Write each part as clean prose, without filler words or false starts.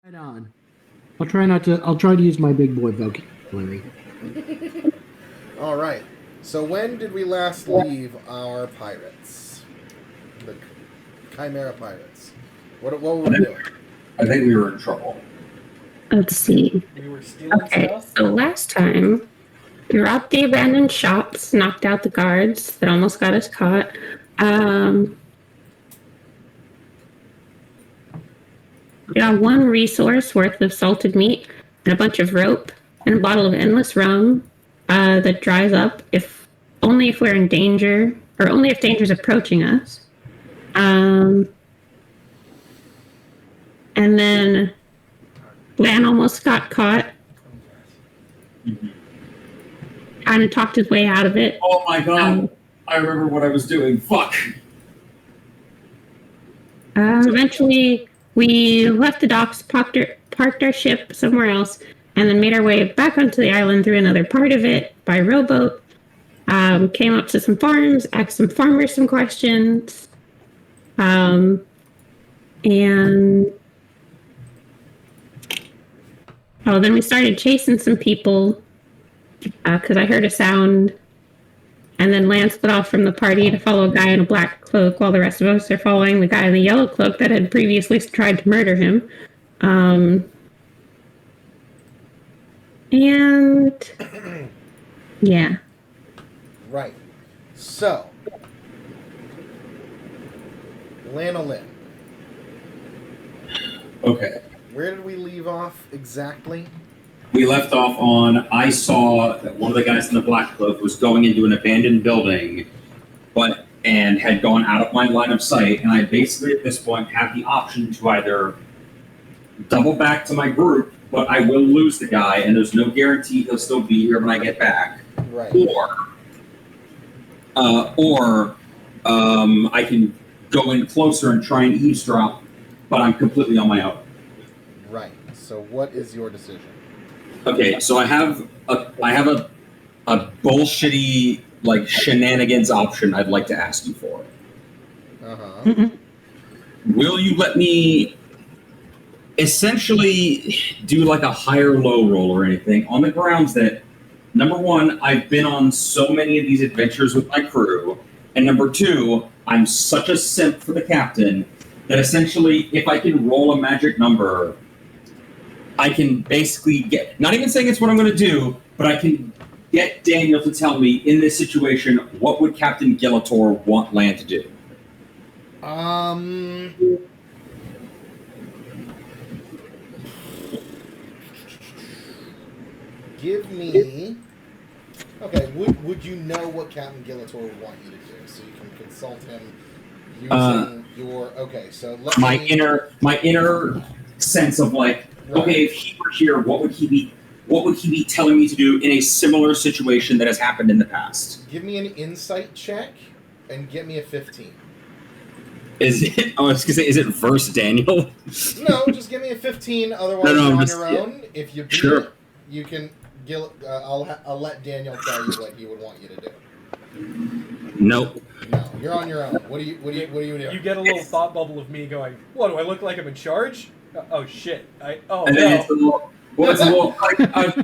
Right on. I'll try not to. I'll try to use my big boy vocabulary. All right. So when did we last leave our pirates? The Chimera pirates. What were we doing? I think we were in trouble. Let's see. We were stealing Okay, stuff. so last time, we robbed the abandoned shops, knocked out the guards that almost got us caught. We got one resource worth of salted meat and a bunch of rope and a bottle of endless rum that dries up only if we're in danger, or only if danger's approaching us. And then Lan almost got caught. Kind of talked his way out of it. Oh my god! I remember what I was doing. Fuck! Eventually, we left the docks, parked our ship somewhere else, and then made our way back onto the island through another part of it by rowboat. Came up to some farms, asked some farmers some questions, and then we started chasing some people because I heard a sound, and then Lance split off from the party to follow a guy in a black cloak while the rest of us are following the guy in the yellow cloak that had previously tried to murder him. And yeah. Right. So, Lanolin. Okay. Where did we leave off exactly? We left off on, I saw that one of the guys in the black cloak was going into an abandoned building, and had gone out of my line of sight, and I basically at this point have the option to either double back to my group, but I will lose the guy, and there's no guarantee he'll still be here when I get back. Right. Or I can go in closer and try and eavesdrop, but I'm completely on my own. Right. So what is your decision? Okay, so I have a bullshitty like shenanigans option I'd like to ask you for. Uh-huh. Will you let me essentially do like a higher low roll or anything on the grounds that, number one, I've been on so many of these adventures with my crew, and number two, I'm such a simp for the captain that essentially if I can roll a magic number, I can basically get, not even saying it's what I'm going to do, but I can get Daniel to tell me in this situation, what would Captain Gillator want Lan to do? Give me... Okay, would you know what Captain Gillator would want you to do? So you can consult him using your... Okay, so let my inner sense of like, right. Okay, if he were here, what would he be telling me to do in a similar situation that has happened in the past? Give me an insight check and get me a 15. Is it? I was gonna say, is it verse Daniel? No, just give me a 15. Otherwise, No, you're I'm on just- your own. yeah. If you beat Sure. it, you can. I'll let Daniel tell you what he would want you to do. Nope. No, you're on your own. What do you do? You get a little thought bubble of me going, "What do I look like? I'm in charge? Oh shit! And then it's a No." little like,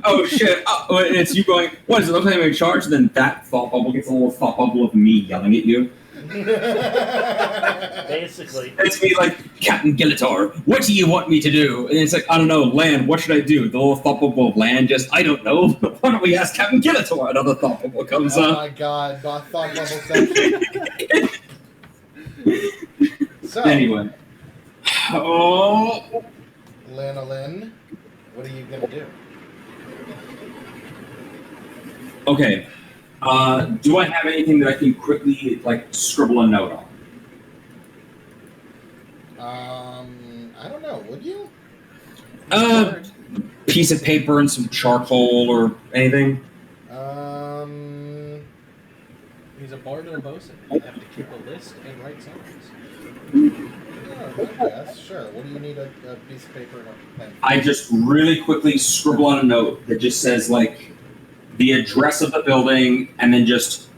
oh shit! It's you going. What does it look like I'm in charge? And then that thought bubble gets a little thought bubble of me yelling at you. Basically. It's me like, Captain Gillator, what do you want me to do? And it's like, I don't know, Lan, what should I do? The little thought bubble of Lan just, I don't know. Why don't we ask Captain Gillator? Another thought bubble comes Oh up. my god, the thought bubble section. So, Anyway. Oh. Lanolin, what are you gonna do? Okay. Do I have anything that I can quickly, like, scribble a note on? I don't know. Would you? Piece of paper and some charcoal or anything? He's a bard and a bosun. You have to keep a list and write songs. I guess. Sure. What do you need a piece of paper and a pen? I just really quickly scribble on a note that just says, like, the address of the building, and then just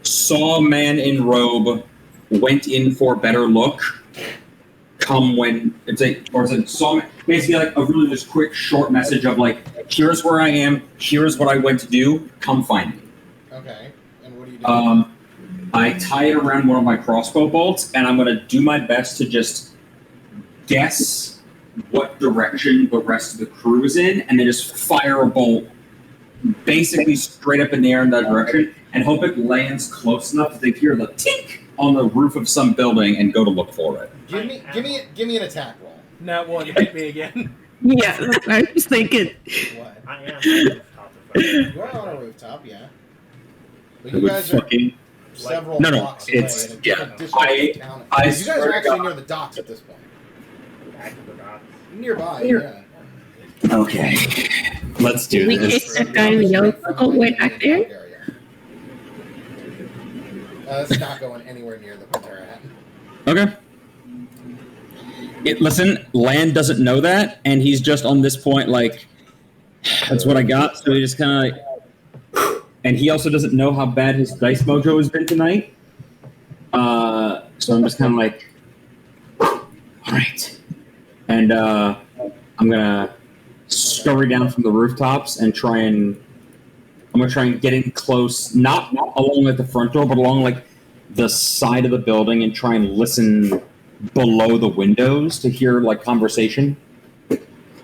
saw man in robe, went in for better look, come when it's a song, basically like a really just quick short message of like, here's where I am, here's what I went to do, come find me. Okay. And what do you do? I tie it around one of my crossbow bolts, and I'm going to do my best to just guess what direction the rest of the crew is in, and then just fire a bolt basically straight up in the air in that direction, and hope it lands close enough that they hear the tink on the roof of some building and go to look for it. Give me an attack roll. Nat 1 hit me again. Yeah, that's what I was thinking. What? I am on the rooftop. You are on a rooftop, yeah. But you guys are several blocks away. It's in a yeah. different district of town. You guys are actually near the docks at this point. Back to the docks. Nearby, yeah. Okay, let's do We this. chased that guy in the yellow. Oh, way back there. It's not going anywhere near the Pantera. Okay. Listen, Land doesn't know that, and he's just on this point like, that's what I got, so he just kind of like, and he also doesn't know how bad his dice mojo has been tonight. So I'm just kind of like, all right. And I'm going to scurry down from the rooftops and I'm going to try and get in close, not along at the front door, but along like the side of the building and try and listen below the windows to hear like conversation.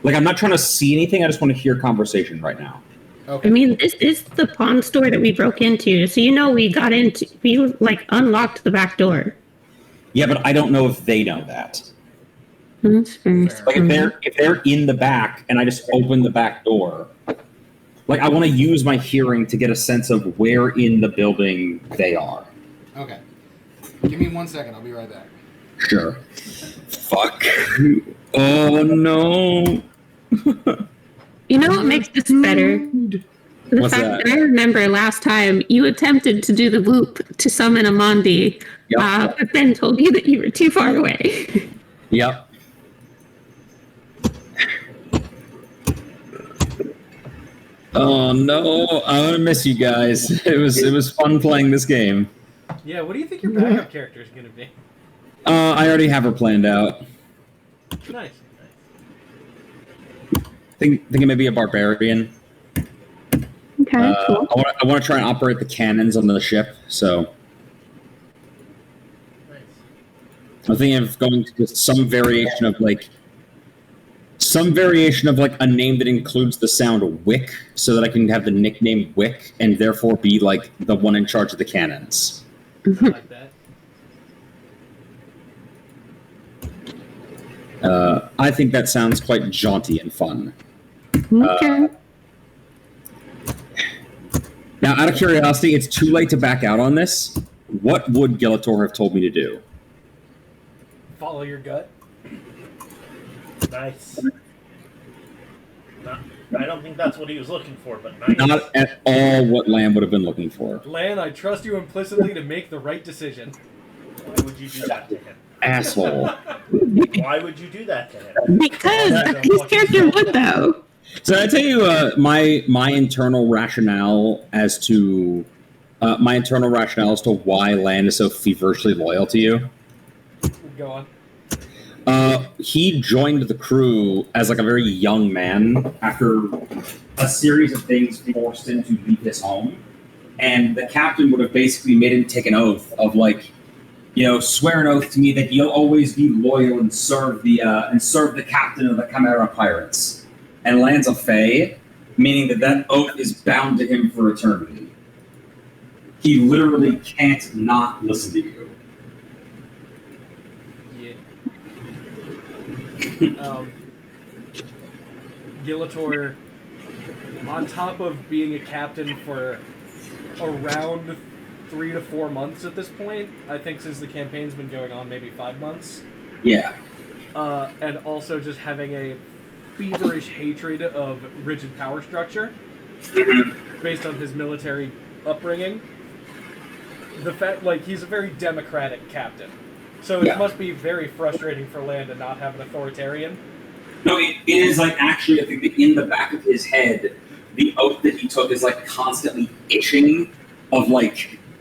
Like I'm not trying to see anything. I just want to hear conversation right now. I mean, this is the pawn store that we broke into, so we like unlocked the back door. Yeah, but I don't know if they know that. That's fair. Like if they're in the back and I just open the back door, like I want to use my hearing to get a sense of where in the building they are. Okay. Give me 1 second. I'll be right back. Sure. Fuck. Oh no. You know what makes this better? The What's fact that? I remember last time you attempted to do the whoop to summon a Mondi, Yep. but then told you that you were too far away. Yep. Oh no, I'm gonna miss you guys. It was fun playing this game. Yeah, what do you think your backup character is going to be? I already have her planned out. Nice. Think it may be a barbarian. Okay, cool. I want to try and operate the cannons on the ship. So Nice. I'm thinking of going to some variation of a name that includes the sound wick, so that I can have the nickname Wick and therefore be like the one in charge of the cannons. I like that. I think that sounds quite jaunty and fun. Okay. Now, out of curiosity, it's too late to back out on this. What would Gilator have told me to do? Follow your gut. Nice. I don't think that's what he was looking for, but nice. Not at all what Lamb would have been looking for. Lan, I trust you implicitly to make the right decision. Why would you do that to him? Asshole. Why would you do that to him? Because his character would, though. So I tell you, my internal rationale as to why Land is so feverishly loyal to you. Go on. He joined the crew as like a very young man after a series of things forced him to leave his home, and the captain would have basically made him take an oath of like, swear an oath to me that you'll always be loyal and serve the captain of the Chimera Pirates. And Land's a Fae, meaning that oath is bound to him for eternity. He literally can't not listen to you. Yeah. Gilator, on top of being a captain for around 3 to 4 months at this point, I think since the campaign's been going on maybe 5 months. Yeah. And also just having a feverish hatred of rigid power structure based on his military upbringing. The fact, he's a very democratic captain. So it must be very frustrating for Land to not have an authoritarian. No, it is actually, I think that in the back of his head, the oath that he took is constantly itching of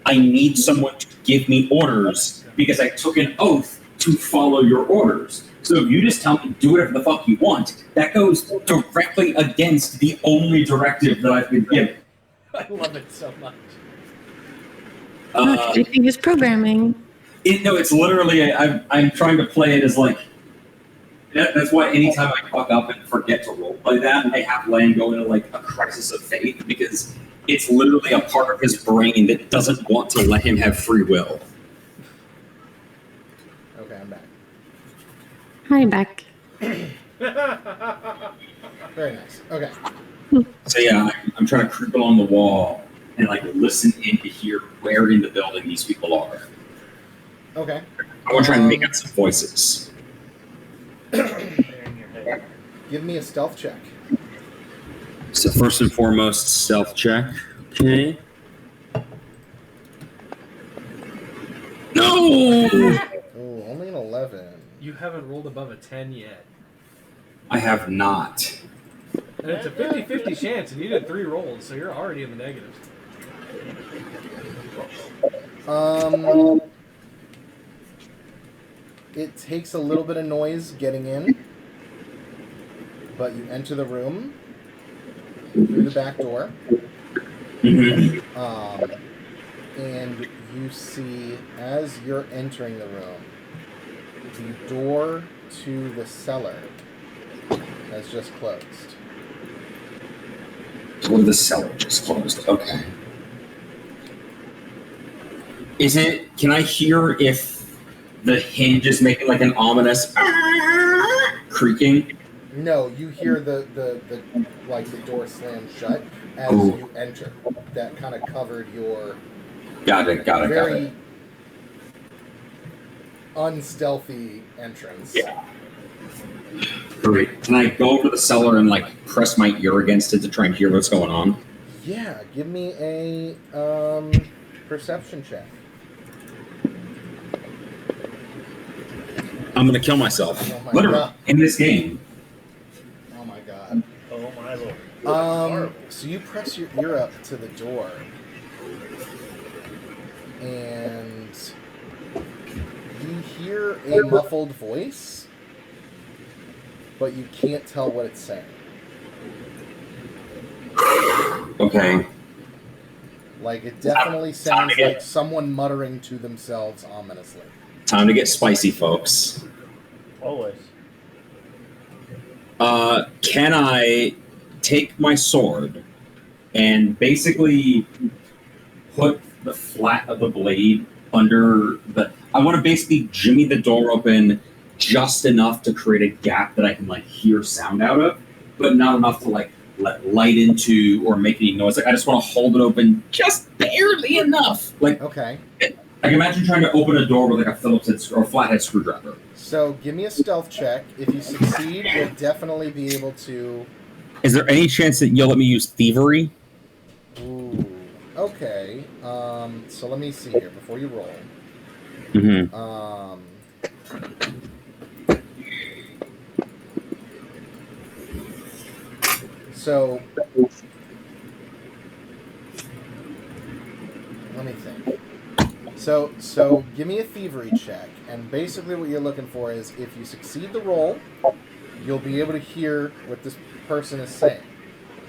I need someone to give me orders because I took an oath to follow your orders. So if you just tell me do whatever the fuck you want, that goes directly against the only directive that I've been given. I love it so much. Everything is programming. No, it's literally I'm trying to play it as like that's why anytime I fuck up and forget to roleplay that, I have Lan go into like a crisis of faith because it's literally a part of his brain that doesn't want to let him have free will. Okay, I'm back. Hi, Beck. Very nice. Okay. So yeah, I'm trying to creep along the wall and like listen in to hear where in the building these people are. Okay. I want to try and make out some voices. Give me a stealth check. So first and foremost, stealth check. Okay. No! Oh, only an 11. You haven't rolled above a 10 yet. I have not. And it's a 50-50 chance, and you did 3 rolls, so you're already in the negatives. It takes a little bit of noise getting in, but you enter the room through the back door. And you see, as you're entering the room, the door to the cellar has just closed. Door to the cellar just closed. Okay. Is it? Can I hear if the hinge is making like an ominous creaking? No, you hear the like the door slam shut as Ooh. you enter. That kind of covered your Got it. very unstealthy entrance. Yeah. Great. Can I go over to the cellar and like press my ear against it to try and hear what's going on? Yeah, give me a perception check. I'm gonna kill myself. Oh my Literally God. in this game. Oh my god. Oh my lord. So you press your ear up to the door, and you hear a muffled voice, but you can't tell what it's saying. Okay. Like, it definitely sounds like someone muttering to themselves ominously. Time to get spicy, folks. Always. Can I take my sword and basically put the flat of the blade under the... I want to basically jimmy the door open just enough to create a gap that I can, like, hear sound out of, but not enough to, like, let light into or make any noise. Like, I just want to hold it open just barely enough. Like, Okay. I can imagine trying to open a door with, like, a Phillips head or flathead screwdriver. So give me a stealth check. If you succeed, you'll definitely be able to... Is there any chance that you'll let me use thievery? Ooh. Okay. So let me see here before you roll. Mm-hmm. So let me think. So give me a thievery check, and basically what you're looking for is if you succeed the roll, you'll be able to hear what this person is saying.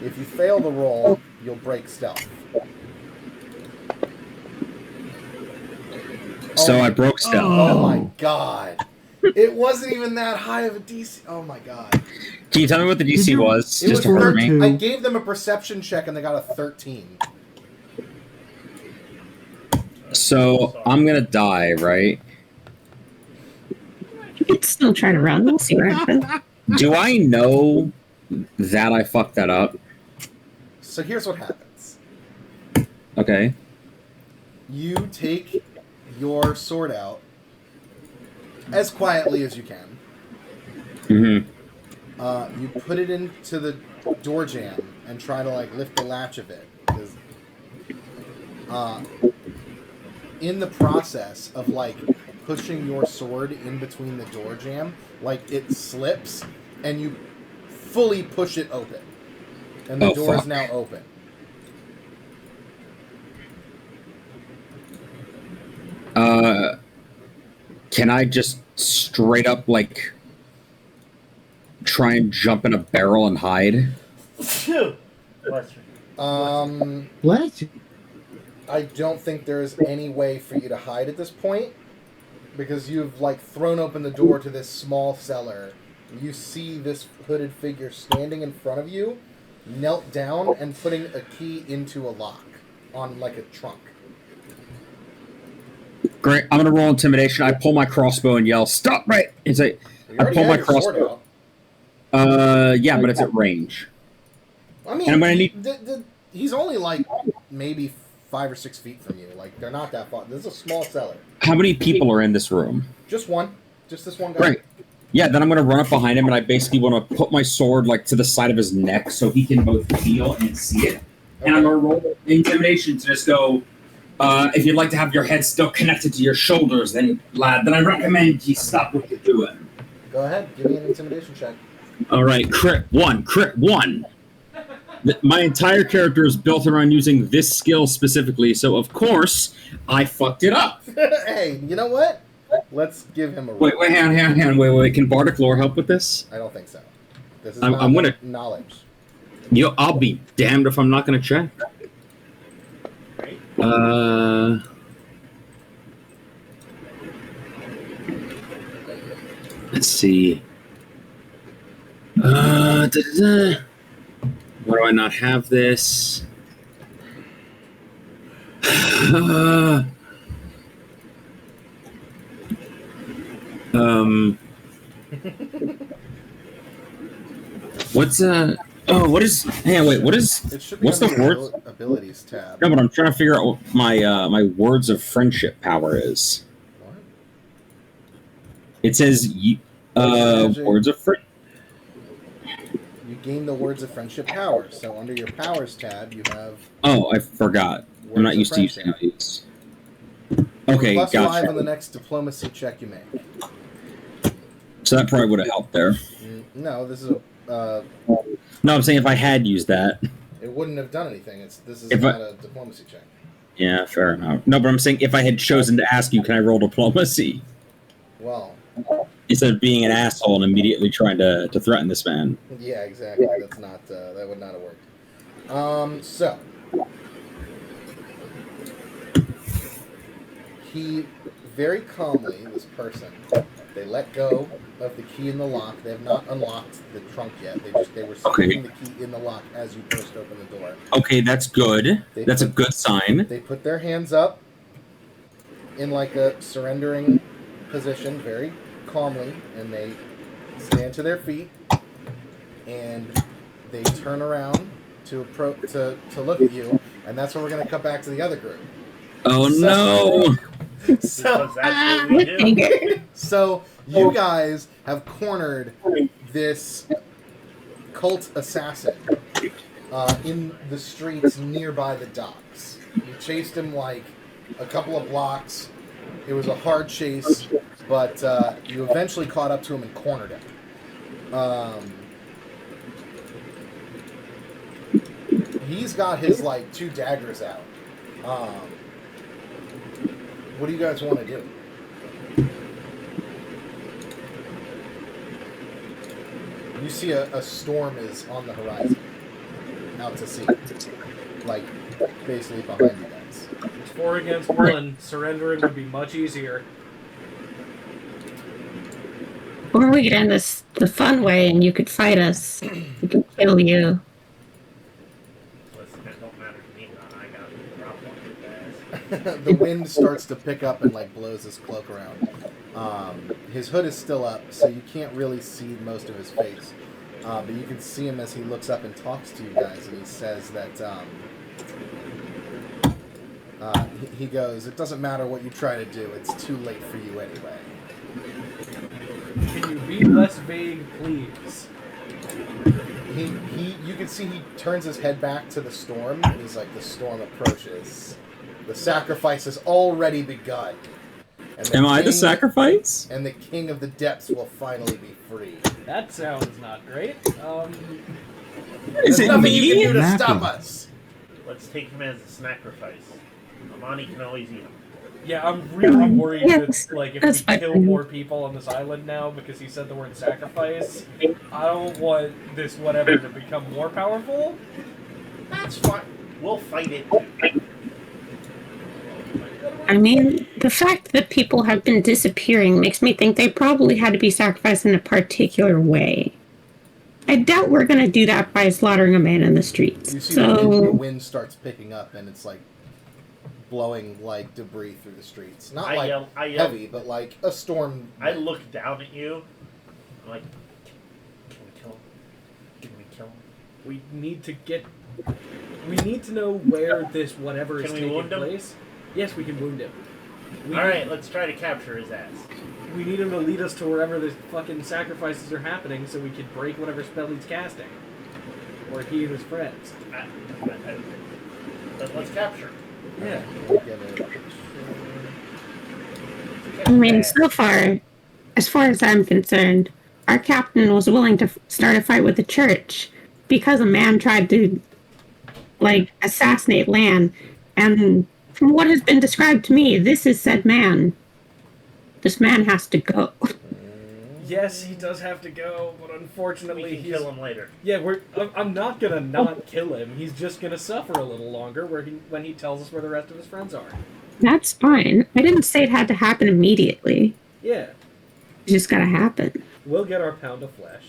If you fail the roll, you'll break stealth. So I broke stealth. Oh my god. It wasn't even that high of a DC. Oh my god. Can you tell me what the DC was? It Just was to hurt me. 13. I gave them a perception check and they got a 13. So I'm gonna die, right? It's still trying to run. We'll see what happens. Do I know that I fucked that up? So here's what happens. Okay. You take your sword out as quietly as you can. Mm-hmm. You put it into the door jamb and try to like lift the latch of it. 'Cause, in the process of like pushing your sword in between the door jamb, like it slips and you fully push it open. And the door is now open. Can I just straight up like try and jump in a barrel and hide? Phew. Bless you. Bless you. I don't think there's any way for you to hide at this point because you've like thrown open the door to this small cellar. You see this hooded figure standing in front of you, knelt down and putting a key into a lock on like a trunk. Great. I'm gonna roll intimidation. I pull my crossbow and yell, "Stop!" Right. It's like You I already pull had my your sword crossbow. out. Yeah, but it's at range. I mean, And I'm gonna need. he's only like maybe 5 or 6 feet from you. Like they're not that far. This is a small cellar. How many people are in this room? Just one. Just this one guy. Great. Yeah, then I'm gonna run up behind him and I basically want to put my sword like to the side of his neck so he can both feel and see it. And I'm gonna roll intimidation to just go. If you'd like to have your head still connected to your shoulders, then lad, then I recommend you stop what you're doing. Go ahead. Give me an intimidation check. All right, crit one. My entire character is built around using this skill specifically, so of course I fucked it up. Hey, you know what? Let's give him a roll. Wait, hang on, wait. Can Bardic Lore help with this? I don't think so. This is I'm not gonna- knowledge. I'll be damned if I'm not gonna check. Let's see. Why do I not have this? What is? Hey, wait. What is? It should be What's the under your word? abilities tab. No, but I'm trying to figure out what my words of friendship power is. What? It says words of friendship. You gain the words of friendship power. So under your powers tab, you have Oh, I forgot. words I'm not of used to using friendship. these. Okay, +5 gotcha. on the next diplomacy check you make. So that probably would have helped there. No, this is a. No, I'm saying if I had used that. It wouldn't have done anything. This is If not a diplomacy check. Yeah, fair enough. No, but I'm saying if I had chosen to ask you, can I roll diplomacy? Well, Instead of being an asshole and immediately trying to threaten this man. yeah, exactly. That's not. That would not have worked. So he very calmly, this person, they let go of the key in the lock. They have not unlocked the trunk yet. They were sticking the key in the lock as you burst open the door. Okay, that's good. That's a good sign. They put their hands up in like a surrendering position, very calmly, and they stand to their feet, and they turn around to look at you, and that's when we're going to cut back to the other group. Oh no! So, Because that's what we do. so you guys have cornered this cult assassin in the streets nearby the docks. You chased him like a couple of blocks. It was a hard chase, but you eventually caught up to him and cornered him. He's got his like 2 daggers out. What do you guys want to do? You see a storm is on the horizon, out to sea, like basically behind you guys. It's 4 against 1. Surrendering would be much easier. Or we could end this the fun way and you could fight us. We can kill you. Listen, it don't matter to me, man. I got to drop one of The wind starts to pick up and like blows his cloak around. His hood is still up, so you can't really see most of his face. But you can see him as he looks up and talks to you guys, and he says that he goes, "It doesn't matter what you try to do; it's too late for you anyway." Can you be less vague, please? You can see he turns his head back to the storm, and he's like, "The storm approaches. The sacrifice has already begun. And Am I the king- sacrifice? And the king of the depths will finally be free. That sounds not great. Is There's it nothing you can me? do to Napping. stop us." Let's take him as a sacrifice. Amani can always eat him. Yeah, I'm really worried Yes, that, like, if that's we kill fine. more people on this island now because he said the word sacrifice, I don't want this whatever to become more powerful. That's fine. We'll fight it too. I mean, the fact that people have been disappearing makes me think they probably had to be sacrificed in a particular way. I doubt we're going to do that by slaughtering a man in the streets. You see So, the wind starts picking up, and it's like blowing like debris through the streets. Not I yell, heavy, but like a storm. I look down at you. I'm like, can we kill him? Can we kill him? We need to get. We need to know where this whatever is Can we taking wound him? place. Yes, we can wound him. Alright, let's try to capture his ass. We need him to lead us to wherever the fucking sacrifices are happening so we can break whatever spell he's casting. Or he and his friends. Let's capture him. Yeah. I mean, so far as I'm concerned, our captain was willing to start a fight with the church because a man tried to, like, assassinate Lan. And from what has been described to me, this is said man. This man has to go. Yes, he does have to go, but unfortunately We can he's... kill him later. Yeah, I'm not gonna not kill him. He's just gonna suffer a little longer when he tells us where the rest of his friends are. That's fine. I didn't say it had to happen immediately. Yeah. It just gotta happen. We'll get our pound of flesh.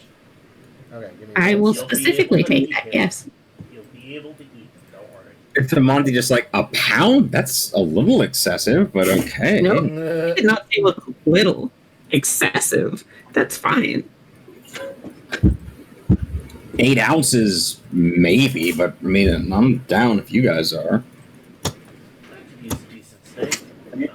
Okay, give me. I will You'll be specifically able to take eat that, him. yes. You'll be able to eat him, don't worry. If the Monty just like a pound, that's a little excessive, but okay. No. I did not say it was little. Excessive. That's fine. 8 ounces, maybe, but I mean, I'm down if you guys are. I could use a decent steak.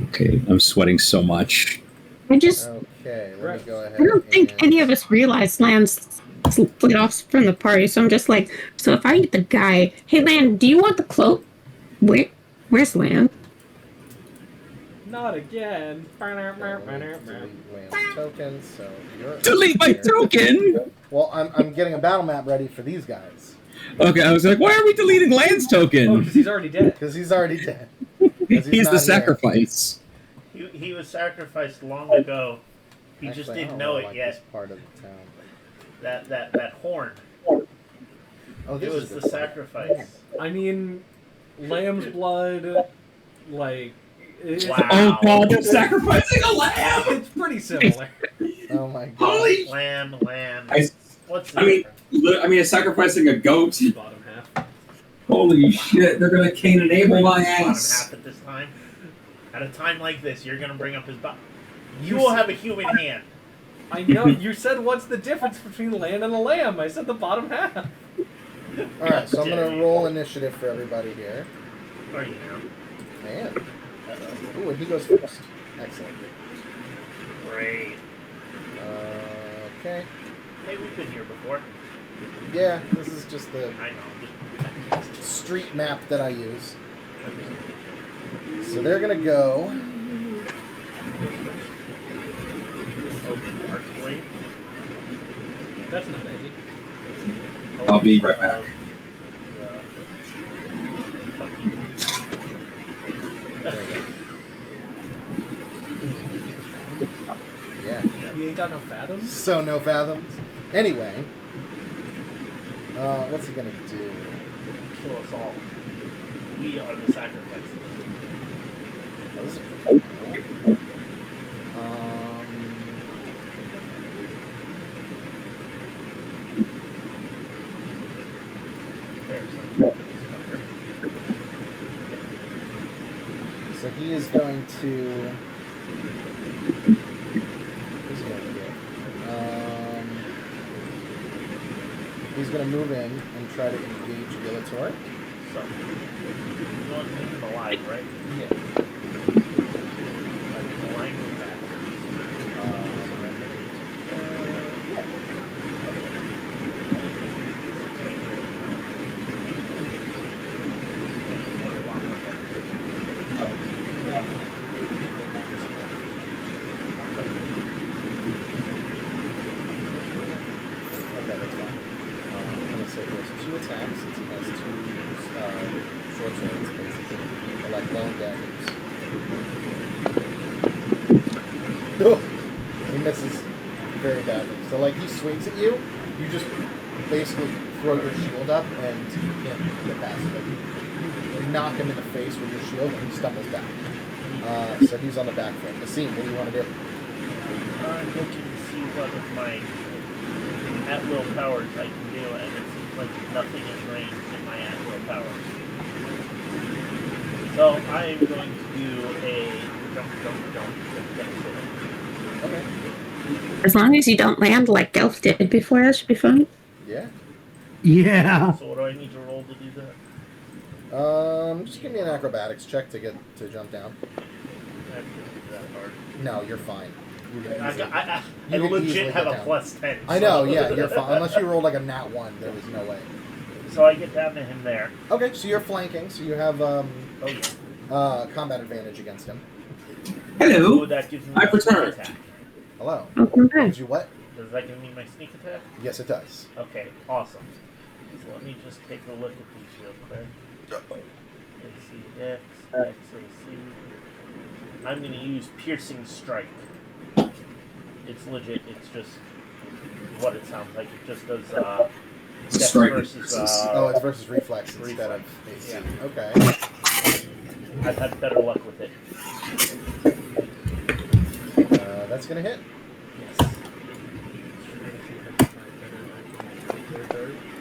Okay, I'm sweating so much. I just, Okay, let me go ahead. I don't think and- any of us realized Lance split off from the party, so I'm just like, so if I eat the guy, hey Lan, do you want the cloak? Where's Lan? Not again. Delete Lance token, so you're Delete my here. token! Well, I'm getting a battle map ready for these guys Okay, I was like, why are we deleting Land's Oh, token? because he's already dead. because he's already dead. 'Cause He's not the here. sacrifice. He was sacrificed long ago. He just Actually, I didn't don't know really it like yet. this part of the town. That horn. Oh, It this was is the good. sacrifice. I mean, lamb's blood, like... It's, Wow. Oh god, they're sacrificing a lamb! it's pretty similar. Oh my god. Holy! Lamb. What's the I mean, difference? it's sacrificing a goat. Bottom half. Holy shit, they're gonna Cain and Abel my Bottom ass. half at this time. At a time like this, you're gonna bring up his body. You You will s- have a human hand. I know, you said what's the difference between land and a lamb. I said the bottom half. All right, so I'm gonna roll initiative for everybody here. Or you know. Man. Ooh, and he goes first. Excellent. Great. Okay. Hey, we've been here before. Yeah, this is just the I know. street map that I use. So they're gonna go. Oh, Archblade. That's not easy. I'll be right back. There we go. Yeah. You ain't got no fathoms? So no fathoms. Anyway, what's he gonna do? Kill us all. We are the sacrifices. Oh, this is pretty cool. So he is going to. What's he going to do? He's going to move in and try to engage Gillator. So, you want him alive, right? Yeah. Alive with that. Okay, that's fine. I'm going to say he has 2 attacks since he has 2 He misses very badly. So, like, he swings at you, you just basically throw your shield up, and you can't get past it. Like, you knock him in the face with your shield, and he stumbles back. So he's on the back foot. Nassim, what do you want to do? I'm looking to see what of my at-will powers I can do, and it seems like nothing is ranged in my at-will powers. So I am going to do a jump. Okay. As long as you don't land like Gelf did before, that should be fine. Yeah. Yeah. So what do I need to roll to do that? Just give me an acrobatics check to jump down. That shouldn't be that hard. No, you're fine. You're gonna I you could legit easily have get a down. plus 10. I know, so- yeah, you're fine. Unless you rolled like a nat 1, there was no way. So I get down to him there. Okay, so you're flanking, so you have Oh yeah. combat advantage against him. Hello. Oh, that gives me I my sneak returned. attack. Hello. Welcome back. Gives you what? Does that give me my sneak attack? Yes, it does. Okay, awesome. So let me just take a look at these real quick. ACX, XAC. I'm going to use Piercing Strike. It's legit. It's just what it sounds like. It just does dex Strike versus. Oh, it's versus reflex instead of AC. Yeah. Okay. I've had better luck with it. That's gonna hit. Yes.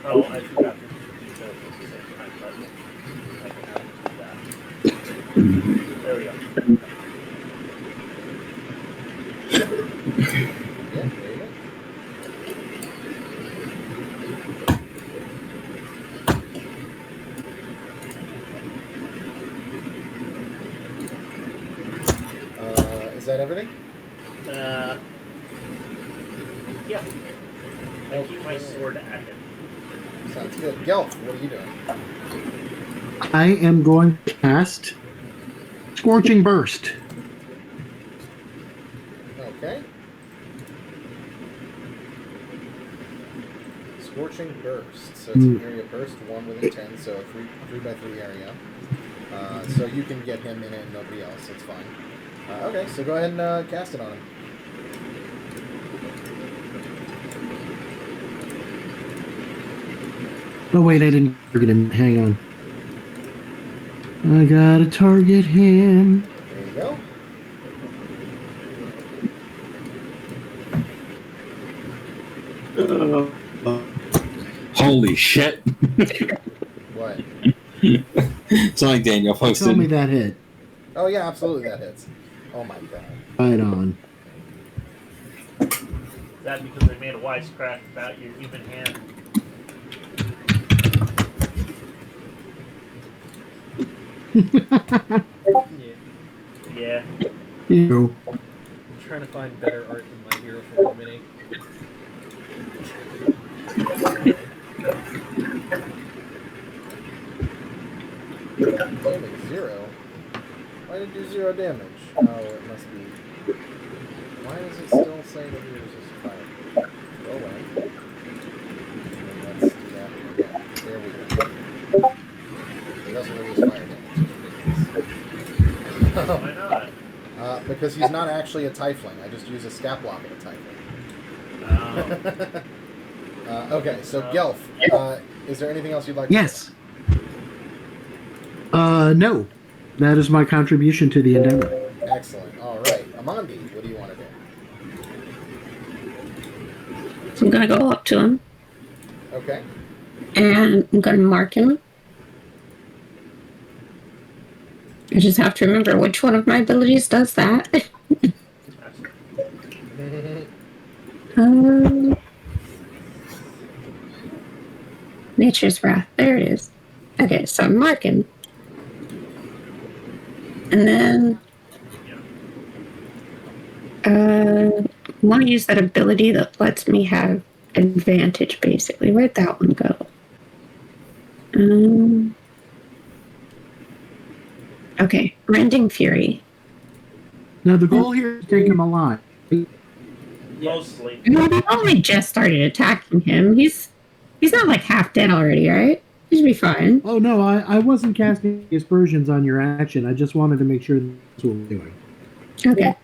Oh, I forgot to do both at the same time, but I can have to do that. There we go. Yeah, there you go. Is that everything? Yeah. I keep my sword at him. Sounds good. Gelf, what are you doing? I am going to cast Scorching Burst. Okay. Scorching Burst. So it's an area burst, 1 within 10, so a 3 by 3 area. So you can get him in it and nobody else. That's fine. Okay, so go ahead and cast it on him. Oh wait, I didn't target him. Hang on. I gotta target him. There you go. Holy shit. What? Something Daniel Tell me posted. that hit. Oh yeah, absolutely that hits. Oh my god. Right on. Is that because they made a wisecrack about your human hand? Yeah. Yeah. You. I'm trying to find better art in my Hero Form mini. Damage 0? Why did it do 0 damage? Oh, it must be... Why does it still say that he resists fire? Go away. And let's do that again. There we go. It doesn't release fire damage. Why not? Because he's not actually a Tiefling. I just use a scat block of a Tiefling. Okay, so Gelf, is there anything else you'd like to Yes. No. That is my contribution to the endeavor. do? Excellent. All right. Amandi, what do you want to do? So I'm gonna go up to him Okay. and I'm gonna mark him. I just have to remember which one of my abilities does that. Nature's Wrath. There it is. Okay, so I'm marking. And then I want to use that ability that lets me have advantage, basically. Where'd that one go? Okay, Rending Fury. Now the goal here is to take him alive. Mostly. No, we only just started attacking him. He's not like half dead already, right? He should be fine. Oh no, I wasn't casting aspersions on your action. I just wanted to make sure that's what we're doing. Okay.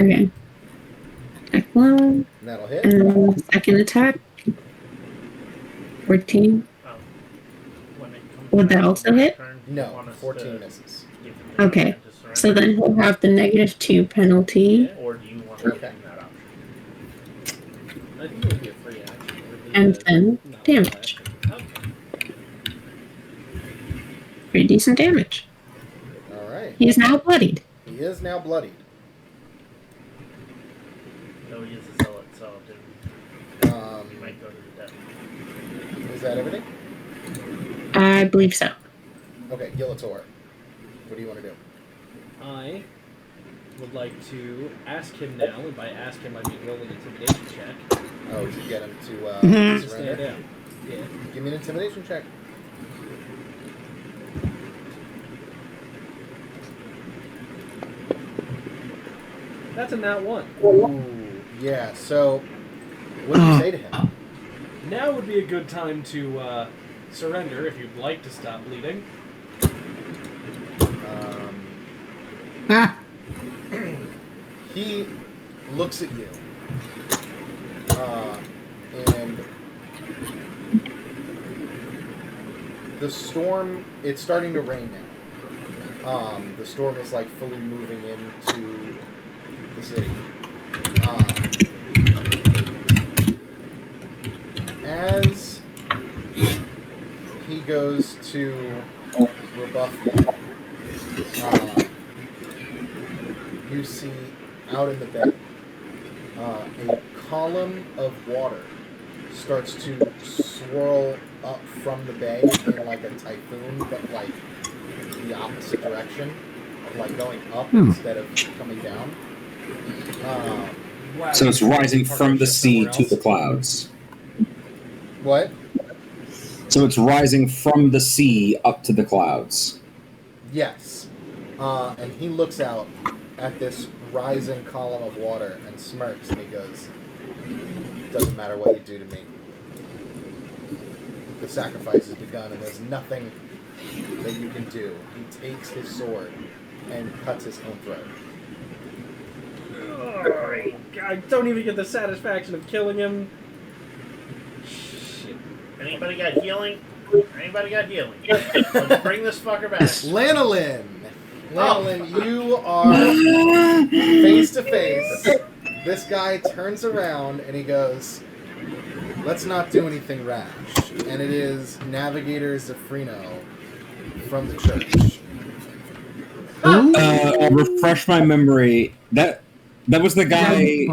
Okay. Attack 1. And that'll hit. And second attack. 14. Oh. When it comes Would back that to also my hit? turn, you No, want us 14 to misses. give him the Okay. command to surrender? So then he'll have the -2 penalty. Yeah, or do you want to give Okay. him that option? I think it would be a free action. It would be And a- 10 not damage. Okay. Pretty decent damage. All right. He is now bloodied. He is now bloodied. No, he is a zealot, so then he might go to the death. Is that everything? I believe so. Okay, Gillator. What do you want to do? I would like to ask him now, and by ask him I mean roll an intimidation check. Oh, to get him to To stand surrender? down. Yeah. Give me an intimidation check. That's a nat 1. Ooh, yeah, so what do you say to him? Now would be a good time to surrender if you'd like to stop bleeding. Ah! He looks at you. And the storm, it's starting to rain now. The storm is like fully moving into the city. As he goes to rebuff you, you see out in the bay a column of water starts to swirl up from the bay in like a typhoon, but like the opposite direction of like going up instead of coming down. Wow. So it's rising from the sea Somewhere to else. the clouds. What? So it's rising from the sea up to the clouds. Yes. And he looks out at this rising column of water and smirks and he goes, "Doesn't matter what you do to me. The sacrifice has begun and there's nothing that you can do." He takes his sword and cuts his own throat. Oh, I don't even get the satisfaction of killing him. Shit. Anybody got healing? Anybody got healing? Let's bring this fucker back. Lanolin! Lanolin, you are face to face. This guy turns around and he goes, "Let's not do anything rash." And it is Navigator Zafrino from the church. I'll refresh my memory. That was the guy.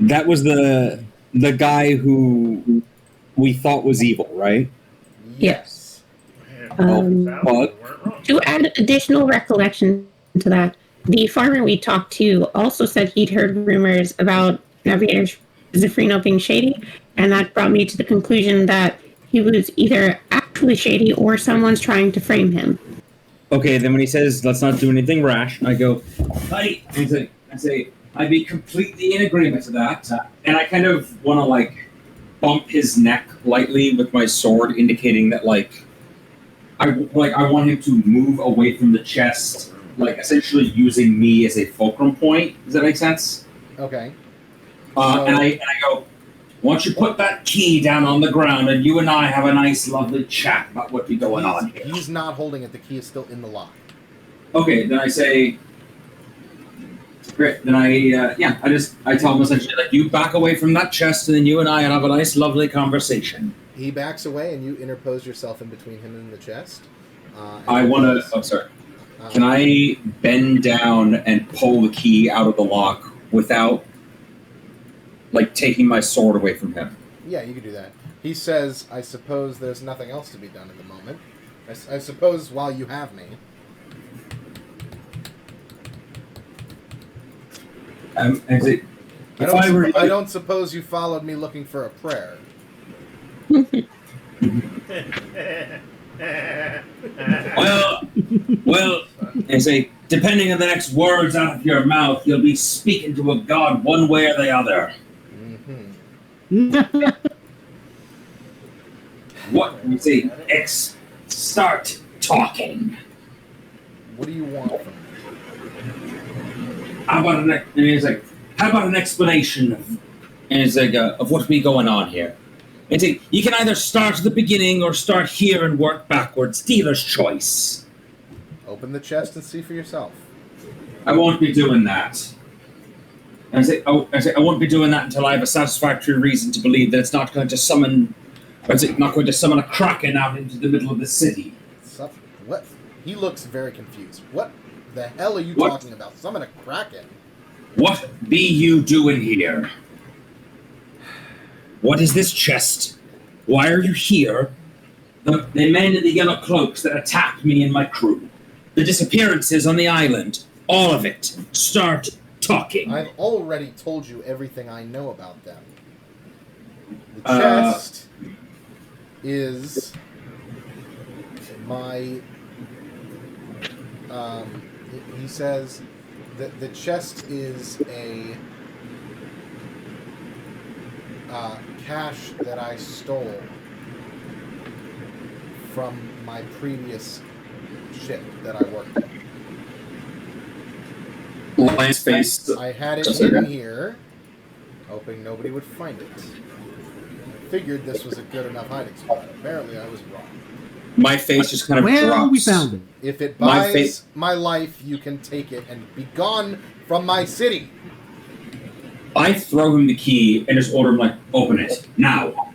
That was the guy who we thought was evil, right? Yes. But To add additional recollection to that, the farmer we talked to also said he'd heard rumors about Navigator Zafrino being shady, and that brought me to the conclusion that he was either actually shady or someone's trying to frame him. Okay, then when he says, "Let's not do anything rash," I go, "I say, I'd be completely in agreement to that." And I kind of want to, like, bump his neck lightly with my sword, indicating that, I want him to move away from the chest, like, essentially using me as a fulcrum point. Does that make sense? Okay. And I go, "Why don't you put that key down on the ground, and you and I have a nice, lovely chat about what be going on here." He's not holding it. The key is still in the lock. Okay, then I say, great. Then I tell him essentially, like, you back away from that chest, and then you and I have a nice, lovely conversation. He backs away and you interpose yourself in between him and the chest. I want to. Oh, sorry. Can I bend down and pull the key out of the lock without, like, taking my sword away from him? Yeah, you can do that. He says, "I suppose there's nothing else to be done at the moment. I suppose while you have me." Is it, if I were, I don't suppose you followed me looking for a prayer. well, I say, depending on the next words out of your mouth, you'll be speaking to a god one way or the other. Mm-hmm. What? We say, start talking. What do you want from me? how about and he's like, how about an explanation of what's been going on here? And say, you can either start at the beginning or start here and work backwards. Dealer's choice. Open the chest and see for yourself. I won't be doing that. I say, I won't be doing that until I have a satisfactory reason to believe that it's not going to summon a kraken out into the middle of the city. What? He looks very confused. What the hell are you What? talking about? Summon a kraken? What be you doing here? What is this chest? Why are you here? The men in the yellow cloaks that attacked me and my crew. The disappearances on the island. All of it. Start talking. I've already told you everything I know about them. The chest is my... he says that the chest is a cache that I stole from my previous ship that I worked on. Lion's face. I had it hidden here, hoping nobody would find it. I figured this was a good enough hiding spot. Apparently, I was wrong. My face just kind of Well, drops. we found it. If it My buys my life, you can take it and be gone from my city. I throw him the key and just order him, like, open it. Now.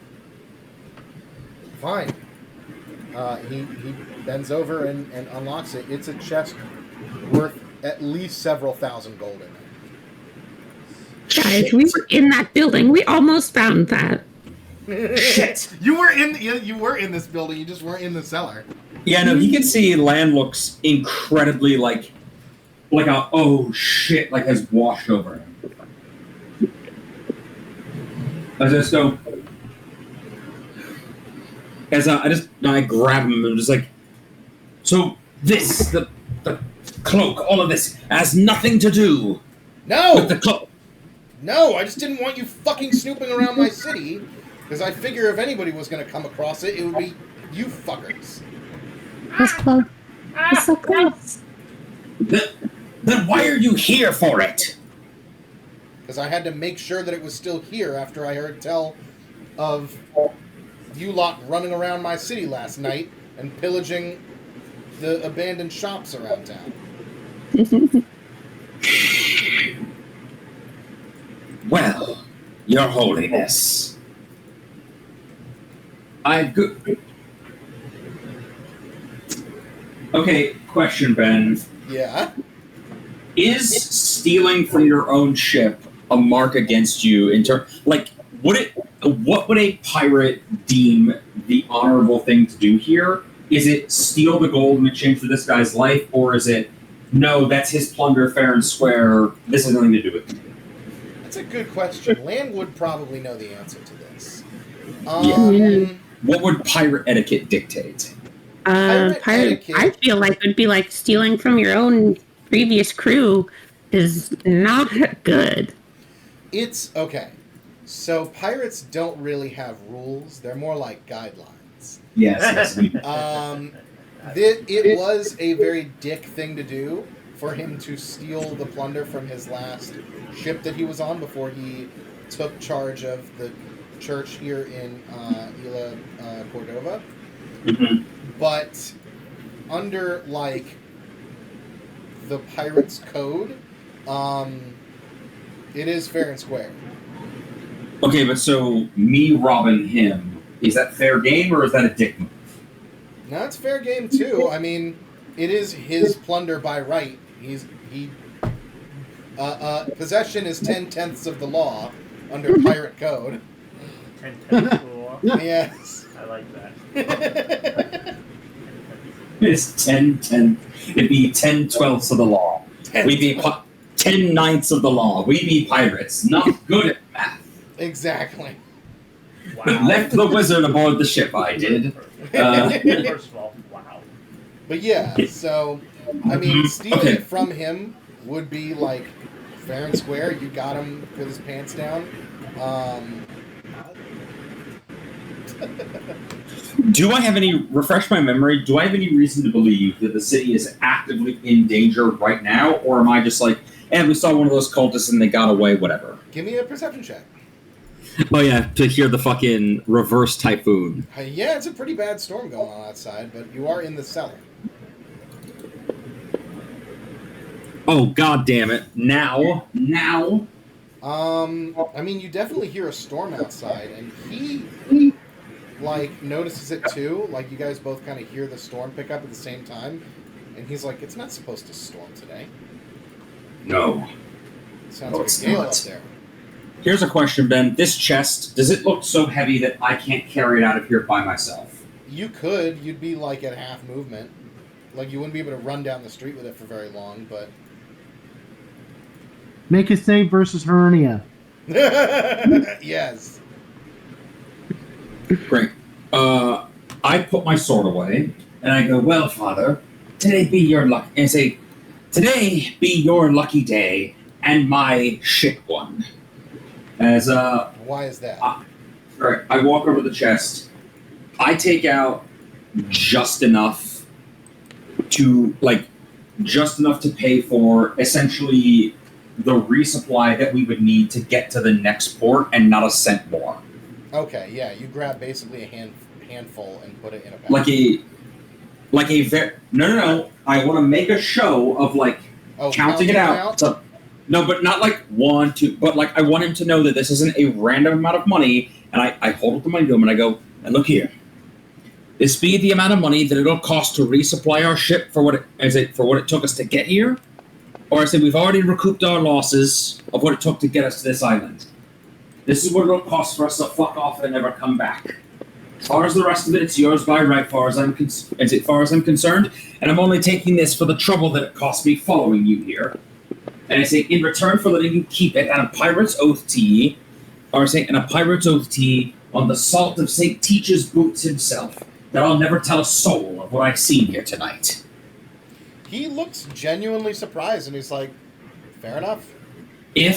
Fine. He bends over and unlocks it. It's a chest worth at least several thousand gold in it. Guys, we were in that building. We almost found that. Shit. You were in this building. You just weren't in the cellar. Yeah, no, he can see Land looks incredibly like a oh shit, like has washed over him. I just go I grab him and just like, so this the cloak, all of this has nothing to do No! with the cloak. No, I just didn't want you fucking snooping around my city, because I figure if anybody was going to come across it, it would be you fuckers. That's close. That's so close. Then why are you here for it? Because I had to make sure that it was still here after I heard tell of you lot running around my city last night and pillaging the abandoned shops around town. Well, Your Holiness, Okay, question, Ben. Yeah? Is stealing from your own ship a mark against you in what would a pirate deem the honorable thing to do here? Is it steal the gold in exchange for this guy's life, or is it no, that's his plunder fair and square, this has nothing to do with me? That's a good question. Land would probably know the answer to this. What would pirate etiquette dictate? Pirate etiquette. I feel like it would be like stealing from your own previous crew is not good. It's okay. So pirates don't really have rules. They're more like guidelines. Yes. It was a very dick thing to do for him to steal the plunder from his last ship that he was on before he took charge of the church here in Cordova. Mm-hmm. But under, like, the pirate's code, it is fair and square. Okay, but so me robbing him, is that fair game or is that a dick move? No, it's fair game too. I mean, it is his plunder by right. Possession is 10/10ths of the law under pirate code. 10/10 of the law. Yes. I like that. It's 10/10. It'd be 10/12ths of the law. We'd be 10/9ths of the law. We'd be pirates. Not good at math. Exactly. But left the wizard aboard the ship, I did. First of all, wow. But yeah, so, I mean, stealing it from him would be, like, fair and square. You got him with his pants down. Do I have refresh my memory, do I have any reason to believe that the city is actively in danger right now? Or am I just like, and we saw one of those cultists and they got away, whatever. Give me a perception check. Oh yeah, to hear the fucking reverse typhoon. Yeah, it's a pretty bad storm going on outside, but you are in the cellar. Oh god damn it! Now. I mean, you definitely hear a storm outside, and he like notices it too. Like you guys both kind of hear the storm pick up at the same time, and he's like, "It's not supposed to storm today." No. It sounds No, like it's a gale not. up there. Here's a question, Ben. This chest, does it look so heavy that I can't carry it out of here by myself? You could. You'd be like at half movement. Like you wouldn't be able to run down the street with it for very long, but. Make a save versus hernia. Yes. Great. I put my sword away, and I go, well, Father, today be your luck. And I say, today be your lucky day, and my shit one. As Why is that? Alright, I walk over to the chest. I take out just enough to pay for essentially the resupply that we would need to get to the next port, and not a cent more. Okay, yeah, you grab basically a handful and put it in a bag. No. I want to make a show of counting it out. No, but not like 1, 2. But I want him to know that this isn't a random amount of money. And I hold up the money to him and I go, and look here. This be the amount of money that it'll cost to resupply our ship for what it took us to get here. Or I said we've already recouped our losses of what it took to get us to this island. This is what it'll cost for us to fuck off and never come back. As far as the rest of it, it's yours by right, far as I'm concerned. And I'm only taking this for the trouble that it cost me following you here. And I say, in return for letting you keep it, and a pirate's oath to ye, on the salt of St. Teach's boots himself, that I'll never tell a soul of what I've seen here tonight. He looks genuinely surprised, and he's like, fair enough. And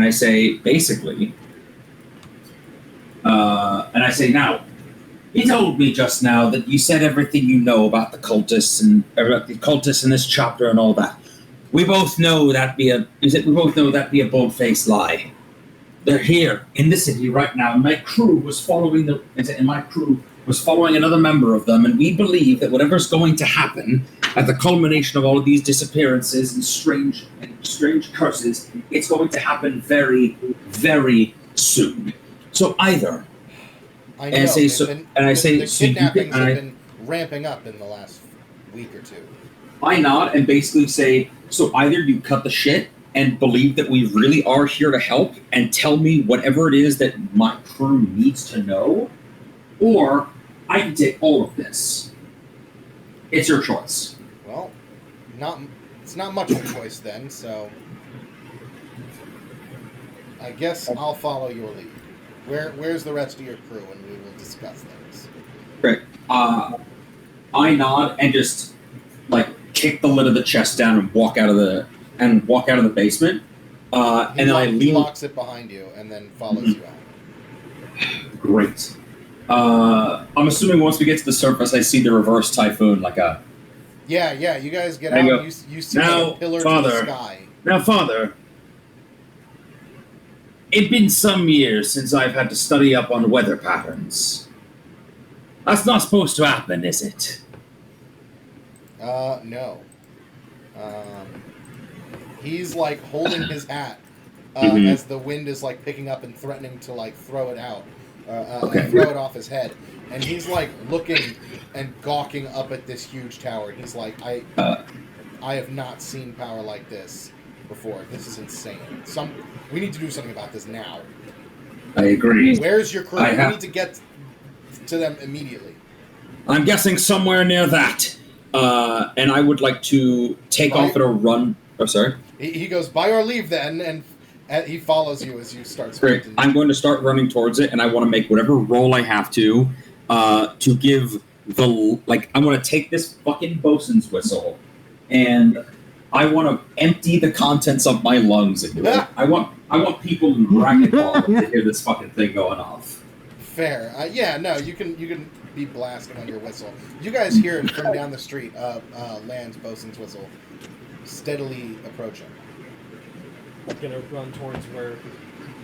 I say, basically, and I say, now, you told me just now that you said everything you know about the cultists and about the cultists in this chapter and all that. We both know that be a bold-faced lie. They're here in the city right now, and my crew was following another member of them, and we believe that whatever's going to happen at the culmination of all of these disappearances and strange curses, it's going to happen very, very soon. So either. I know. The kidnappings have been ramping up in the last week or two. I nod and basically say, so either you cut the shit and believe that we really are here to help and tell me whatever it is that my crew needs to know, or I can take all of this. It's your choice. Well, it's not much of a choice then, so I guess I'll follow your lead. Where's the rest of your crew, and we will discuss things. Great. I nod and just kick the lid of the chest down and walk out of the basement. And then I lean. He locks it behind you and then follows you out. Great. I'm assuming once we get to the surface, I see the reverse typhoon Yeah. You guys get out. Go, you see now, a pillar Father, to the sky. Now, Father, it's been some years since I've had to study up on weather patterns. That's not supposed to happen, is it? No. He's holding his hat as the wind is picking up and threatening to throw it out, throw it off his head, and he's looking and gawking up at this huge tower. He's like, I have not seen power like this before. This is insane. We need to do something about this now. I agree. Where's your crew? We need to get to them immediately. I'm guessing somewhere near that. And I would like to take off at a run. Oh, sorry. He goes, by your leave then, and he follows you as you start Great. sprinting. I'm going to start running towards it, and I want to make whatever roll I have to give I want to take this fucking bosun's whistle, and I want to empty the contents of my lungs into it. I want people in Dragon Ball to hear this fucking thing going off. Fair. You can be blasting on your whistle. You guys hear it from down the street. Land's bosun's whistle, steadily approaching. I'm gonna run towards where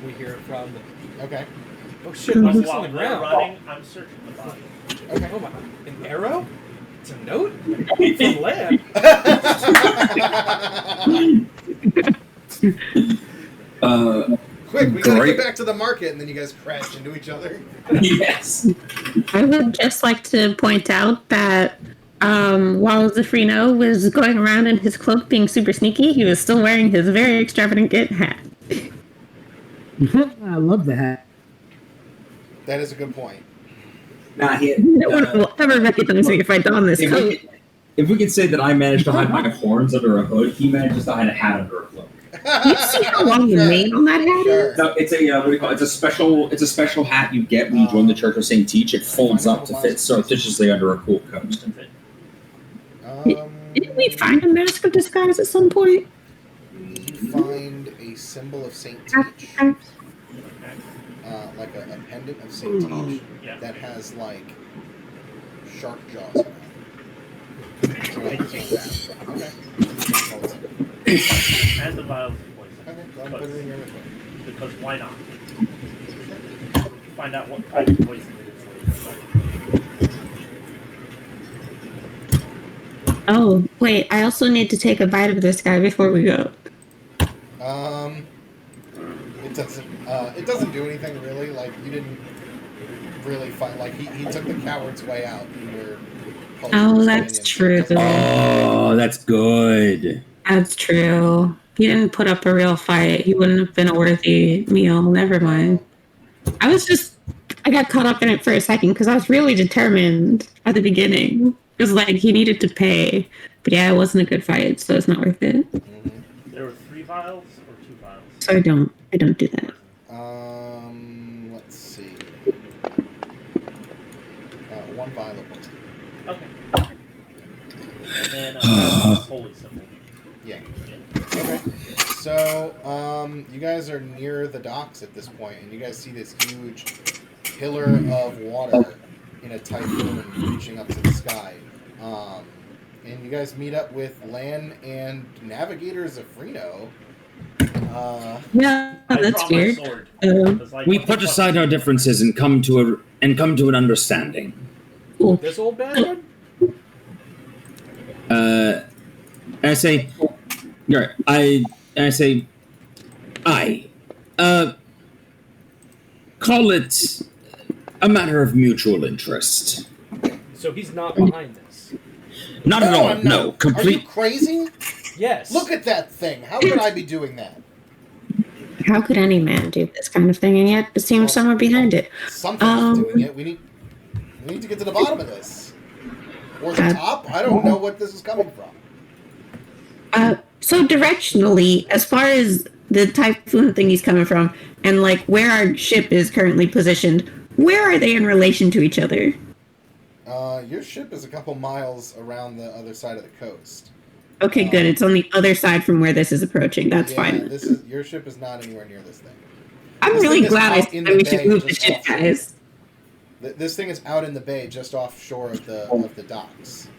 we hear it from. Okay. Oh shit! What's this on While the they're ground? running, I'm searching the body. Okay. Oh my! An arrow? It's a note from Land. Quick, we gotta Great. get back to the market, and then you guys crash into each other. Yes. I would just like to point out that while Zafrino was going around in his cloak being super sneaky, he was still wearing his very extravagant hat. I love the hat. That is a good point. Nah, No one will ever recognize me if I don this coat. if we could say that I managed to hide my horns under a hood, he manages to hide a hat under a cloak. You see how long the mane on that hat is? Sure. No, it's a what do you call it? It's a special hat you get when you join the Church of St. Teach. It folds up to fit surreptitiously under a cool coat. Didn't we find a mask of disguise at some point? You find a symbol of St. Teach, like a pendant of St. Teach Yeah. that has like shark jaws on it. So like, okay. And the vials of poison. Okay, go ahead and put it in your inventory. Because why not? Find out what kind of poison it is later. Oh, wait, I also need to take a bite of this guy before we go. It doesn't do anything really. Like you didn't really find like he took the coward's way out. You were. Oh, that's true. Oh, that's good. That's true. He didn't put up a real fight. He wouldn't have been a worthy meal. Never mind. I got caught up in it for a second because I was really determined at the beginning. It was like he needed to pay. But yeah, it wasn't a good fight, so it's not worth it. Mm-hmm. There were 3 vials or 2 vials? So I don't do that. Let's see. 1 vial of poison. Okay. And then holy symbol. Yeah. Okay. So, you guys are near the docks at this point, and you guys see this huge pillar of water in a typhoon reaching up to the sky. And you guys meet up with Lan and Navigator Zafrino. Yeah, I that's draw my weird. sword. Um, It's like, We what the put fuck? aside our differences and come to an understanding. Cool. This old bastard? I say, right, I say, call it a matter of mutual interest. So he's not behind this. Not at all. I'm No, not. Are you complete. crazy? Yes. Look at that thing. How could I be doing that? How could any man do this kind of thing? And yet it seems somewhere behind it. Something's doing it. We need to get to the bottom of this. Or the top? I don't know what this is coming from. So directionally, as far as the typhoon thing he's coming from, and like where our ship is currently positioned, where are they in relation to each other? Your ship is a couple miles around the other side of the coast. Okay, good. It's on the other side from where this is approaching. That's fine. Your ship is not anywhere near this thing. I'm this really thing is glad I out in said the we should bay, move the just ship, offshore. guys. This thing is out in the bay, just offshore of the docks.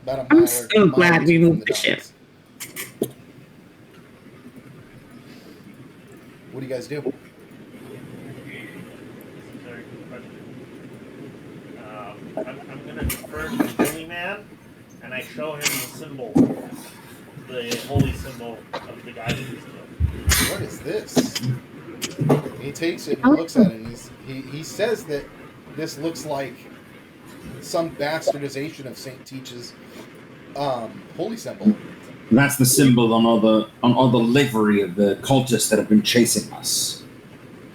About a I'm mile so or glad two we from moved the ship. docks. What do you guys do? That's a very good question. I'm going to defer to the Billy Man, and I show him the symbol, the holy symbol of the guy that he's killed. What is this? And he takes it and he looks at it, and he says that this looks like some bastardization of St. Teach's holy symbol. That's the symbol on all the livery of the cultists that have been chasing us.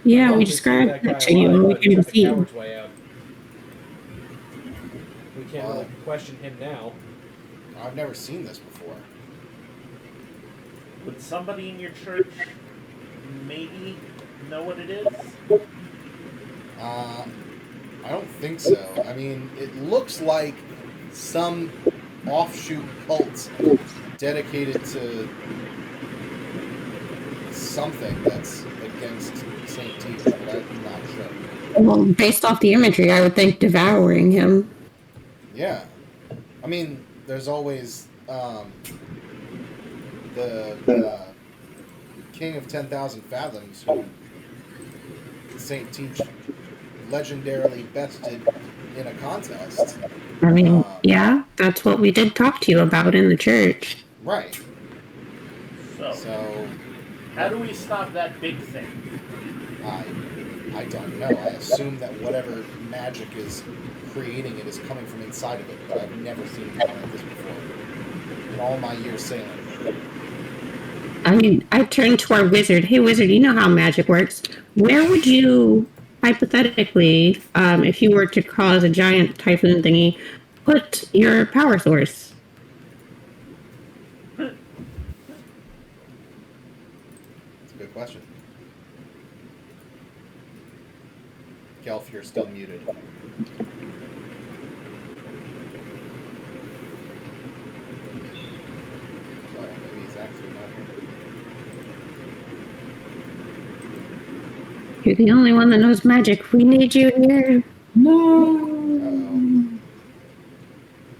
Yeah, Well, we just keep described guy that to you, and we alive, can but he took the see. coward's way out. We can't really question him now. I've never seen this before. Would somebody in your church maybe know what it is? I don't think so. I mean, it looks like some offshoot cult dedicated to something that's against St. Teach, but I'm not sure. Well, based off the imagery, I would think devouring him. Yeah. I mean, there's always the King of 10,000 Fathoms who St. Teach legendarily bested in a contest. I mean, yeah, that's what we did talk to you about in the church. Right. So, how do we stop that big thing? I don't know. I assume that whatever magic is creating it is coming from inside of it, but I've never seen anything like this before in all my years sailing. I mean, I turned to our wizard. Hey, wizard, you know how magic works. Where would you, hypothetically, if you were to cause a giant typhoon thingy, put your power source? That's a good question. Gelf, you're still muted. Well, maybe he's actually not here. You're the only one that knows magic. We need you here. Uh-oh.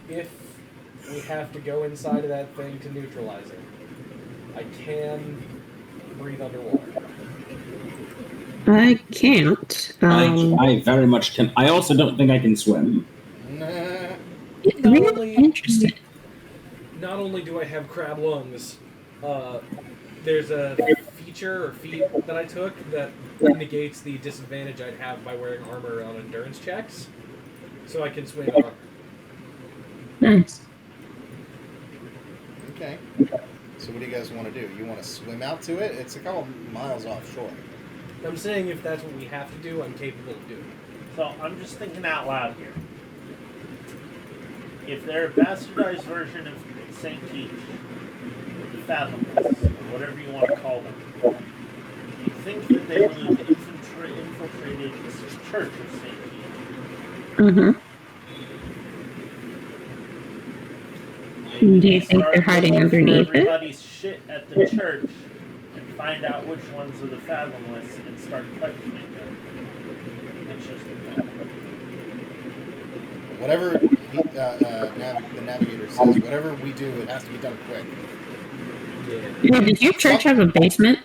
If we have to go inside of that thing to neutralize it, I can breathe underwater. I can't. I very much can. I also don't think I can swim. Nah. Really interesting. Not only do I have crab lungs, there's a feature or feat that I took that negates the disadvantage I'd have by wearing armor on endurance checks, so I can swim armor. Nice. Okay. So what do you guys want to do? You want to swim out to it? It's a couple miles offshore. I'm saying if that's what we have to do, I'm capable of doing it. So I'm just thinking out loud here. If they're a bastardized version of St. Teach, the Fathomless, or whatever you want to call them, do you think that they would have infiltrated this church of St. Teach? Mm-hmm. Do you think they're hiding underneath it? Everybody's shit at the church and find out which ones are the Fathomless and start questioning them. It's just Whatever the navigator says, whatever we do, it has to be done quick. Yeah, did your church have a basement?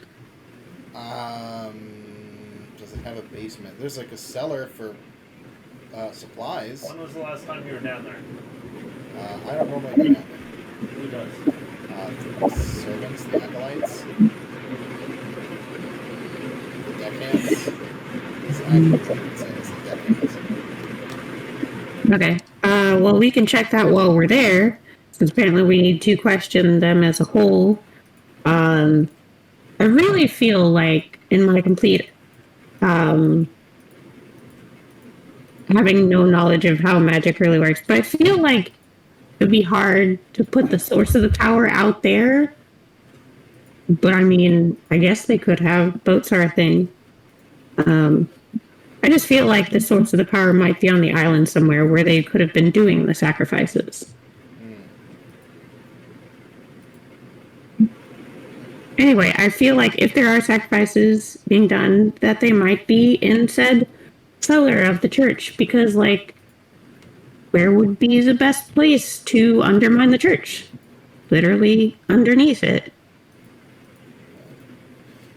Does it have a basement? There's like a cellar for supplies. When was the last time you were down there? I don't normally go down there. Who does? The servants, the acolytes, the deckhands. It's the acolytes, I would say. It's the deckhands. Okay. Well, we can check that while we're there, since apparently we need to question them as a whole. I really feel like, in my complete having no knowledge of how magic really works, but I feel like it'd be hard to put the source of the power out there. But I mean, I guess they could have. Boats are a thing. I just feel like the source of the power might be on the island somewhere where they could have been doing the sacrifices. Anyway, I feel like if there are sacrifices being done, that they might be in said cellar of the church, because, like, where would be the best place to undermine the church? Literally underneath it.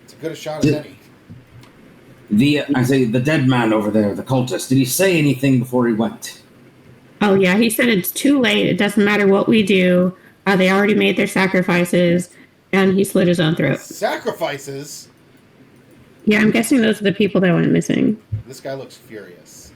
It's as good a shot as any. The dead man over there, the cultist, did he say anything before he went? Oh yeah, he said it's too late. It doesn't matter what we do. They already made their sacrifices, and he slit his own throat. Sacrifices? Yeah, I'm guessing those are the people that went missing. This guy looks furious.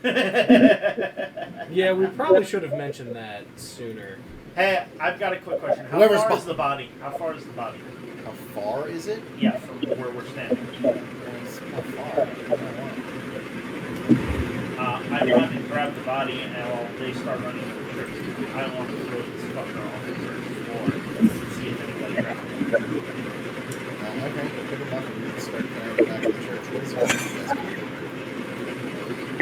Yeah, we probably should have mentioned that sooner. Hey, I've got a quick question. How Whoever's far bu- is the body? How far is the body? How far is it? Yeah, from where we're standing. It's not far. I run and grab the body, and they start running to the church. I don't want to throw this fucker on the church floor and see if anybody grabs him. Okay, pick him up and start carrying him back to the church. What's up?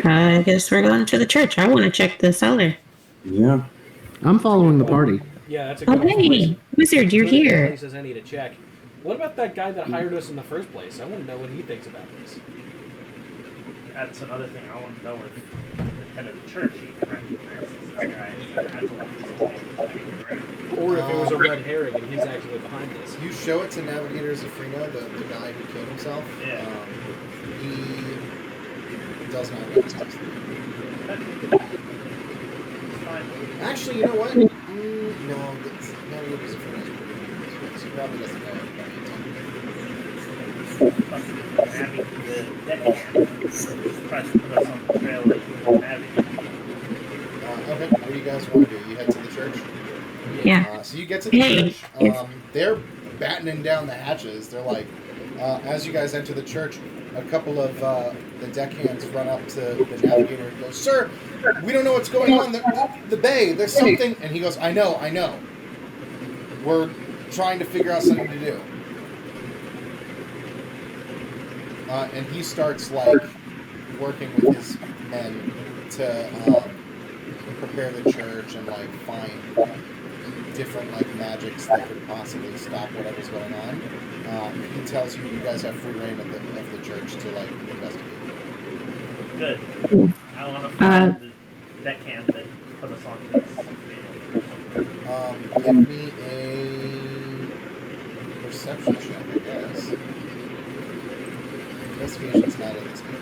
I guess we're going to the church. I want to check the cellar. Yeah. I'm following the party. Yeah, that's a Oh, good hey, wizard, you're here. He says I need to check. What about that guy that hired us in the first place? I want to know what he thinks about this. That's another thing I want to know if the head of the church even recognizes this guy. Or if it was a red herring and he's actually behind this. You show it to Navigator Zafrino, the guy who killed himself. Yeah. He does not recognize them. Fine. Actually, you know what? No, Navigator Zafrino is pretty good. He probably doesn't know anybody. Abby, the deckhand, tries to put us on the trail like Abby. Okay, what do you guys want to do? You head to the church? Yeah. So you get to the Hey. church. They're battening down the hatches. They're like, as you guys enter the church, a couple of the deckhands run up to the navigator and go, "Sir, we don't know what's going on. The bay, there's something." And he goes, I know. We're trying to figure out something to do. And he starts, like, working with his men to prepare the church and, like, find different, like, magics that could possibly stop whatever's going on. He tells you guys have free reign of the church to, like, investigate. Good. I want to find the deckhand that put us on this. Give me a perception check, I guess. Investigation's not in this game.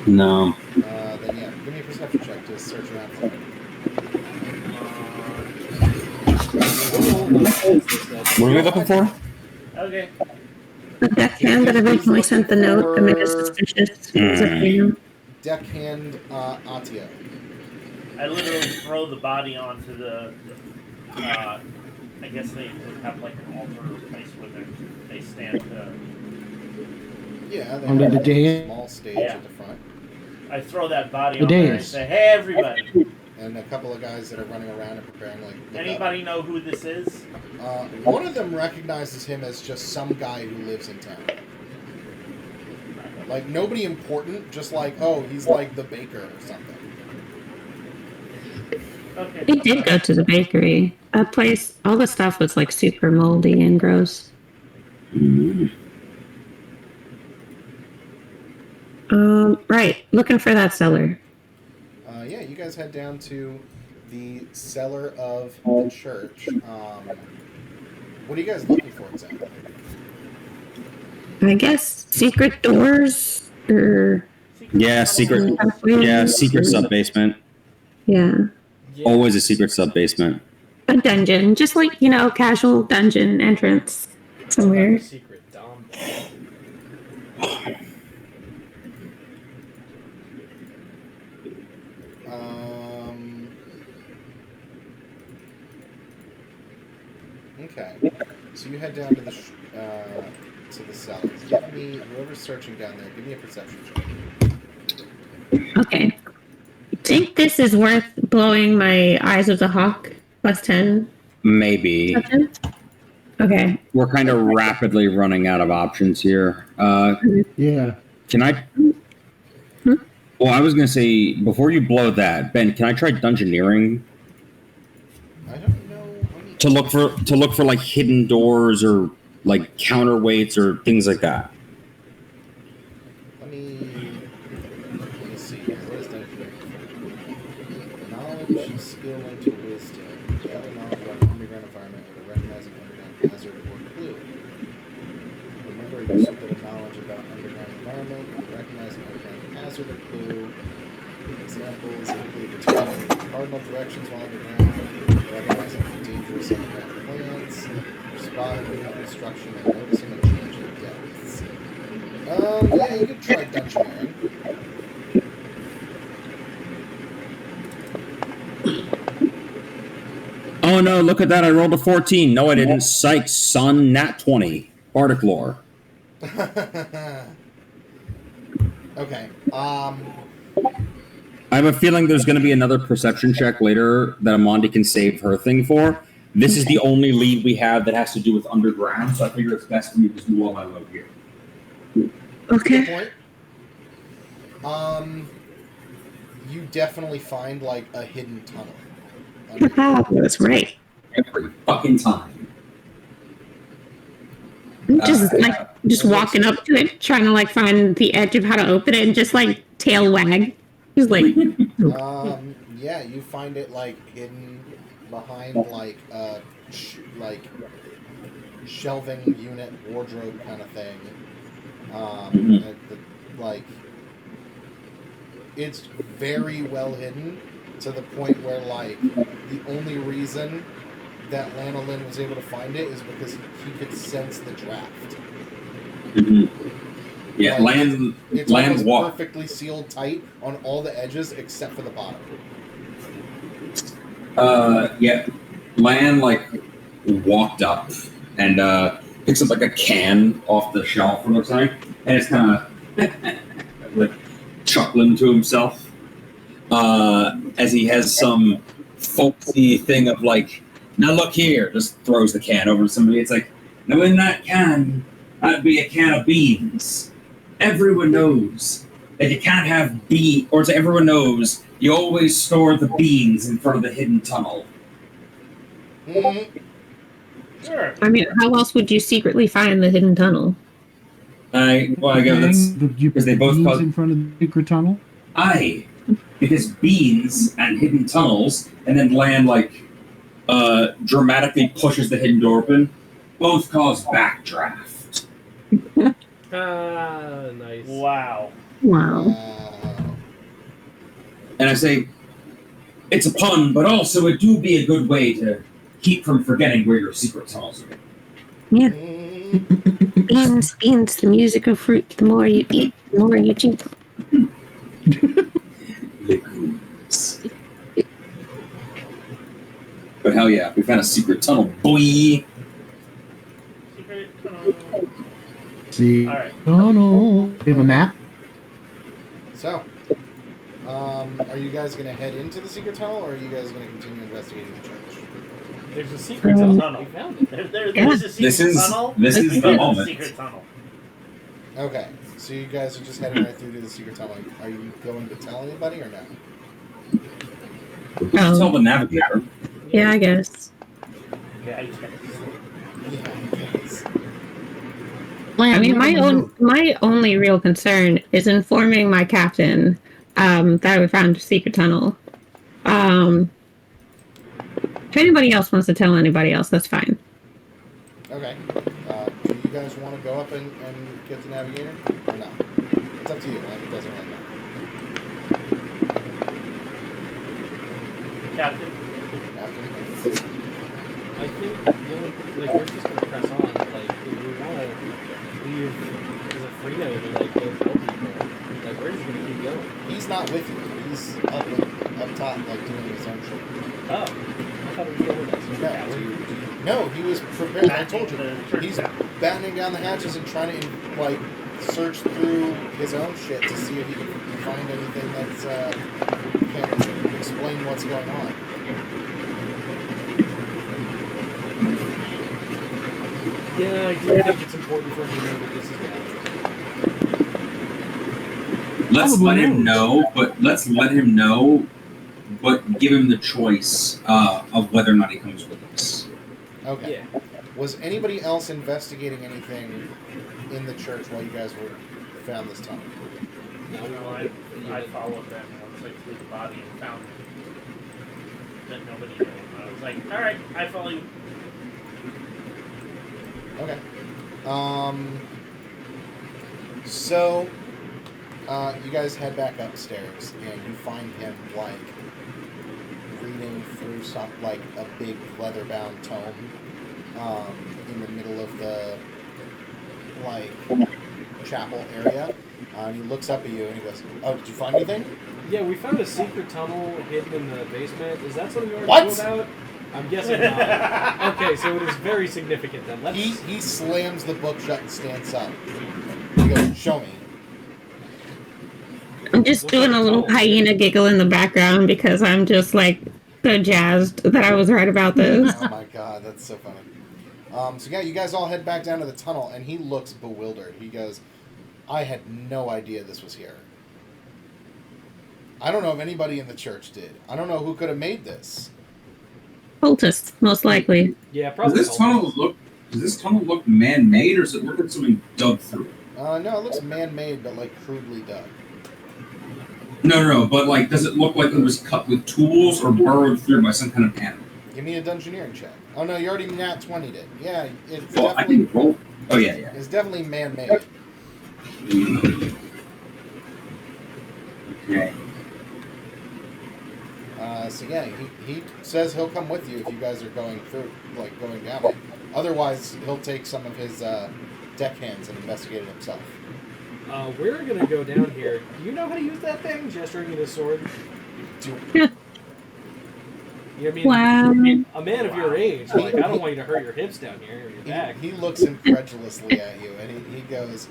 No. Then yeah, give me a perception check to search around for it. What are we looking for? Okay. The deckhand that originally sent the note that made us suspicious. Was it you? Deckhand Atio. I literally throw the body onto the. I guess they would have like an altar place where they stand. Yeah, they Under have the a dais? small stage Yeah. at the front. I throw that body The on there and dais. say, "Hey, everybody! And a couple of guys that are running around and preparing, like, look Anybody know who this is?" up. One of them recognizes him as just some guy who lives in town. Like, nobody important, just like, oh, he's like the baker or something. Okay. We did go to the bakery. That place, all the stuff was like super moldy and gross. Right, looking for that cellar. Yeah, you guys head down to the cellar of the church. What are you guys looking for exactly? I guess secret doors or Yeah, secret. Yeah, secret sub basement. yeah, Always a secret sub basement. a dungeon, just like casual dungeon entrance somewhere. Secret Dom. Okay. So you head down to the cellars. Give me, whoever's searching down there, give me a perception check. Okay, think this is worth blowing my eyes of the hawk +10. Maybe. Okay. We're kind of rapidly running out of options here. Yeah. Can I? Well, I was gonna say before you blow that, Ben. Can I try dungeoneering I don't know. to look for like hidden doors or like counterweights or things like that? Let me see here. What is dungeoneering? Knowledge, skill, into wisdom. Gather knowledge about an underground environment or to recognize an underground hazard or clue. Remember, use a bit of knowledge about underground environment or recognize an underground hazard or clue. Examples include determining cardinal directions while underground, recognizing dangerous underground plants, spotting new construction, and noticing a change in depths. Yeah, you could try dungeoneering. Oh no! Look at that! I rolled a 14. No, I didn't. Psych, son. Nat 20. Bardic lore. Okay. I have a feeling there's going to be another perception check later that Amandi can save her thing for. This is the only lead we have that has to do with underground, so I figure it's best for me to just do all my load here. Good Okay. point. You definitely find like a hidden tunnel. That's right. Every fucking time. Just walking up to it, trying to like find the edge of how to open it, and just like tail wag. Just like Yeah, you find it like hidden behind like like shelving unit wardrobe kind of thing. Like it's very well hidden to the point where like the only reason that Lanolin was able to find it is because he could sense the draft. Yeah, like, Land's almost walk. perfectly sealed tight on all the edges except for the bottom. Yeah, Land like walked up and picks up like a can off the shelf, it looks like, and it's kind of like chuckling to himself as he has some folksy thing of like, now look here, just throws the can over to somebody. It's like, now in that can, that'd be a can of beans. Everyone knows that you can't have or everyone knows you always store the beans in front of the hidden tunnel. Mm-hmm. Sure. I mean, how else would you secretly find the hidden tunnel? I guess that's because they both call in front of the secret tunnel. because beans and hidden tunnels, and then Land like dramatically pushes the hidden door open, both cause backdraft. Nice. Wow. And I say, it's a pun, but also it do be a good way to keep from forgetting where your secret tunnels are. Yeah. Beans, the music of fruit. The more you eat, the more you chew. But hell yeah, we found a secret tunnel, boy. Secret tunnel. See. All right. No. We have a map. So, are you guys going to head into the secret tunnel, or are you guys going to continue investigating the church? There's a secret tunnel. We found it. There's a secret tunnel. This is the There's a moment. secret tunnel. Okay, so you guys are just heading right through to the secret tunnel. Are you going to tell anybody or no? Tell the navigator. Yeah, I guess. Yeah, I guess. Yeah, I mean, my only real concern is informing my captain that we found a secret tunnel. If anybody else wants to tell anybody else, that's fine. Okay. Do you guys want to go up and get the navigator? Or no? It's up to you. Like, it doesn't really matter. Captain. I think we're just gonna press on. Like, if we want to leave as a freedom to like go tell people, like we're just gonna keep going. He's not with you. He's up top, like doing his own shit. Oh, I thought it was over us. No, he was prepared. I told you, he's battening down the hatches and trying to like search through his own shit to see if he can find anything that's can explain what's going on. Yeah, I do think it's important for him to know that this is happening. Let's let him know, but give him the choice of whether or not he comes with us. Okay. Yeah. Was anybody else investigating anything in the church while you guys found this tunnel? I followed them once I threw the body and found that nobody knew. I was like, all right, I follow you. Okay. So, you guys head back upstairs, and you find him, like, reading through like, a big leather-bound tome, in the middle of the, like, chapel area. And he looks up at you, and he goes, oh, did you find anything? Yeah, we found a secret tunnel hidden in the basement. Is that something you already What? knew about? I'm guessing not. Okay, so it is very significant then. Let's... He slams the book shut and stands up. He goes, show me. I'm just doing a little hyena giggle in the background because I'm just like so jazzed that I was right about this. Oh my god, that's so funny. So yeah, you guys all head back down to the tunnel, and he looks bewildered. He goes, I had no idea this was here. I don't know if anybody in the church did. I don't know who could have made this. Cultists, most likely. Yeah, probably. Does Does this tunnel look man-made, or does it look like something dug through it? No, it looks man-made, but like crudely done. No, but like, does it look like it was cut with tools or burrowed through by some kind of animal? Give me a dungeoneering check. Oh no, you already nat 20'd it. Yeah, it's Well, I definitely can roll. Oh yeah. it's definitely man-made. Okay. So yeah, he says he'll come with you if you guys are going through, like going down it. Otherwise, he'll take some of his deckhands and investigate it himself. We're gonna go down here. Do you know how to use that thing? Gesturing at his sword. Do You know what I mean? Wow. A man of your age, like, I don't want you to hurt your hips down here or your back. he looks incredulously at you, and he goes,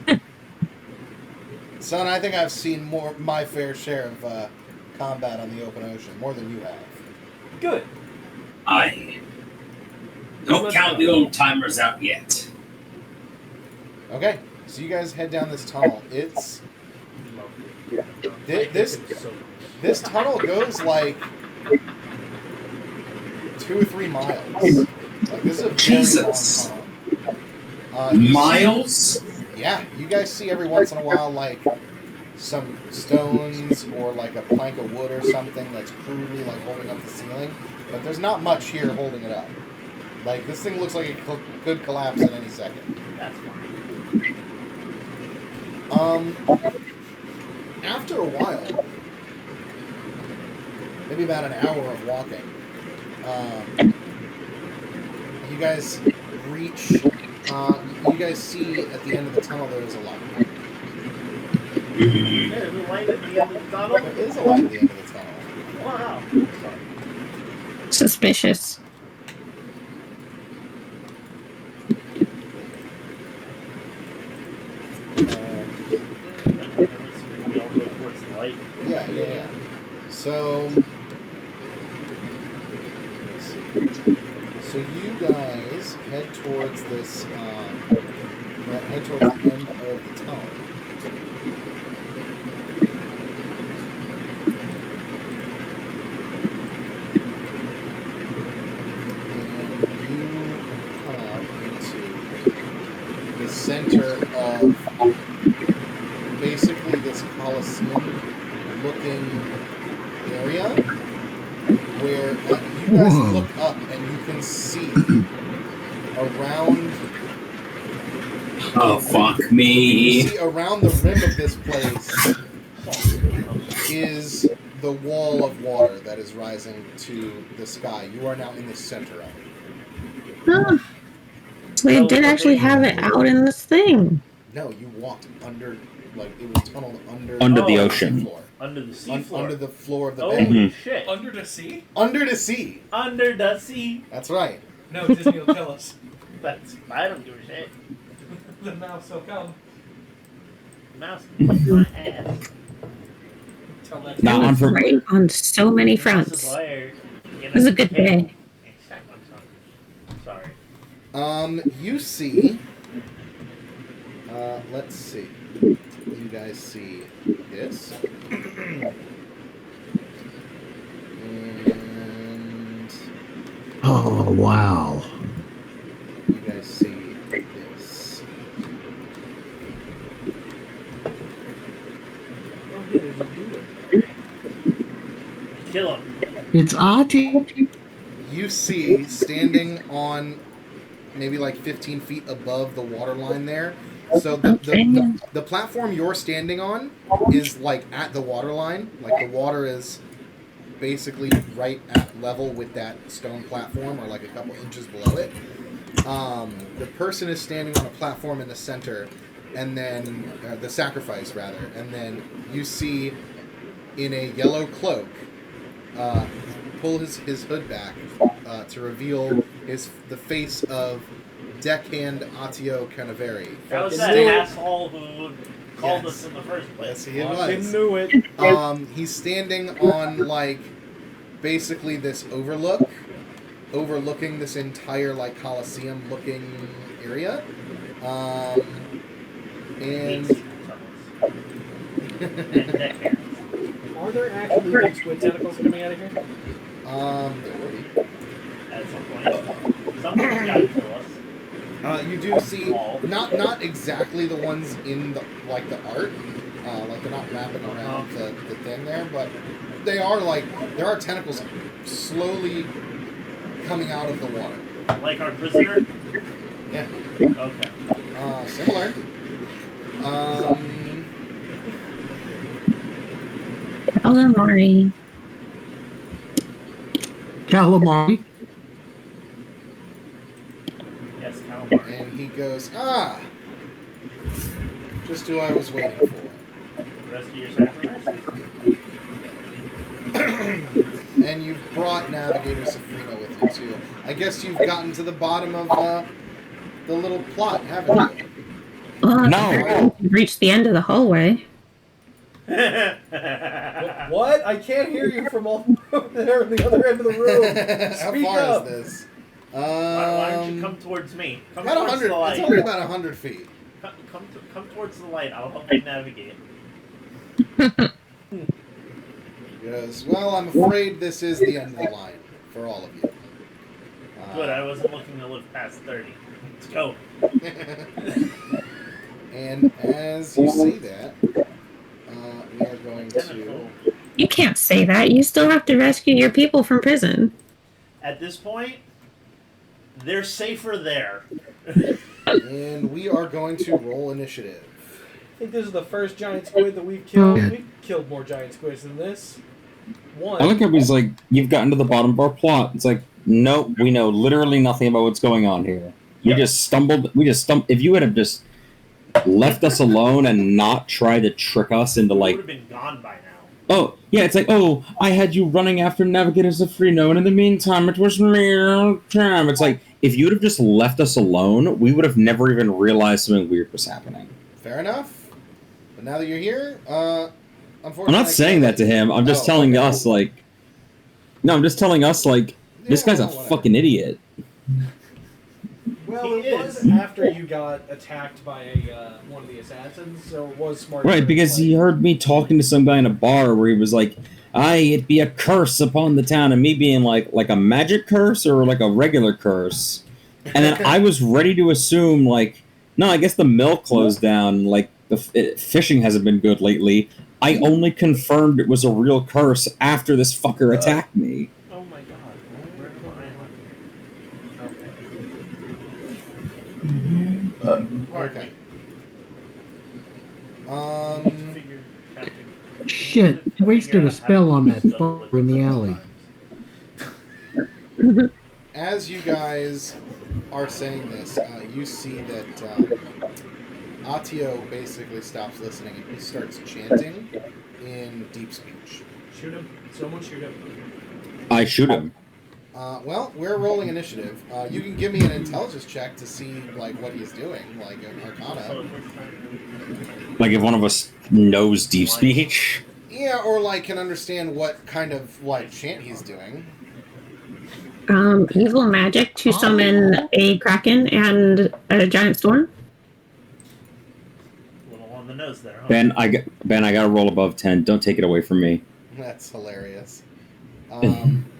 "Son, I think I've seen my fair share of combat on the open ocean, more than you have." Good. I don't count the old timers out yet. Okay, so you guys head down this tunnel. It's this tunnel goes like 2 or 3 miles. Like, this is a very Jesus. long tunnel. Miles? Yeah, you guys see every once in a while like some stones or like a plank of wood or something that's crudely like holding up the ceiling, but there's not much here holding it up. Like, this thing looks like it could collapse at any second. That's fine. After a while, maybe about an hour of walking, you guys reach. You guys see at the end of the tunnel there is a light. There's a light at the end of the tunnel. There is a light at the end of the tunnel. Wow. Suspicious. We all go towards the light. Yeah. So you guys head towards this. Head towards the end of the tunnel. Center of basically this Colosseum-looking area, where you guys look up and you can see around. Oh, fuck me. You see around the rim of this place is the wall of water that is rising to the sky. You are now in the center of it. Oh. So they did actually have it out in this thing. No, you walked under, like, it was tunneled under the ocean. Floor. Under the sea floor. Under the floor of the Holy bay. shit. Under the sea? Under the sea. Under the sea. That's right. No, Disney will kill us. I don't give a shit. The mouse will come. Mouse kicked my ass. Tell that It Nah, was I'm for- great on so many This is fronts. where It was a good day. Sorry. You see, let's see. You guys see this. And Oh, wow. you guys see this. Oh, yeah, there's a dude. Kill him. It's Artie. You see, standing on maybe like 15 feet above the water line there. So the platform you're standing on is like at the water line. Like, the water is basically right at level with that stone platform, or like a couple inches below it. The person is standing on a platform in the center, and then the sacrifice rather, and then you see in a yellow cloak pull his hood back to reveal the face of Deckhand Attio Canaveri. That was Fucking that knew it. asshole who called us in the first Yes, place. he Fucking was. knew it. He's standing on, like, basically this overlooking this entire, like, Colosseum-looking area. And Are there actually big squid tentacles coming out of here? there will be. At some point. Someone's got to kill us. You do see not exactly the ones in the like the art, like they're not wrapping around the thing there, but they are like there are tentacles slowly coming out of the water. Like our prisoner? Yeah. Okay. Similar. Calamari. Calamari. Yes, calamari. And he goes, just who I was waiting for. Rescue your sacrifice? And you've brought Navigator Safrino with you, too. I guess you've gotten to the bottom of the little plot, haven't you? No. Reached the end of the hallway. What? I can't hear you from all there at the other end of the room. How Speak far up. is this? Why don't you come towards me? Come About towards 100. the light. It's only about 100 feet. Come towards the light. I'll help you navigate. He goes, well, I'm afraid this is the end of the line for all of you. Good, I wasn't looking to live past 30. Let's go. And as you see that, we are going to... You can't say that. You still have to rescue your people from prison. At this point, they're safer there. And we are going to roll initiative. I think this is the first giant squid that we've killed. Yeah. We've killed more giant squids than this. I like how he's like, you've gotten to the bottom of our plot. It's like, nope, we know literally nothing about what's going on here. We just stumbled. If you would have just left us alone and not tried to trick us into We like, would have been gone by now. oh yeah, it's like, oh, I had you running after Navigator Safrino, and in the meantime, it was mere time. It's like, if you would have just left us alone, we would have never even realized something weird was happening. Fair enough. But now that you're here, unfortunately... I'm not saying that to him. I'm just telling us, like... No, I'm just telling us, like, this guy's a fucking idiot. Well, He it was is. after you got attacked by one of the assassins, so it was smart. Right, because he heard me talking to some guy in a bar where he was like, it'd be a curse upon the town, and me being like a magic curse or like a regular curse. And then I was ready to assume, like, no, I guess the mill closed down, like, fishing hasn't been good lately. I only confirmed it was a real curse after this fucker attacked me. Oh my god. Where am I? Okay. Figure Captain. Shit, wasted a spell on that fucker in the alley. As you guys are saying this, you see that Atio basically stops listening and he starts chanting in deep speech. Shoot him. Someone shoot him. I shoot him. Well, we're rolling initiative. You can give me an intelligence check to see like what he's doing, like an Arcana. Like, if one of us knows deep speech. Yeah, or like can understand what kind of like chant he's doing. Evil magic to summon a kraken and a giant storm. A little on the nose there, huh? Ben, I gotta roll above 10. Don't take it away from me. That's hilarious.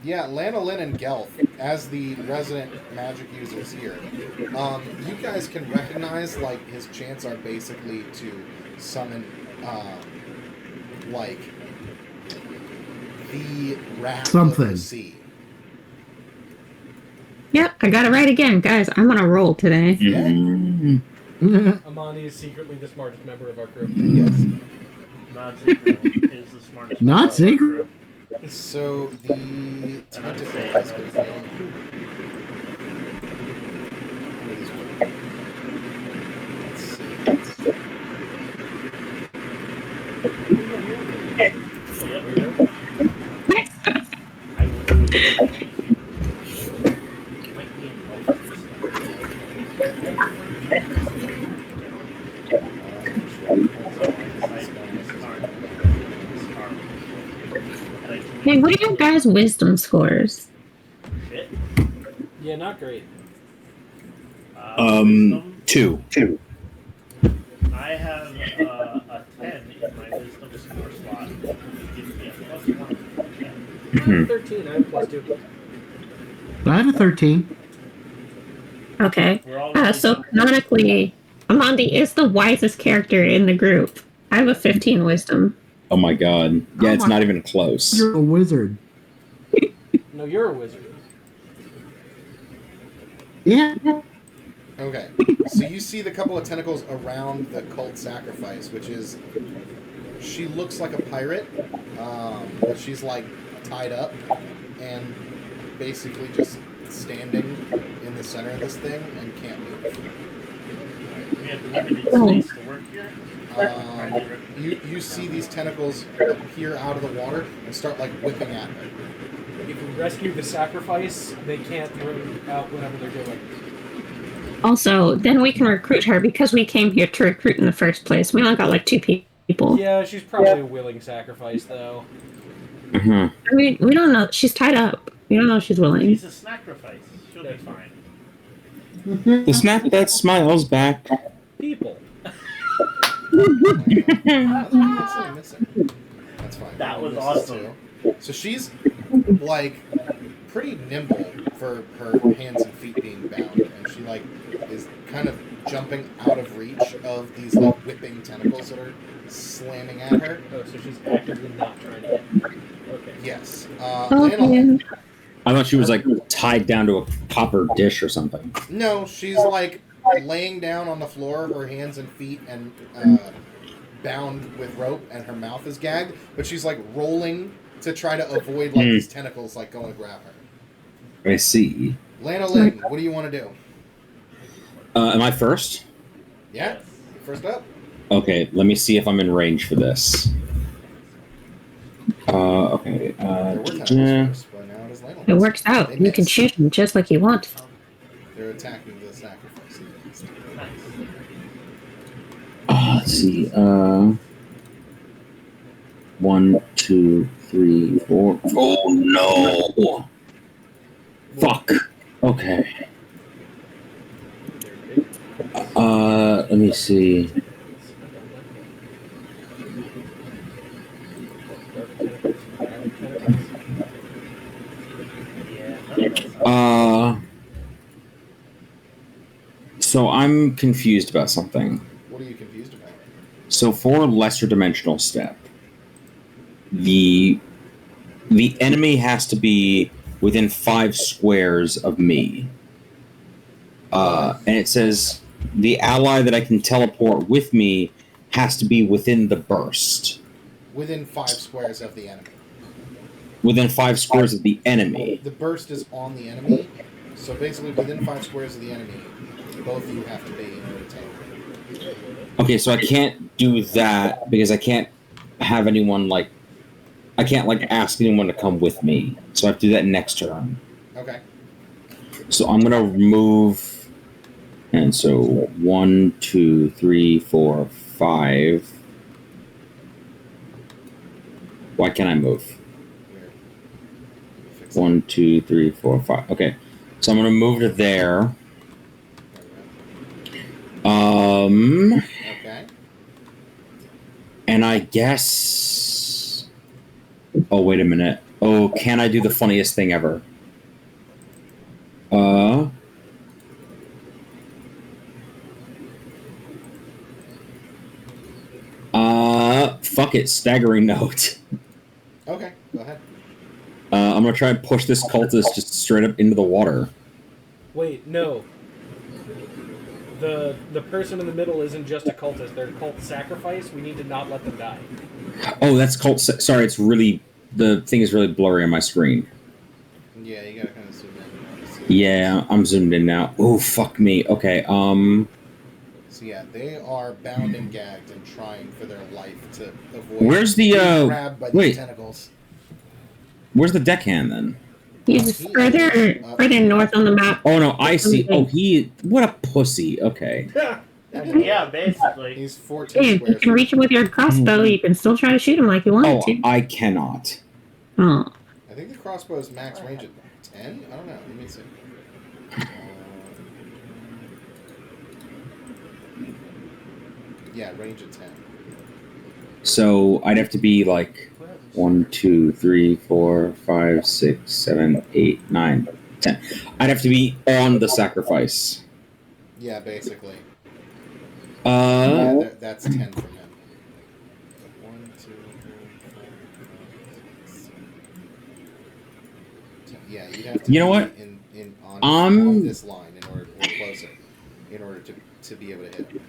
Yeah, Lanolin and Gelf, as the resident magic users here, you guys can recognize, like, his chants are basically to summon, like, the wrath of the sea. Yep, I got it right again, guys. I'm on a roll today. Amani is secretly the smartest member of our crew. Yes. Not secret is the smartest. Not member of our secret? crew. So, the tentacle has been found. Let's see. Hey, what are your guys' wisdom scores? Shit. Yeah, not great. Wisdom, 2. I have a 10 in my wisdom score slot. It gives me a +1. I have 13. I have +2. I have a 13. Okay. We're all So canonically, Amandi is the wisest character in the group. I have a 15 wisdom. Oh my god. Yeah, Oh it's my- not even close. You're a wizard. No, you're a wizard. Yeah. Okay, so you see the couple of tentacles around the cult sacrifice, which is, she looks like a pirate, but she's like tied up and basically just standing in the center of this thing and can't move. We have limited space to work here. You see these tentacles appear out of the water and start like whipping at her. If we rescue the sacrifice, they can't throw out whatever they're doing. Also, then we can recruit her because we came here to recruit in the first place. We only got like 2 people. Yeah, she's probably a willing sacrifice, though. Mm-hmm. I mean, we don't know. She's tied up. We don't know if she's willing. She's a sacrifice. She'll be fine. The snap that smiles back. People. That's fine. That was This awesome. too. So she's like pretty nimble for her hands and feet being bound, and she like is kind of jumping out of reach of these like whipping tentacles that are slamming at her. Oh, so she's actively not trying to hit. Okay. Yes. Okay. I thought she was like tied down to a copper dish or something. No, she's like laying down on the floor, her hands and feet, and bound with rope, and her mouth is gagged. But she's like rolling to try to avoid like these tentacles like going to grab her. I see. Lana Lynn, what do you want to do? Am I first? Yeah, you're first up. Okay, let me see if I'm in range for this. Okay. There were tentacles first, but now it is Lana It Lynn's. works out. They You can missed. shoot them just like you want. They're attacking the sacrifice. Nice. Let's see. 1, 2, 3, 4. Oh no! Fuck. Okay. Let me see. So I'm confused about something. What are you confused about? So for lesser dimensional step, the enemy has to be within 5 squares of me. And it says the ally that I can teleport with me has to be within the burst. Within 5 squares of the enemy. Within 5 squares of the enemy. The burst is on the enemy, so basically within 5 squares of the enemy, both of you have to be in order to take. Okay, so I can't do that because I can't have anyone like I can't like ask anyone to come with me. So I have to do that next turn. Okay. So I'm gonna move, and so 1, 2, 3, 4, 5. Why can't I move? Weird. Fix it. 1, 2, 3, 4, 5. Okay, so I'm gonna move to there. Okay. And I guess. Oh wait a minute. Oh, can I do the funniest thing ever? Fuck it, staggering note. Okay, go ahead. I'm gonna try and push this cultist just straight up into the water. Wait, no. The person in the middle isn't just a cultist. They're a cult sacrifice. We need to not let them die. Oh, that's cult. Sorry, it's really the thing is really blurry on my screen. Yeah, you gotta kind of zoom in. to see it. Yeah, I'm zoomed in now. Oh, fuck me. Okay. So yeah, they are bound and gagged and trying for their life to avoid Where's the, being grabbed by these wait. tentacles. Where's the deckhand then? He's further north on the map. Oh no, I see. Oh, what a pussy. Okay. Yeah, basically. He's 14 Yeah, you squares. can reach him with your crossbow. You can still try to shoot him like you wanted Oh, to. I cannot. Oh. I think the crossbow is max range at 10? I don't know. Let me see. Yeah, range at 10. So I'd have to be like 1, 2, 3, 4, 5, 6, 7, 8, 9, 10. I'd have to be on the sacrifice. Yeah, basically. Uh, That's 10 from him. 1, 2, 3, 4, 5, 6, 7, 10. Yeah, you'd have to You know be what? on this line in order, or closer, in order to be able to hit him.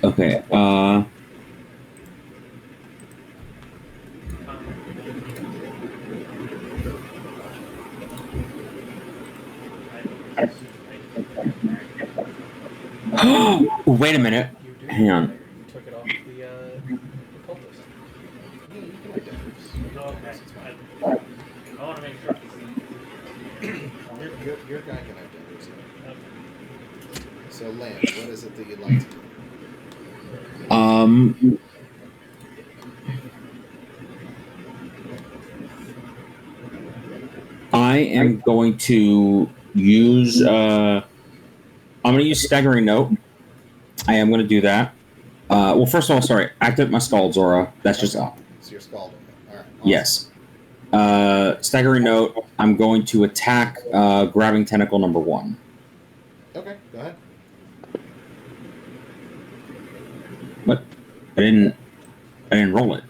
Okay, wait a minute. You do. Hang on. You took it off the cultist. Yeah, you can have daggers. Okay. It's fine. I want to make sure. Your guy can have daggers. Yeah. Okay. So, Lance, what is it that you'd like to do? I am going to use, I'm going to use Staggering Note. I am going to do that. Well, first of all, sorry, activate my Scald's Aura. That's just up. So you're scalded. All right. Awesome. Yes. Staggering Note, I'm going to attack Grabbing Tentacle number 1. Okay, go ahead. What? I didn't roll it.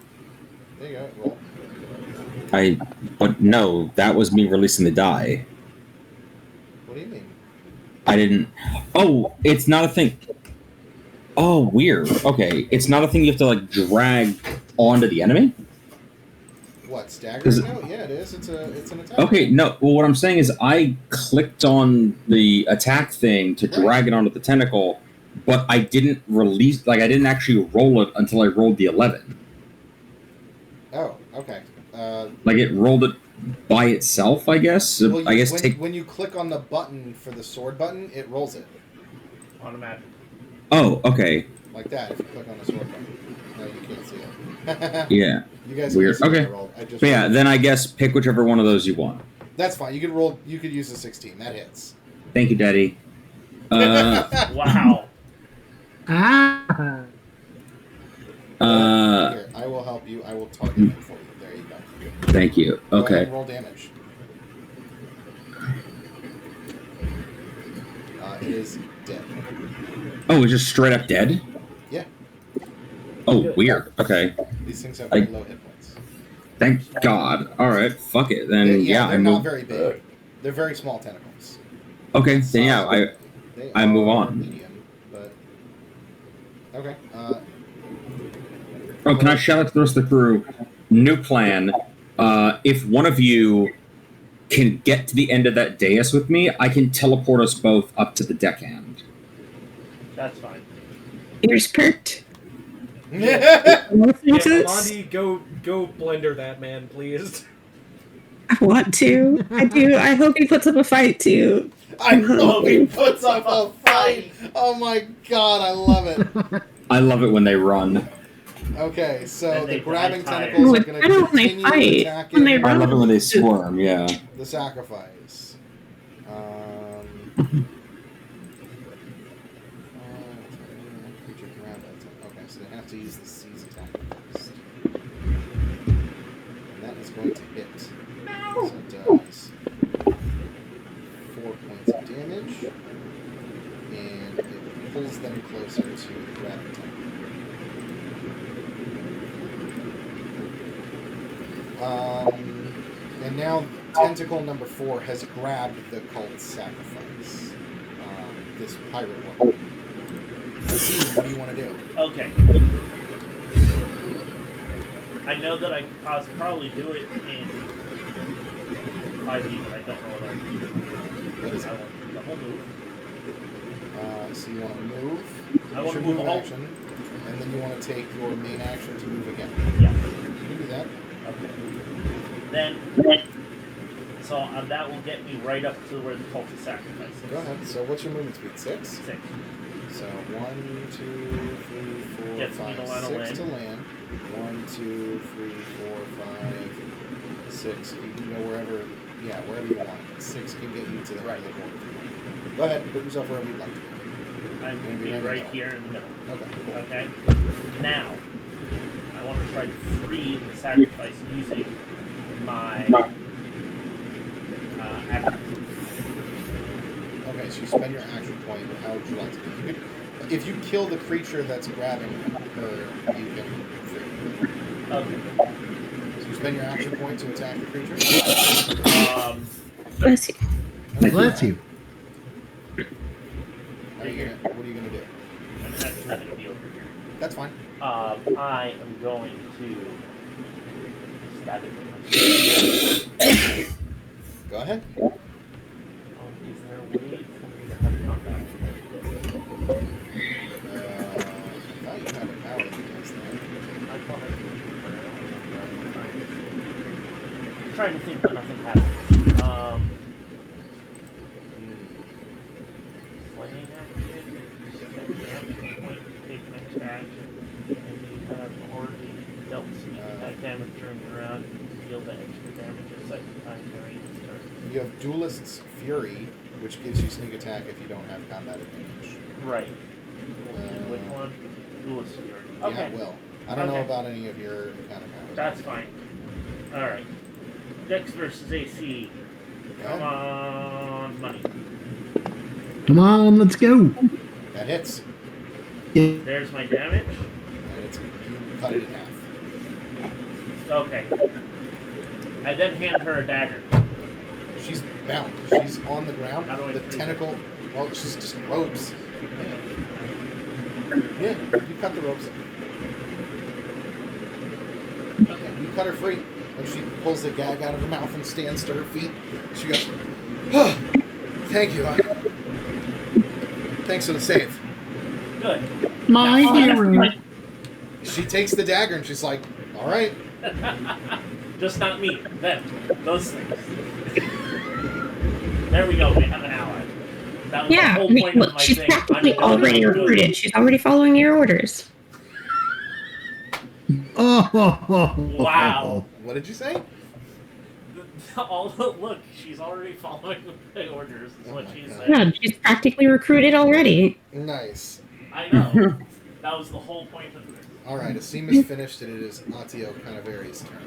There you go. Roll. But no, that was me releasing the die. What do you mean? I didn't. Oh, it's not a thing. Oh, weird. Okay, it's not a thing you have to like drag onto the enemy. What, staggering? No, yeah, it is. It's an attack. Okay, no. Well, what I'm saying is I clicked on the attack thing to drag it onto the tentacle, but I didn't release. Like I didn't actually roll it until I rolled the 11. Oh, okay. Like it rolled it by itself, I guess. Well, I guess when you click on the button for the sword button, it rolls it. Automatic. Oh, okay. Like that, if you click on the sword button. No, you can't see it. Yeah. You guys Weird. can see Okay. what I rolled. I just But yeah, rolled. then I guess pick whichever one of those you want. That's fine. You could roll. You could use the 16. That hits. Thank you, Daddy. Wow. Ah. Here, I will help you. I will target him for you. There you go. Thank you. Go ahead Okay. and roll damage. It is dead. Oh, it's just straight up dead? Yeah. Oh, weird. Okay. These things have very low hit points. Thank God. All right. Fuck it. Then yeah, they're I not move. very big. They're very small tentacles. Okay. Then yeah, They I move are on. Medium, but okay. Oh, can I shout out to the rest of the crew? New plan. If one of you can get to the end of that dais with me, I can teleport us both up to the deckhand. That's fine. Ears perked. Yeah, Licenses? Blondie, go blender that man, please. I want to. I do. I hope he puts up a fight too. I hope he puts up a fight. Oh my God, I love it. I love it when they run. Okay, so And the they grabbing die tired. tentacles No, are it's going better to when they continue fight. attacking When they I run. love it when they squirm. Yeah. the sacrifice. Creature can grab that ten- Okay, so they have to use the seize attack first. And that is going to hit. So it does 4 points of damage. And it pulls them closer to the grabbing tentacle. And now tentacle number 4 has grabbed the cult's sacrifice. This pirate one. See, what do you want to do? Okay. I know that I could probably do it in 5e, but I don't know what I'll do. What is I it? want the whole move. So you want to move. I Use want to your move move all. action, and then you want to take your main action to move again. Yeah. You can do that. Okay. Then, so that will get me right up to where the cult of sacrifice is. Go ahead. So what's your movement speed? 6? 6. So 1, 2, 3, 4, Gets me to 5, land 6 land. to land. 1, 2, 3, 4, 5, 6. You can go wherever. Yeah, wherever you want. 6 can get you to the right of the corner. Go ahead. Put yourself wherever you'd like to. I'm going to be right here in the middle. Okay. Cool. Okay? Now, I want to try try to free the sacrifice using my action. Okay, so you spend your action point. How would you like to do it? If you kill the creature that's grabbing her, you can free her. Okay. So you spend your action point to attack the creature. Bless you. Bless you. What are you gonna do? I'm actually not going to be over here. That's fine. I am going to stab it with my Go ahead. Is there a way for me to have combat? I thought you had a power against that. I thought I did, but I don't remember. I'm trying to think, but nothing happened. Slaying action, spend the action point to take an extra action, and you have already dealt sneak attack damage during the round, and deal the extra damage a second time during this turn. You have Duelist's Fury, which gives you sneak attack if you don't have combat advantage. Right. Which one? Duelist Fury. Okay. Yeah, will. I don't know Okay. about any of your encounter powers. That's fine. Alright. Dex versus AC. Come on, money. Come on, let's go. That hits. Yeah. There's my damage. And you cut it in half. Okay. I then hand her a dagger. She's bound. She's on the ground. How do I The free tentacle. Well, she's just ropes. Yeah, you cut the ropes. You cut her free. And she pulls the gag out of her mouth and stands to her feet. She goes, "Oh, thank you. Thanks for the save." Good. My hero. She takes the dagger and she's like, "All right." Just not me. Them. Those things. There we go. We have an ally. That was the Yeah, whole I mean, point look, of my she's thing. practically I'm gonna already do it. recruited. She's already following your orders. Oh. Wow. What did you say? Look, she's already following the orders, is what she said. Yeah, she's practically recruited already. Nice. I know. That was the whole point of this. All right, Asim is finished, and it is Atio Canaveri's turn.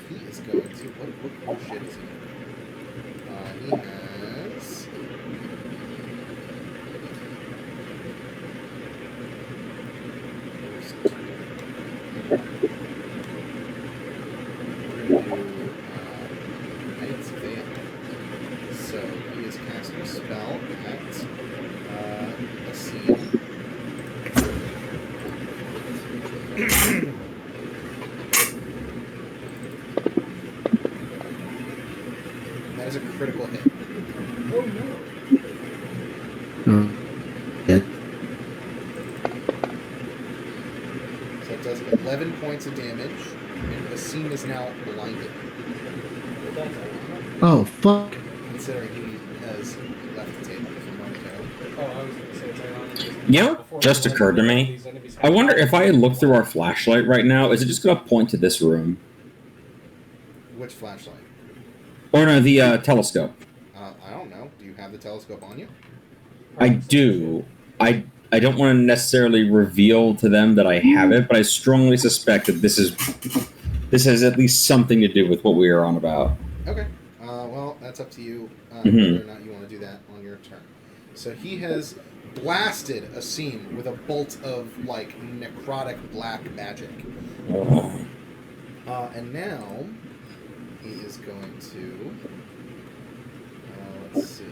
He is going to. What shit is he? He has. Knight's Veil. So he is casting a spell at Asim. That is a critical hit. Yeah. So it does 11 points of damage, and Asim is now blinded, Oh, fuck. considering he has left the table for a moment ago. Oh, I was going to say it's ironic. You know, what just occurred to me. I wonder if I look through our flashlight right now, is it just going to point to this room? Which flashlight? Or no, the telescope. I don't know. Do you have the telescope on you? I do. I don't want to necessarily reveal to them that I have it, but I strongly suspect that this has at least something to do with what we are on about. Okay. Well, that's up to you Mhm. whether or not you want to do that on your turn. So he has blasted Asim with a bolt of, like, necrotic black magic. And now he is going to... let's see.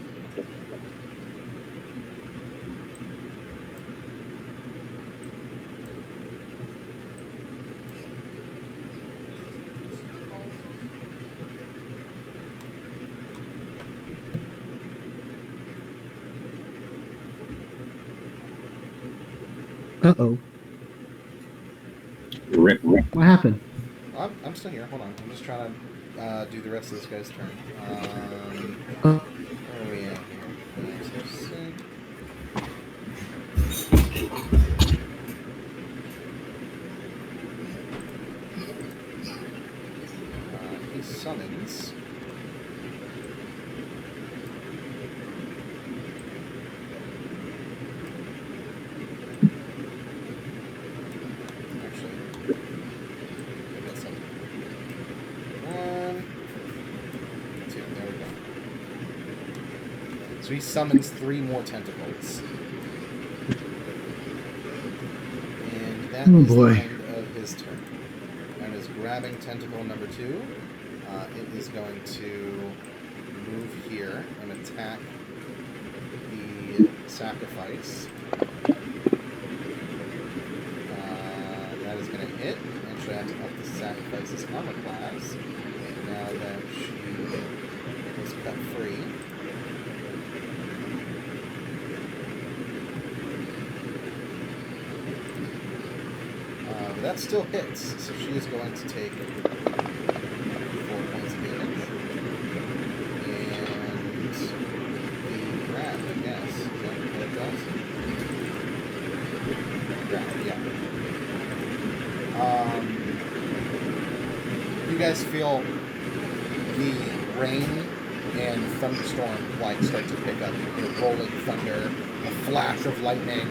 Uh-oh. Rip. What happened? I'm still here. Hold on. I'm just trying to do the rest of this guy's turn. Uh, Where are we at here? He summons. So he summons 3 more tentacles. And that Oh, is boy. the end of his turn. That is grabbing tentacle number 2. It is going to move here and attack the sacrifice. That is going to hit. Actually, I have to up the sacrifice's armor class. Now that she was cut free. But that still hits, so she is going to take 4 points of damage. And the grab, I guess. Is that what it does? Grab, yeah. You guys feel the rain and thunderstorm like start to pick up. You hear rolling thunder, a flash of lightning.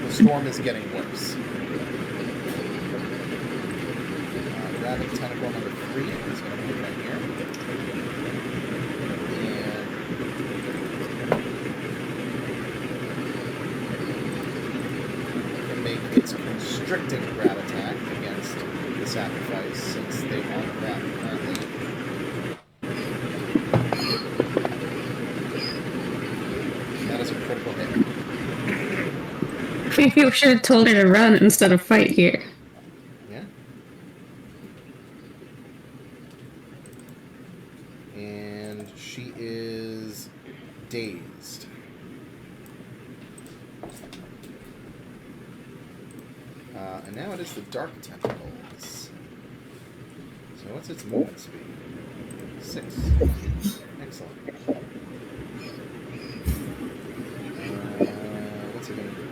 The storm is getting worse. Grabbing tentacle number 3 is going to move right here. And make its constricting grab attack against the sacrifice, since they are grabbed currently. That is a critical hit. Maybe we should have told her to run instead of fight here. Yeah. And she is dazed. And now it is the dark tentacles. So what's its movement speed? 6. Excellent. What's it going to do?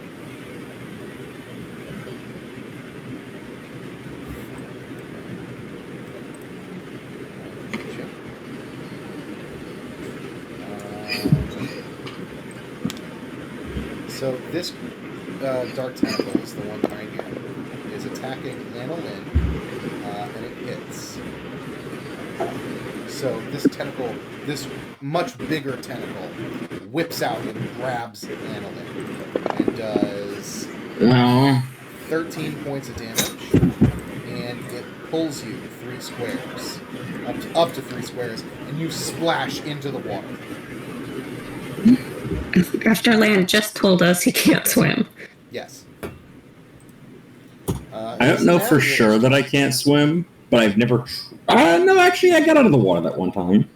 So this dark tentacle is the one right here. Is attacking Lanolin, and it hits. So this tentacle, this much bigger tentacle, whips out and grabs Lanolin and does 13 points of damage, and it pulls you 3 squares, up to 3 squares, and you splash into the water. After Lan just told us he can't swim. Yes. I don't know for sure that I can't swim, but I've never. No, actually, I got out of the water that one time.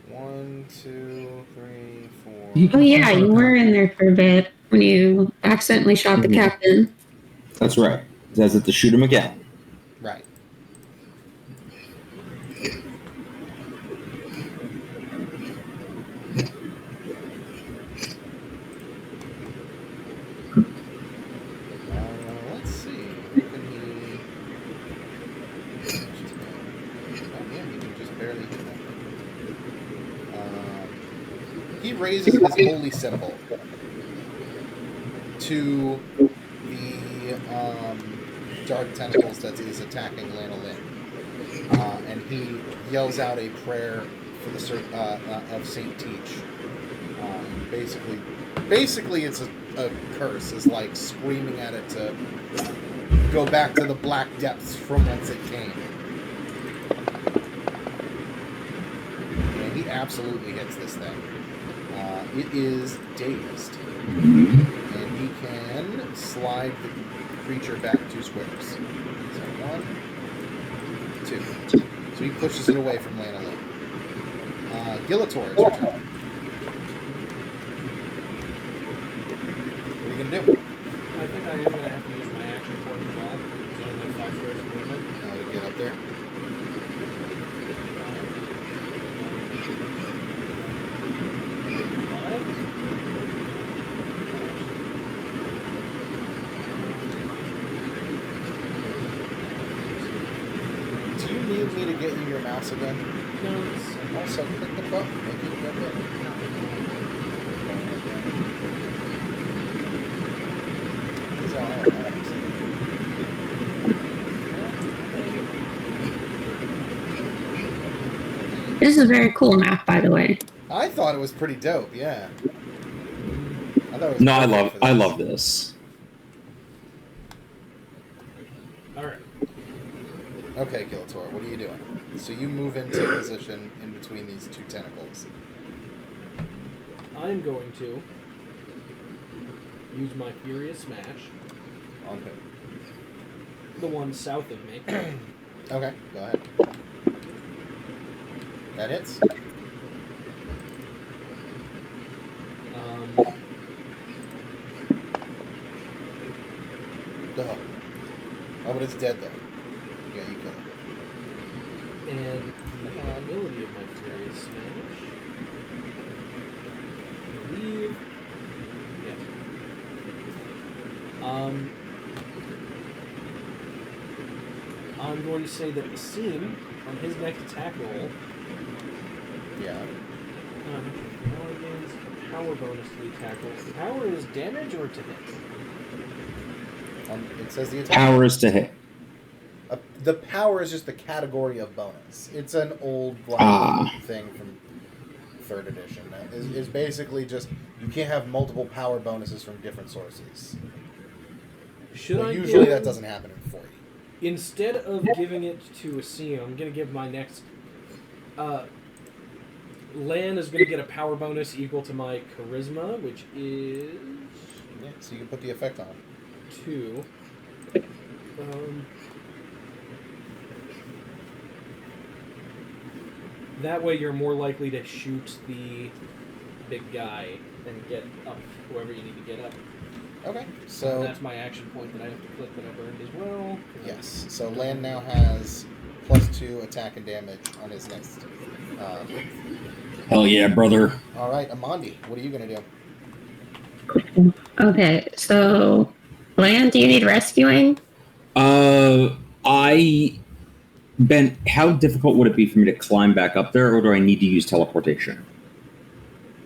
1, 2, 3, 4. Oh yeah, you were in there for a bit when you accidentally shot the captain. That's right. It says it to shoot him again. Right. Let's see. Can he... Oh, yeah, he can just barely hit that. He raises his holy symbol to the dark tentacles that is attacking Lanolin. And he yells out a prayer for the of Saint Teach. Basically, it's a curse. It's like screaming at it to go back to the black depths from whence it came. And he absolutely hits this thing. It is dazed, and he can slide the creature back 2 squares. So 1, 2. So he pushes it away from Lanolin. Gillator, it's your turn. What are you going to do? I think I am going to have to use my action point as well. So I'm going to 5 squares of movement. To get up there. Do you need me to get you your mouse again? No, it's... Also, click the button. Make it go big. It's all right. This is a very cool map, by the way. I thought it was pretty dope. Yeah. I thought it was No, perfect for I this. love this. All right. Okay, Giltor, what are you doing? So you move into position in between these two tentacles. I'm going to use my Furious Smash, On who? the one south of me. Okay, go ahead. That hits. Duh. Oh, but it's dead though. Yeah, you kill it. And the ability of my Furious Smash. I believe. Yeah. I'm going to say that Seam, on his next attack roll, Yeah. now it gains a power bonus to the attack roll. Power is damage or to hit? It says the attack. Power is to hit. The power is just the category of bonus. It's an old thing from 3rd edition. Is basically just you can't have multiple power bonuses from different sources. Should I usually give- that doesn't happen in 40. Instead of giving it to Asim, I'm going to give my next... Lan is going to get a power bonus equal to my Charisma, which is... Yeah, so you can put the effect on. 2. That way you're more likely to shoot the big guy and get up whoever you need to get up. Okay, And so that's my action point that I have to click that I burned as well. yes, so Land now has +2 attack and damage on his next. Hell yeah, brother. All right, Amandi, what are you gonna do? Okay, so Land, do you need rescuing? Ben, how difficult would it be for me to climb back up there, or do I need to use teleportation?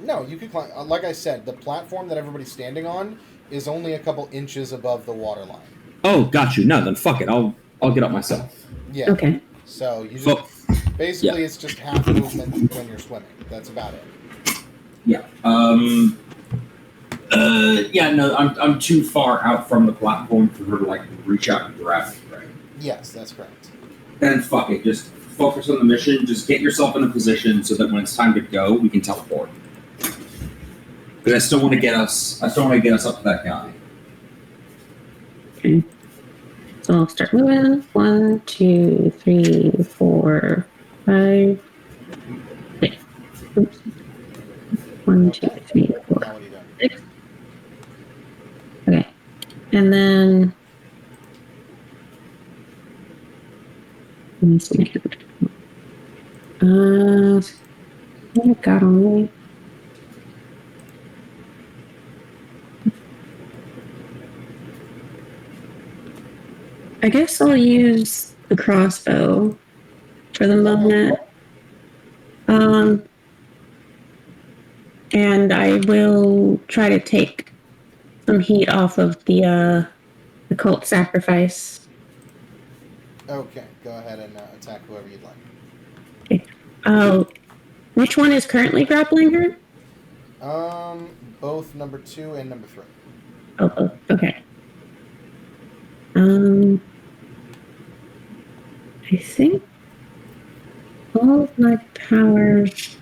No, you could climb. Like I said, the platform that everybody's standing on is only a couple inches above the water line. Oh, got you. No, then fuck it. I'll get up myself. Yeah. Okay. So you just Oh, basically yeah. it's just half movement when you're swimming. That's about it. Yeah. Yeah. No, I'm too far out from the platform for her to like reach out and grab me. Right. Yes, that's correct. Then fuck it. Just focus on the mission. Just get yourself in a position so that when it's time to go, we can teleport. Because I still want to get us. I still want to get us up to that guy. Okay. So I'll start moving. 1, 2, 3, 4, 5, 6. Oops. 1, 2, 3, 4, Now what are you doing? 6. Okay. And then let me see. What I got on me? I guess I'll use the crossbow for the moment. And I will try to take some heat off of the cult sacrifice. Okay, go ahead and attack whoever you'd like. Which one is currently grappling her? Both number 2 and number 3. Oh, okay. I think all of my powers.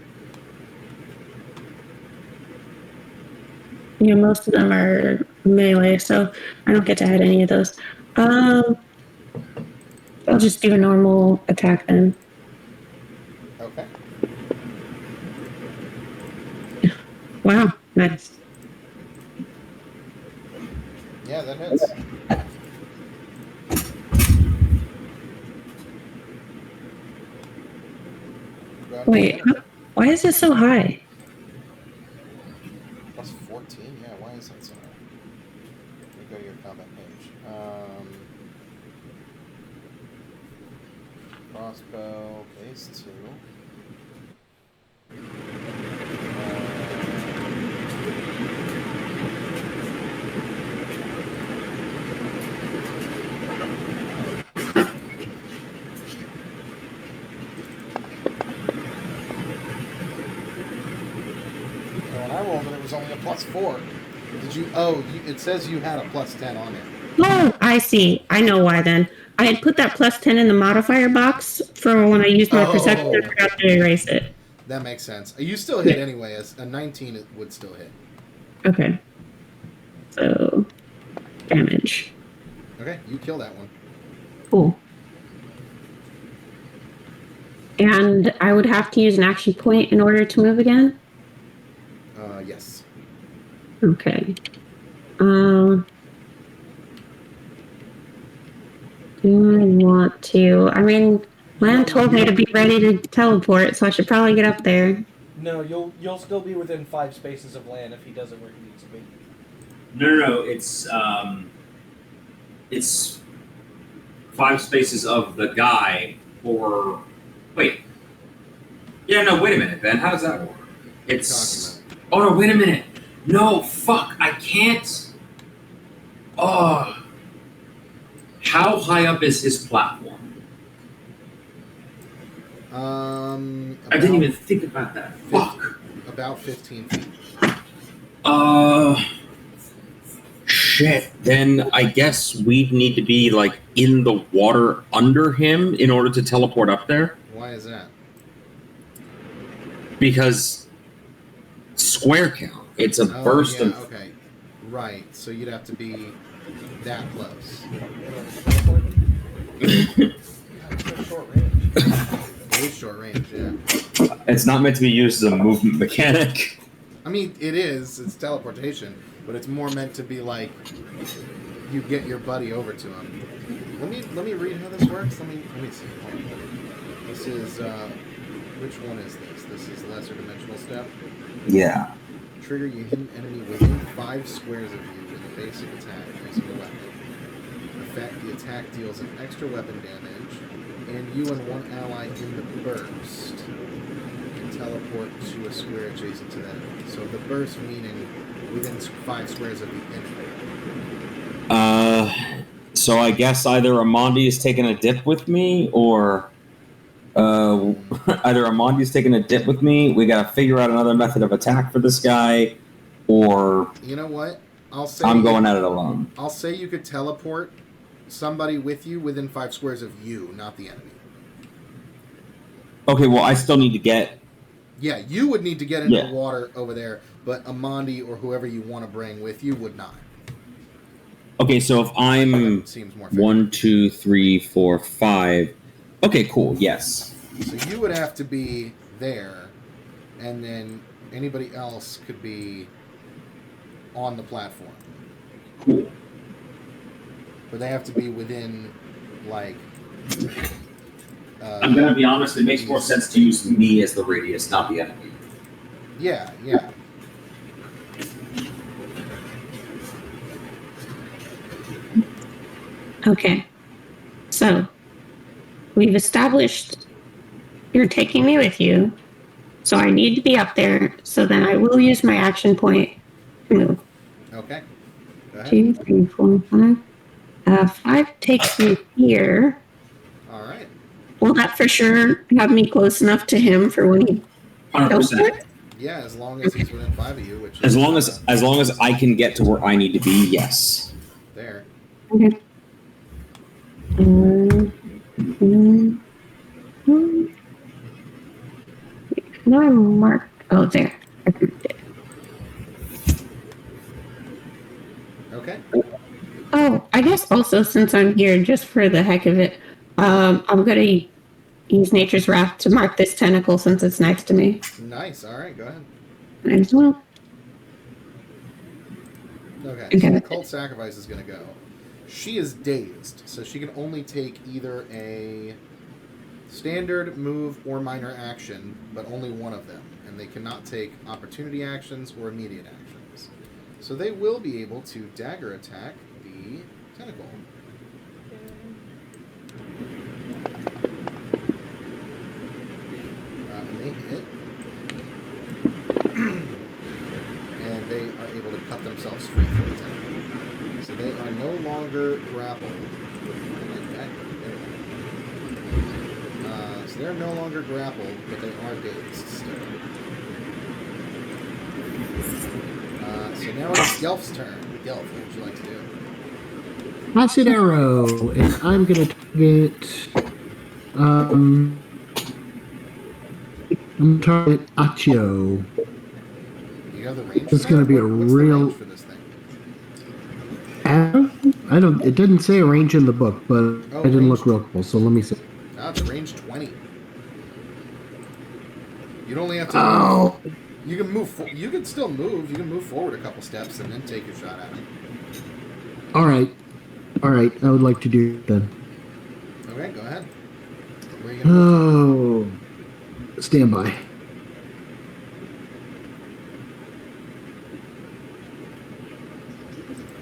Yeah, most of them are melee, so I don't get to add any of those. I'll just do a normal attack then. Okay. Wow, nice. Yeah, that hits. Wait, why is it so high? Plus 14? Yeah, why is that so high? Let me go to your combat page. Crossbow, base 2. was only a +4. Did you? Oh, it says you had a +10 on it. Oh, I see. I know why then. I had put that +10 in the modifier box for when I used my perception. I forgot to erase it. That makes sense. You still hit anyway. As a 19, it would still hit. Okay. So, damage. Okay, you kill that one. Cool. And I would have to use an action point in order to move again? Yes. Okay. Do I want to? I mean, Lan told me to be ready to teleport, so I should probably get up there. No, you'll still be within 5 spaces of land if he does it where he needs to be. No. It's 5 spaces of the guy, or wait. Yeah, no, wait a minute, Ben. How does that work? It's oh no, wait a minute. No, fuck, I can't. Oh, how high up is his platform? I didn't even think about that. Fuck. About 15 feet. Shit. Then I guess we'd need to be like in the water under him in order to teleport up there. Why is that? Because square count. It's a burst yeah, of. Okay. Right. So you'd have to be that close. It's short range. It is short range, yeah. It's not meant to be used as a movement mechanic. I mean, it is. It's teleportation, but it's more meant to be like you get your buddy over to him. Let me read how this works. Let me see. Hold on. This is which one is this? This is lesser dimensional step. Yeah. Trigger your hidden enemy within 5 squares of you with a basic attack using a weapon. Effect: the attack deals an extra weapon damage, and you and one ally in the burst can teleport to a square adjacent to that enemy. So the burst meaning within 5 squares of the enemy. So I guess either Amondi is taking a dip with me, or either Amondi's taking a dip with me. We gotta figure out another method of attack for this guy, or You know what? I'll say I'm going at it alone. I'll say you could teleport somebody with you within 5 squares of you, not the enemy. Okay, well I still need to get. Yeah, you would need to get into the water over there, but Amondi or whoever you want to bring with you would not. Okay, so if I'm That seems more fair. 1, 2, 3, 4, 5. Okay, cool. Yes. So you would have to be there, and then anybody else could be on the platform. Cool. But they have to be within, like... I'm gonna be honest. It makes more sense to use me as the radius, not the enemy. Yeah. Okay. So, we've established you're taking me with you, so I need to be up there, so then I will use my action point to move. Okay. Go ahead. 2, 3, 4, 5. 5 takes me here. All right. Will that for sure have me close enough to him for when he 100%. Yeah, as long as he's within 5 of you, which is... As long as I can get to where I need to be, yes. There. Okay. Can I mark? Oh, there. I marked it. Okay. Oh, I guess also since I'm here just for the heck of it, I'm gonna use Nature's Wrath to mark this tentacle since it's next to me. Nice. All right, go ahead. Might as well. Okay, so Okay. the cult sacrifice is going to go. She is dazed, so she can only take either a standard move or minor action, but only one of them. And they cannot take opportunity actions or immediate actions. So they will be able to dagger attack the tentacle. And they hit. And they are able to cut themselves free from the tentacle. So they are no longer grappled. So they're no longer grappled, but they are dazed still. So now it's Gelf's turn. Gelf, what would you like to do? Acid arrow, and I'm gonna target. I'm gonna target Accio. You have the range. It's for gonna that? be a What's the real- range for this thing? Arrow? I don't. It didn't say a range in the book, but Oh, I didn't range. look real cool. So let me see. It's range 20. You'd only have to. Oh, You can move. You can still move. You can move forward a couple steps and then take your shot at him. all right. I would like to do it then. Okay, go ahead. Where are you gonna move? Oh, stand by.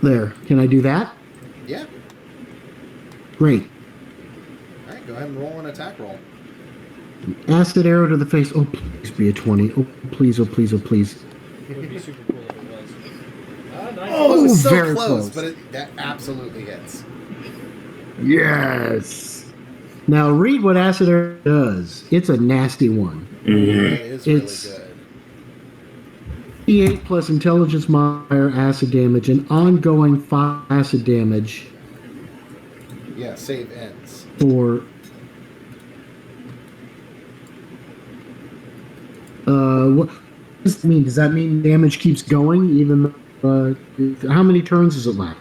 There. Can I do that? Yeah. Great. All right, go ahead and roll an attack roll. Acid arrow to the face. Oh, please be a 20. Oh, please. Oh, please. Oh, please. It would be super cool if it was. Nice. Oh, it was so very close, close. but that absolutely hits. Yes. Now read what acid arrow does. It's a nasty one. That is really It's- good. E8 plus intelligence modifier acid damage and ongoing 5 acid damage Yeah, save ends. for what does that mean? Does that mean damage keeps going even how many turns does it last?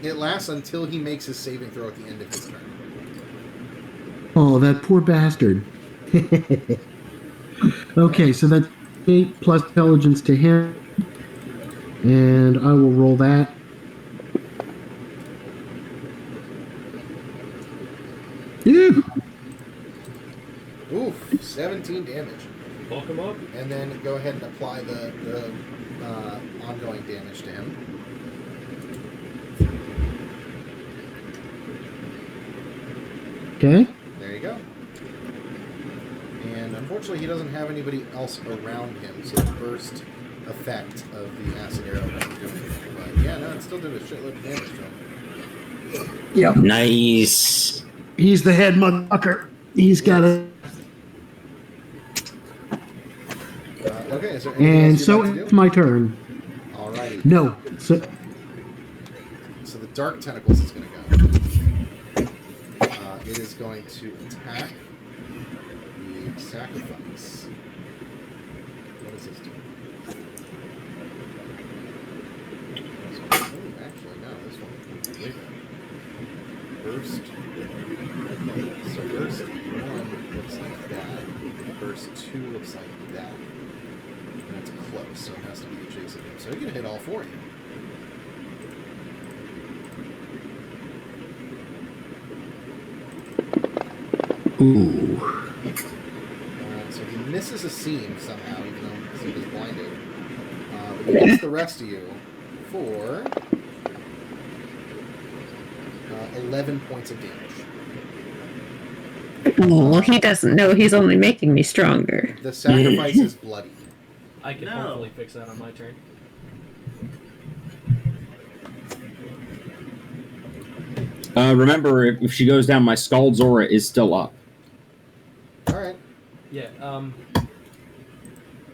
It lasts until he makes his saving throw at the end of his turn. Oh, that poor bastard. Okay, so that's 8 plus intelligence to him. And I will roll that. Yeah. Oof, 17 damage. Bulk him up. And then go ahead and apply the ongoing damage to him. Okay. There you go. And unfortunately, he doesn't have anybody else around him, so the burst effect of the acid arrow doesn't do anything. But yeah, no, it still did a shitload of damage to him. Yep. Nice. He's the head motherfucker. He's got a. Okay, is there anything And else you'd so like to it's do? my turn. Alrighty. No. So So the dark tentacles is going to go. It is going to attack the sacrifice. What does this do? Oh, actually, no, this one. Wait. Burst. So burst 1 looks like that. Burst 2 looks like that. And it's close, so it has to be adjacent. So you're going to hit all 4 of you. ooh. So he misses a seam somehow, even though he was blinded. But he hits the rest of you for 11 points of damage. Oh, he doesn't know he's only making me stronger. The sacrifice is bloody. I can No. hopefully fix that on my turn. Remember, if she goes down, my Scald's aura is still up. Alright. Yeah,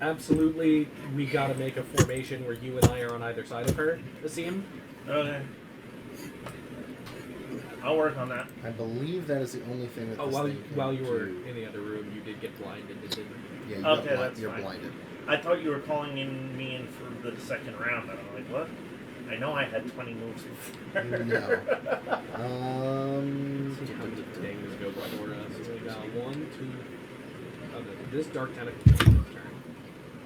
absolutely, we gotta make a formation where you and I are on either side of her, Asim. Okay. I'll work on that. I believe that is the only thing that Oh, this while thing can you were do. in the other room, you did get blinded. It didn't. Yeah, you Okay, got that's you're fine. blinded. I thought you were calling me in for the second round, and I'm like, what? I know I had 20 moves before. No. See how many things go before us. So we got 1, 2. Okay, this dark tentacle is turn.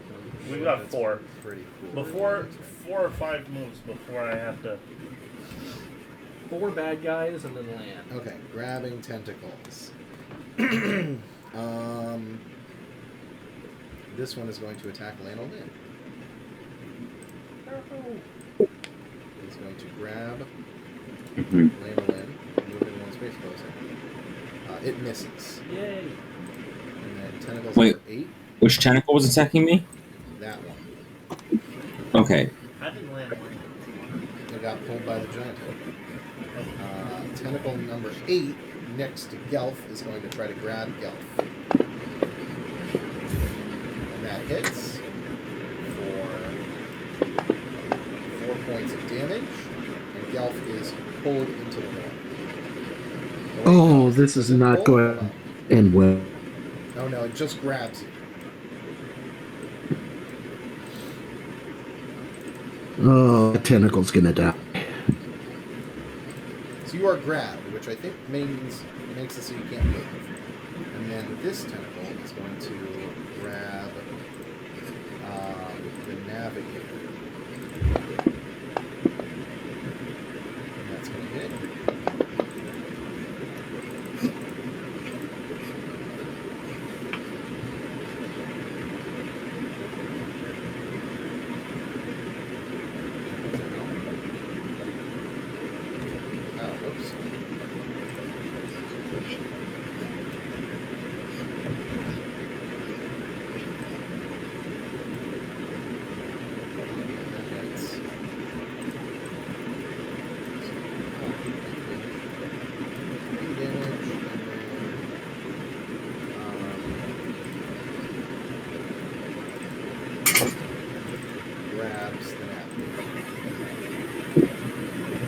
So We've got That's 4. Pretty cool. Before 4 or 5 moves before I have to. 4 bad guys and then land. Okay, grabbing tentacles. This one is going to attack Lionel Lynn. He's going to grab Lionel Lynn, move in 1 space closer. It misses. Yay! And then tentacles Wait. number 8, Which tentacle was attacking me? that one. Okay. I didn't land one. It got pulled by the giant. Tentacle number 8, next to Gelf, is going to try to grab Gelf. And that hits for points of damage, and Gelf is pulled into the wall. Oh, this is not Pull? going to end well. Oh no, it just grabs you. Oh, the tentacle's gonna die. So you are grabbed, which I think makes it so you can't move. And then this tentacle is going to grab the navigator. And that's going to hit. Oh, oops. Grabs the navigator.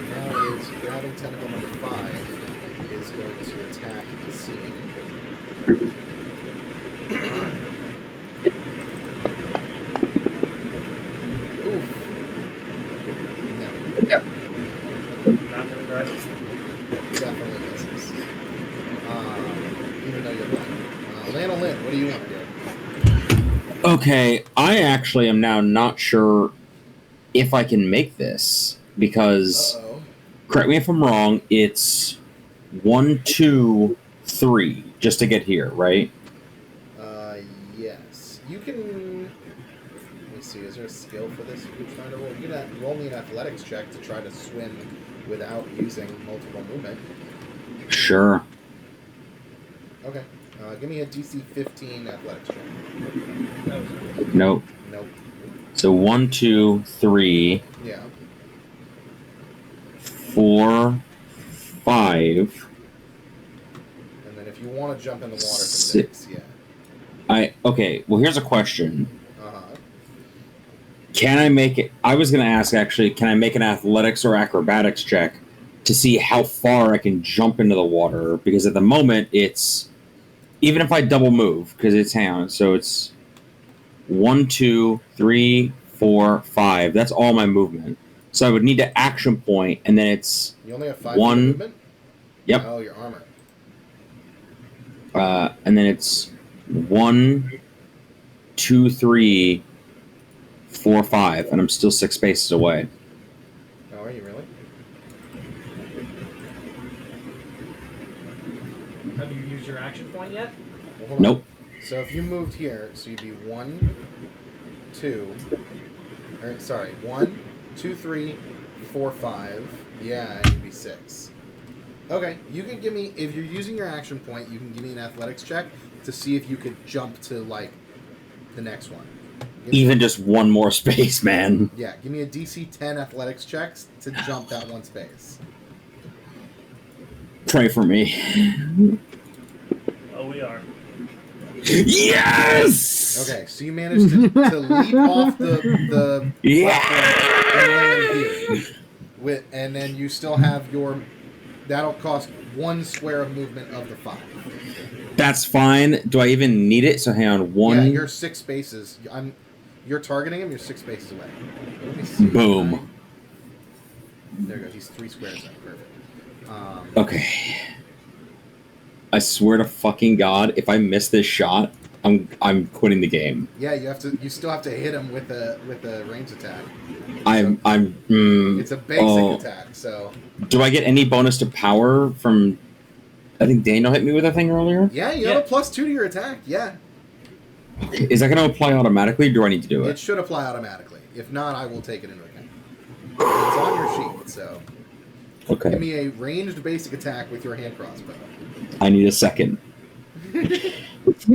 Now is grabbing tentacle number 5 is going to attack the scene. Oof. No. Not gonna grab it. Definitely misses. Even though you're blind. Lana Lynn, what do you want to do? Okay, I actually am now not sure if I can make this because, Uh-oh. correct me if I'm wrong, it's 1, 2, 3 just to get here, right? Yes. You can... Let me see, is there a skill for this you can try to roll? You can roll me an athletics check to try to swim without using multiple movement. Sure. Okay. Give me a DC 15 athletics check. Nope. Nope. So 1, 2, 3, Yeah. 4, 5. And then if you want to jump in the water for Six. 6, yeah. Okay, well here's a question. Uh-huh. Can I make it? I was going to ask actually, can I make an athletics or acrobatics check to see how far I can jump into the water? Because at the moment it's, even if I double move, because it's, hang on, so it's 1, 2, 3, 4, 5. That's all my movement. So I would need to action point, and then it's You only have 5 1. movement? Yep. Oh, your armor. And then it's 1, 2, 3, 4, 5, and I'm still 6 spaces away. Oh, are you really? Have you used your action point yet? Well, hold on. Nope. So if you moved here, so you'd be 1, 2, or sorry, 1, 2, 3, 4, 5. Yeah, and you'd be 6. Okay, you can give me, if you're using your action point, you can give me an athletics check to see if you could jump to, like, the next one. Even just one more space, man. Yeah, give me a DC 10 athletics checks to jump that one space. Pray for me. Oh, we are. Yes! Okay, so you managed to leap off the Yeah! platform and land here. And then you still have your... That'll cost 1 square of movement of the 5. That's fine. Do I even need it? So hang on. 1. Yeah, you're 6 spaces. You're targeting him. You're 6 spaces away. Let me see. Boom. There you go. He's 3 squares up. Perfect. Okay. I swear to fucking God, if I miss this shot, I'm quitting the game. Yeah, you still have to hit him with a range attack. It's a basic attack. So. Do I get any bonus to power from? I think Daniel hit me with a thing earlier. Yeah, you have a +2 to your attack. Yeah. Okay. Is that going to apply automatically, or do I need to do it? It should apply automatically. If not, I will take it into account. It's on your sheet, so. Okay. Give me a ranged basic attack with your hand crossbow. I need a second.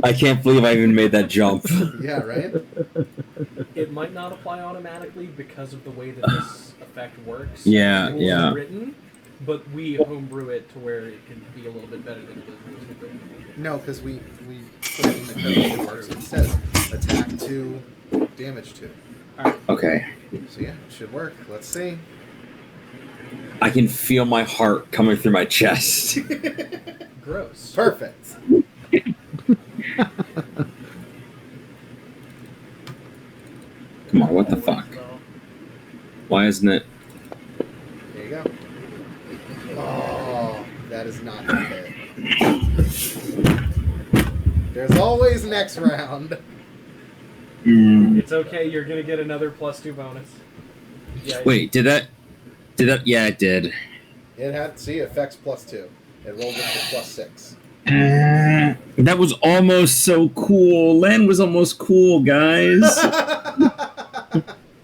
I can't believe I even made that jump. Yeah, right? It might not apply automatically because of the way that this effect works. Yeah, The rules yeah. are written, but we homebrew it to where it can be a little bit better than it is written. No, because we put it in the code that works. It says attack 2, damage 2. Alright. Okay. So yeah, it should work. Let's see. I can feel my heart coming through my chest. Gross. Perfect. Come on, what the fuck? Why isn't it? There you go. Oh, that is not gonna hit. There's always next round. It's okay. You're gonna get another +2 bonus. Yeah. Wait, did that? Yeah, it did. It had, see, effects +2. It rolled it to +6. That was almost so cool. Len was almost cool, guys.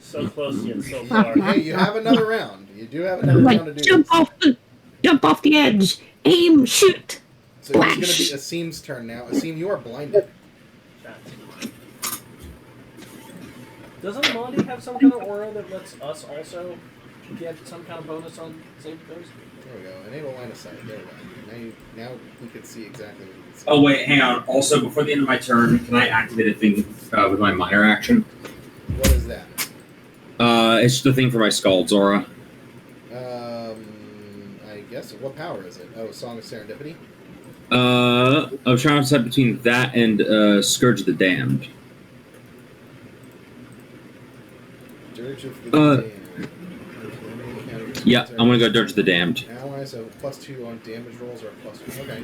So close yet so far. Hey, you have another round. You do have another round to do Jump this. off the edge, aim, shoot. So it's going to be Asim's turn now. Asim, you are blinded. Doesn't Mondi have some kind of aura that lets us also get some kind of bonus on save throws? There we go. Enable line of sight. There we go. Now we can see exactly what you can see. Oh wait, hang on. Also, before the end of my turn, can I activate a thing with my minor action? What is that? It's the thing for my Scald's aura. I guess. What power is it? Oh, Song of Serendipity? I was trying to decide between that and Scourge of the Damned. Dirge of the Damned. Yeah, I'm gonna go Dirge of the Damned. Allies have +2 on damage rolls or +1. Okay,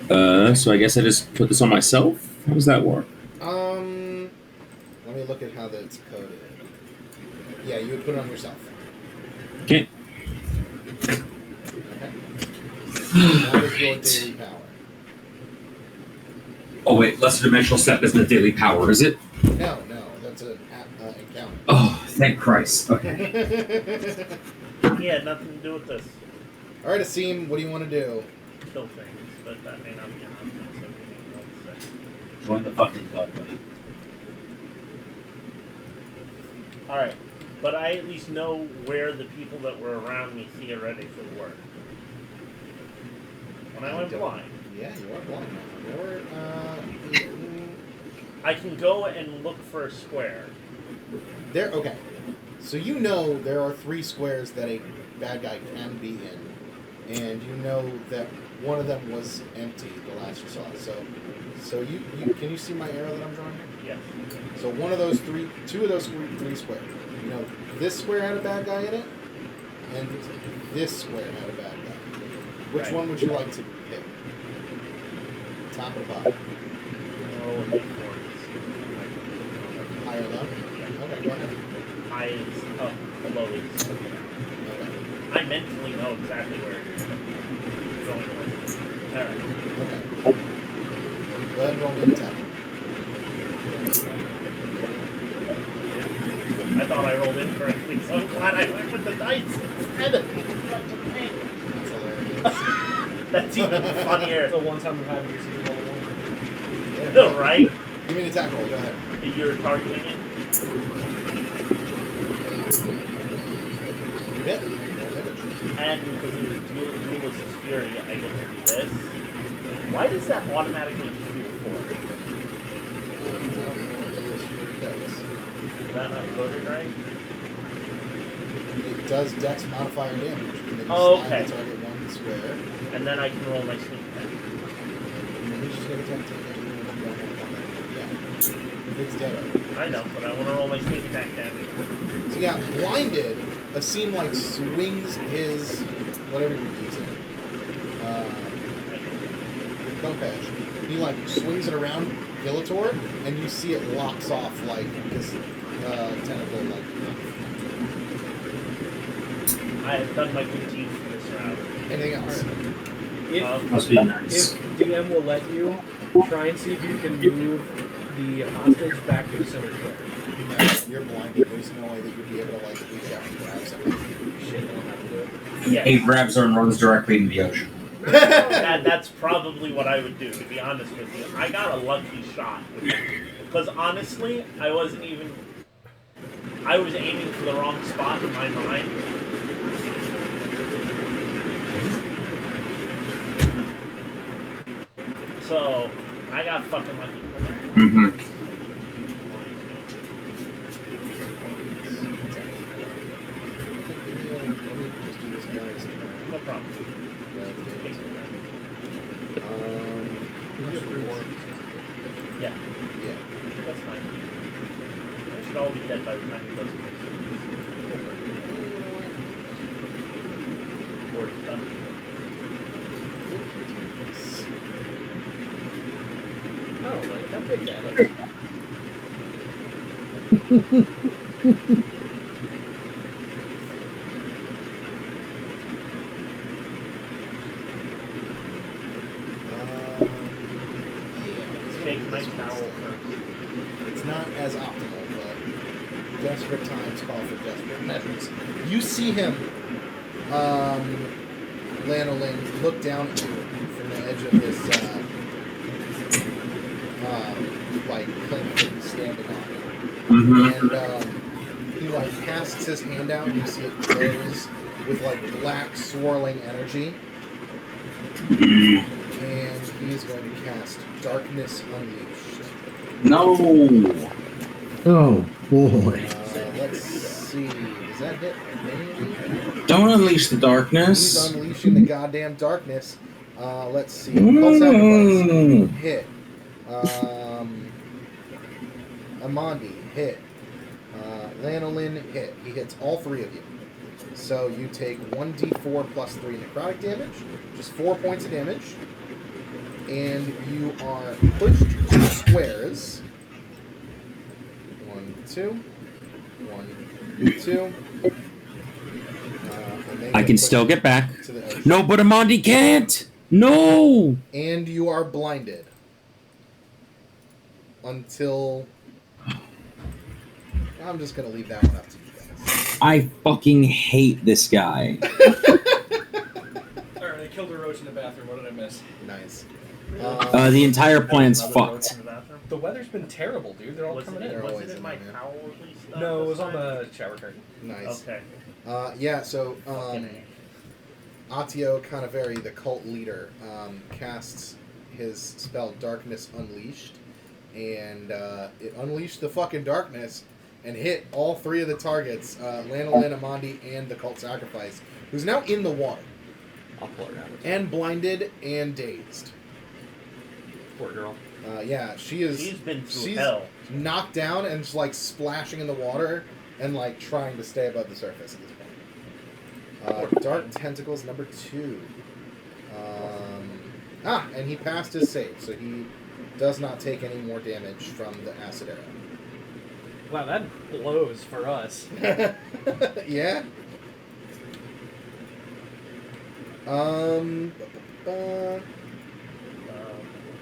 yeah. So I guess I just put this on myself? How does that work? Let me look at how that's coded. Yeah, you would put it on yourself. Okay. That is your daily power. Oh wait, lesser dimensional step isn't a daily power, is it? No, that's an encounter. Oh, thank Christ. Okay. He had nothing to do with this. All right, Asim, what do you want to do? Kill things, but that may not be enough. Join the fucking club, buddy. Alright, but I at least know where the people that were around me theoretically were. When I went blind. Yeah, you are blind now. I can go and look for a square. There. Okay. So you know there are 3 squares that a bad guy can be in, and you know that one of them was empty the last you saw. So you can you see my arrow that I'm drawing here? Yes. So one of those 3, 2 of those 3 squares. You know, this square had a bad guy in it, and this square had a bad guy. Which Right. one would you like to hit? Top or bottom? Oh, High or low? Okay, go ahead. high is up, below is. Okay. I mentally know exactly where it is. Going with. Alright. Okay. Go ahead and roll me an attack. I thought I rolled incorrectly, so I'm glad I went with the dice instead of That's hilarious. That's even funnier. It's the one time we've had you see roll one. No, right? Give me an attack roll, go ahead. You're targeting it? You hit. Roll damage. And because it was duelist fury, I get to do this. Why does that automatically do 4? Is that not coded right? It does dex modifier damage. And then you Oh, slide okay. the target 1 square. And then I can roll my sneak attack. And then he's just going to take damage. Yeah. It's dead. I know, but I want to roll my sneak attack damage. So yeah, blinded, Asim like swings his whatever you're using. Kopesh. He like swings it around Villator, and you see it locks off like this tentacle like. I have done my good deed for this round. Anything else? Must be nice. If DM will let you, try and see if you can move the hostage back to the center square. No, you're blinded. There's no way that you'd be able to like reach out and grab something. Shit, I don't have to do it. Yeah. He grabs her and runs directly into the ocean. That's probably what I would do, to be honest with you. I got a lucky shot. Because honestly, I was aiming for the wrong spot in my mind. So, I got fucking lucky. Mm-hmm. Big damage. Take my towel first. It's not as optimal, but desperate times call for desperate measures. You see him, Lanolin, look down at you from the edge of this, like, cliff that he's standing on. And, he, like, casts his hand out, and you see it glows with, like, black, swirling energy. And he's going to cast Darkness Unleashed. No. Oh boy. Let's see. Does that hit any of you? Don't unleash the He's darkness. unleashing the goddamn darkness. Let's see. Cult Sacrifice. Hit. Amandi. Hit. Lanolin. Hit. He hits all three of you. So you take 1d4 plus 3 necrotic damage, just 4 points of damage. And you are pushed 2 squares. 1, 2. 1, 2. And then I you can push still get back. to the ocean. No, but Amandi can't. No. And you are blinded. Until... I'm just going to leave that one up to you guys. I fucking hate this guy. Alright, I killed a roach in the bathroom. What did I miss? Nice. The entire plan's Another roach fucked. in the bathroom? The weather's been terrible, dude. They're all Was coming it, in. They're was always it in in my there, man. towel at least? No, it was on this the shower curtain. Nice. time? Okay. Yeah, so Fucking A. Atio Canaveri, the cult leader, casts his spell Darkness Unleashed, and it unleashed the fucking darkness and hit all three of the targets, Lanolin, Amandi, and the Cult Sacrifice, who's now in the water, I'll pull her out. and blinded and dazed. Poor girl. Yeah, she is. She's been through she's hell. knocked down and just like splashing in the water and like trying to stay above the surface at this point. Dark Tentacles number 2. And he passed his save, so he does not take any more damage from the acid arrow. Wow, that blows for us. Yeah.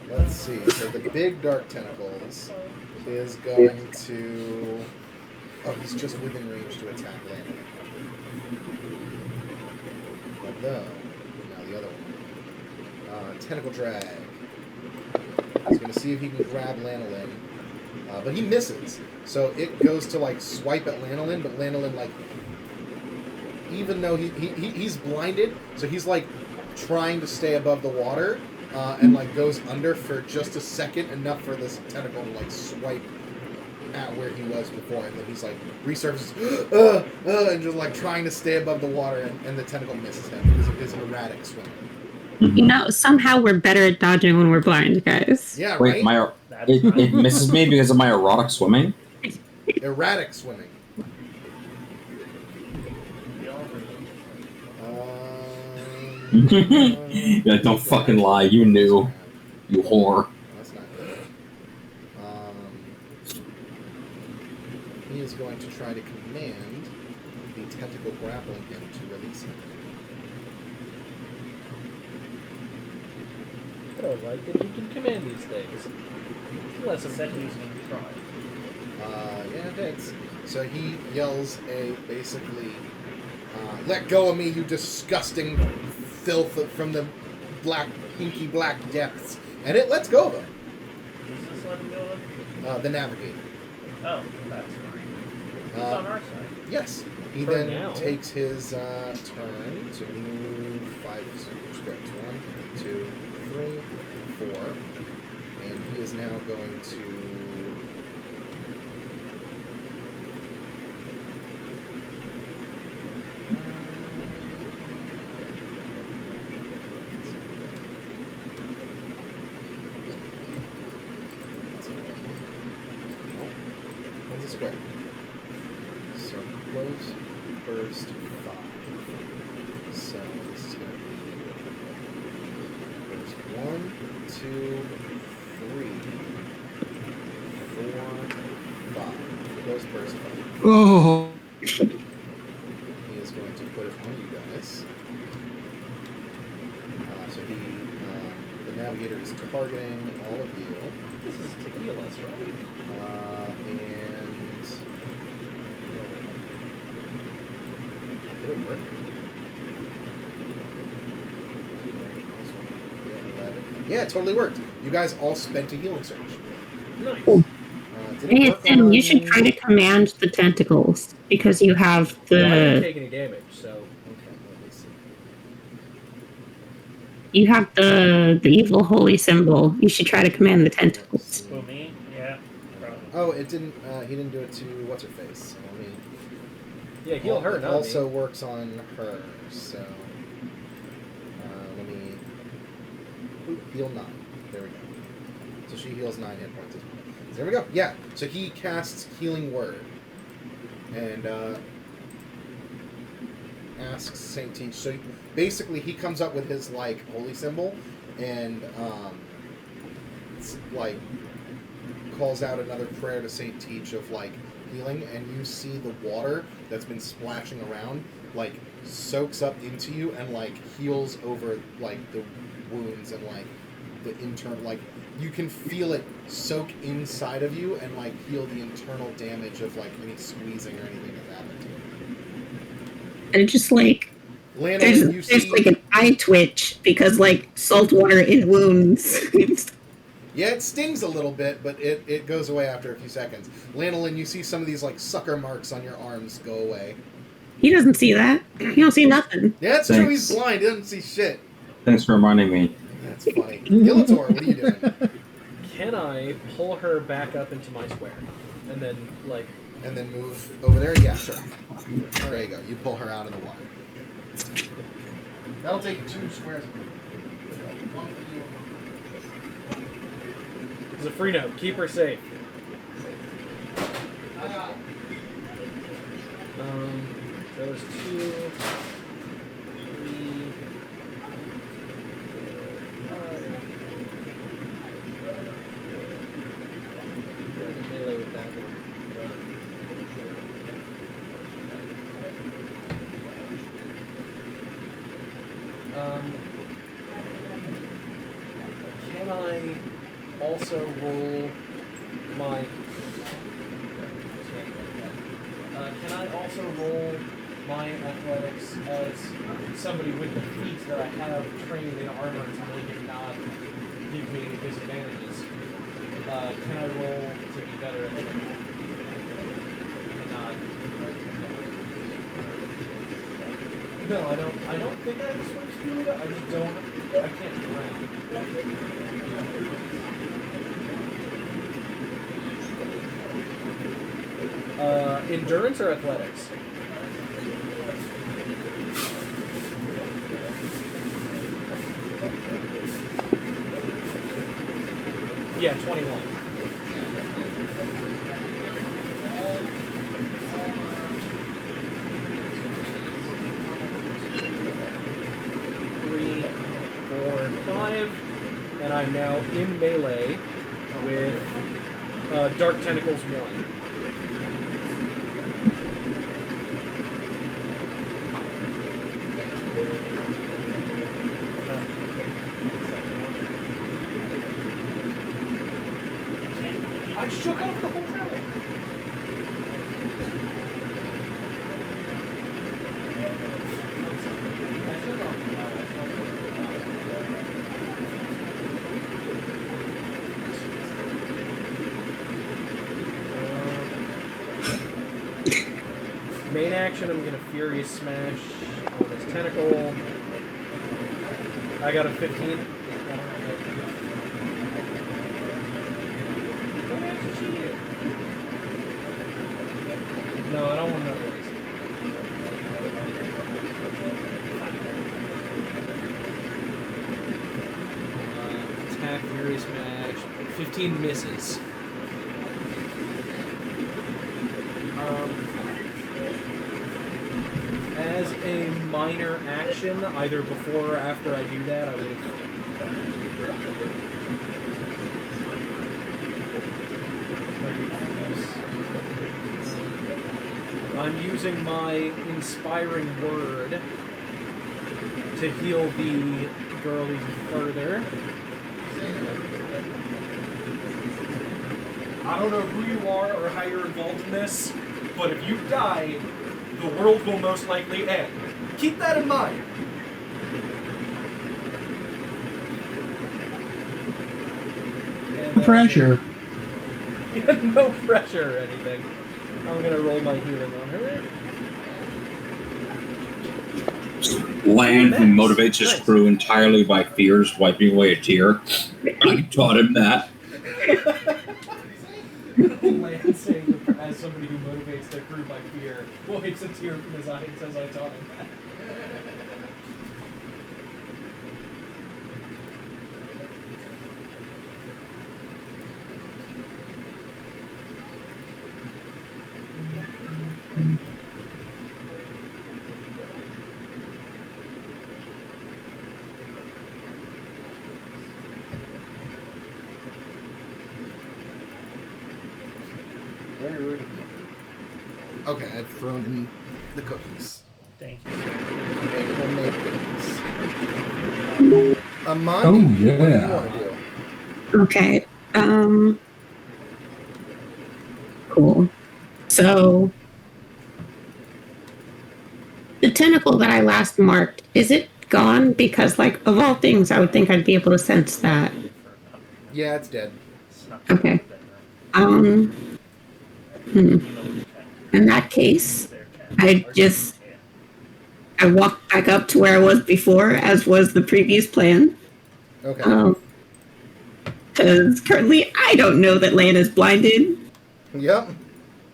Let's see. So the big dark tentacles is going to. Oh, he's just within range to attack Landon. Although, now the other one. Tentacle drag. He's going to see if he can grab Lanolin. But he misses. So it goes to like swipe at Lanolin, but Lanolin, like, even though he's blinded, so he's like trying to stay above the water, and like goes under for just a second, enough for this tentacle to like swipe at where he was before, and then he's like resurfaces, and just like trying to stay above the water, and the tentacle misses him because of his erratic swimming. You know, somehow we're better at dodging when we're blind, guys. Yeah, Wait, right? That's it right. misses me because of my erotic swimming? Erratic swimming. Yeah, don't fucking lie, you knew. You whore. That's not good. He is going to try to command the tentacle grappling him to release him. I don't like that you can command these things. Less of Said he was going to try. Yeah, it hits. So he yells basically, let go of me, you disgusting filth from the inky black depths. And it lets go of him. Who's this letting go of? The navigator. Oh, that's right. He's on our side. Yes. He For then now. takes his turn to move 5 squares. 1, 2, 3, 4. And he is now going to. What's a square? So close, burst, 5. So this is going to be burst 1, 2, 3. 5. Close burst 5. Oh. He is going to put it on you guys. So the navigator is targeting all of you. This is tequila, right? And did it work? Yeah, it totally worked. You guys all spent a healing surge. Nice. Did it work Tim, you should on- try to command the tentacles because you have Well, I didn't the take any damage, so. Okay, let me see. the evil holy symbol. You should try to command the tentacles. Who, me? Yeah. Probably. Oh, it didn't. He didn't do it to what's her face. So let me. Yeah, heal her, It not also me. works on her. So let me heal 9. There we go. So she heals 9 hit points as well. So there we go. Yeah. So he casts Healing Word and asks Saint Teach. So basically, he comes up with his like holy symbol and it's, like calls out another prayer to Saint Teach of like healing, and you see the water that's been splashing around like soaks up into you and like heals over like the wounds and like the internal, like you can feel it soak inside of you and like heal the internal damage of like any squeezing or anything that happened to you. And just like Lana, there's, you there's see, like an eye twitch because like salt water in wounds. yeah, it stings a little bit, but it goes away after a few seconds. Lanolin, you see some of these like sucker marks on your arms go away. He doesn't see that. He don't see nothing. Yeah, it's true. Thanks. He's blind. He doesn't see shit. Thanks for reminding me. That's funny. Gilitor, what are you doing? Can I pull her back up into my square? And then, like, And then move over there? Yeah, sure. There you go. You pull her out of the water. That'll take 2 squares. One for you. it's a free note. Keep her safe. There was 2, 3, 5. Melee with that one. Can I also roll my? Can I also roll my athletics as somebody with the feet that I have trained in armor to make it not give me any disadvantages? Can I roll to be better at it? Cannot. No, I don't think I have a swim speed. I just don't. I can't drown. Endurance or athletics? Yeah, 21. And I'm now in melee with Dark Tentacles 1. I shook off the whole rally. Main action, I'm gonna Furious Smash on this tentacle. I got a 15. No, I don't want another race. Attack, Furious Smash. 15 misses. As a minor action, either before or after I do that, I would I'm using my inspiring word to heal the girl even further. I don't know who you are or how you're involved in this, but if you die, the world will most likely end. Keep that in mind. And, Pressure. no pressure or anything. I'm gonna roll my healing on her. Land who motivates his crew entirely by fears, wiping away a tear. I taught him that. Land saying as somebody who motivates their crew by fear, wipes a tear from his eye and says, I taught him that. Okay, I've thrown in the cookies. Thank you. Homemade cookies. Amandi, Oh, what do you yeah. want to do? Okay. Cool. So the tentacle that I last marked, is it gone? Because, like, of all things, I would think I'd be able to sense that. Yeah, it's dead. Okay. In that case, I walked back up to where I was before, as was the previous plan. Okay. Because currently I don't know that Lan is blinded, Yep.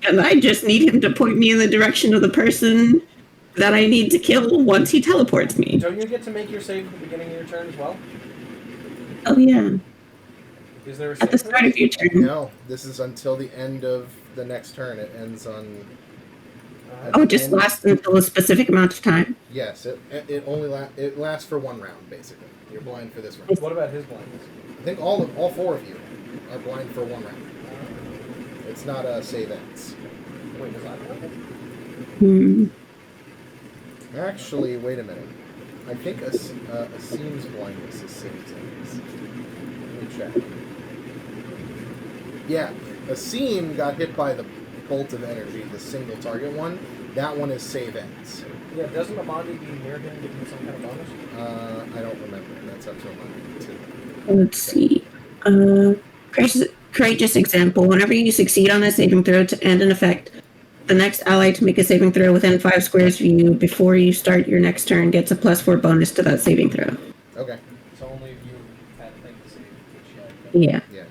and I just need him to point me in the direction of the person that I need to kill once he teleports me. Don't you get to make your save at the beginning of your turn as well? Oh yeah, Is there a at the save for start this? of your turn. No, this is until the end of the next turn. It ends on. at Oh, the it just end- lasts until a specific amount of time. Yes, it only it lasts for one round basically. You're blind for this round. What about his blindness? I think all four of you are blind for one round. It's not a save ends. Wait, does that happen? Actually, wait a minute. I think a seam's blindness is save ends. Let me check. Yeah, a seam got hit by the bolt of energy, the single target one. That one is save ends. Yeah, doesn't Amandi being near him give him some kind of bonus? I don't remember. That's up to Amanda too. Let's see. Courageous example. Whenever you succeed on a saving throw to end an effect, the next ally to make a saving throw within 5 squares of you before you start your next turn gets a +4 bonus to that saving throw. Okay. So only if you had a thing to save, which Yeah. Yeah.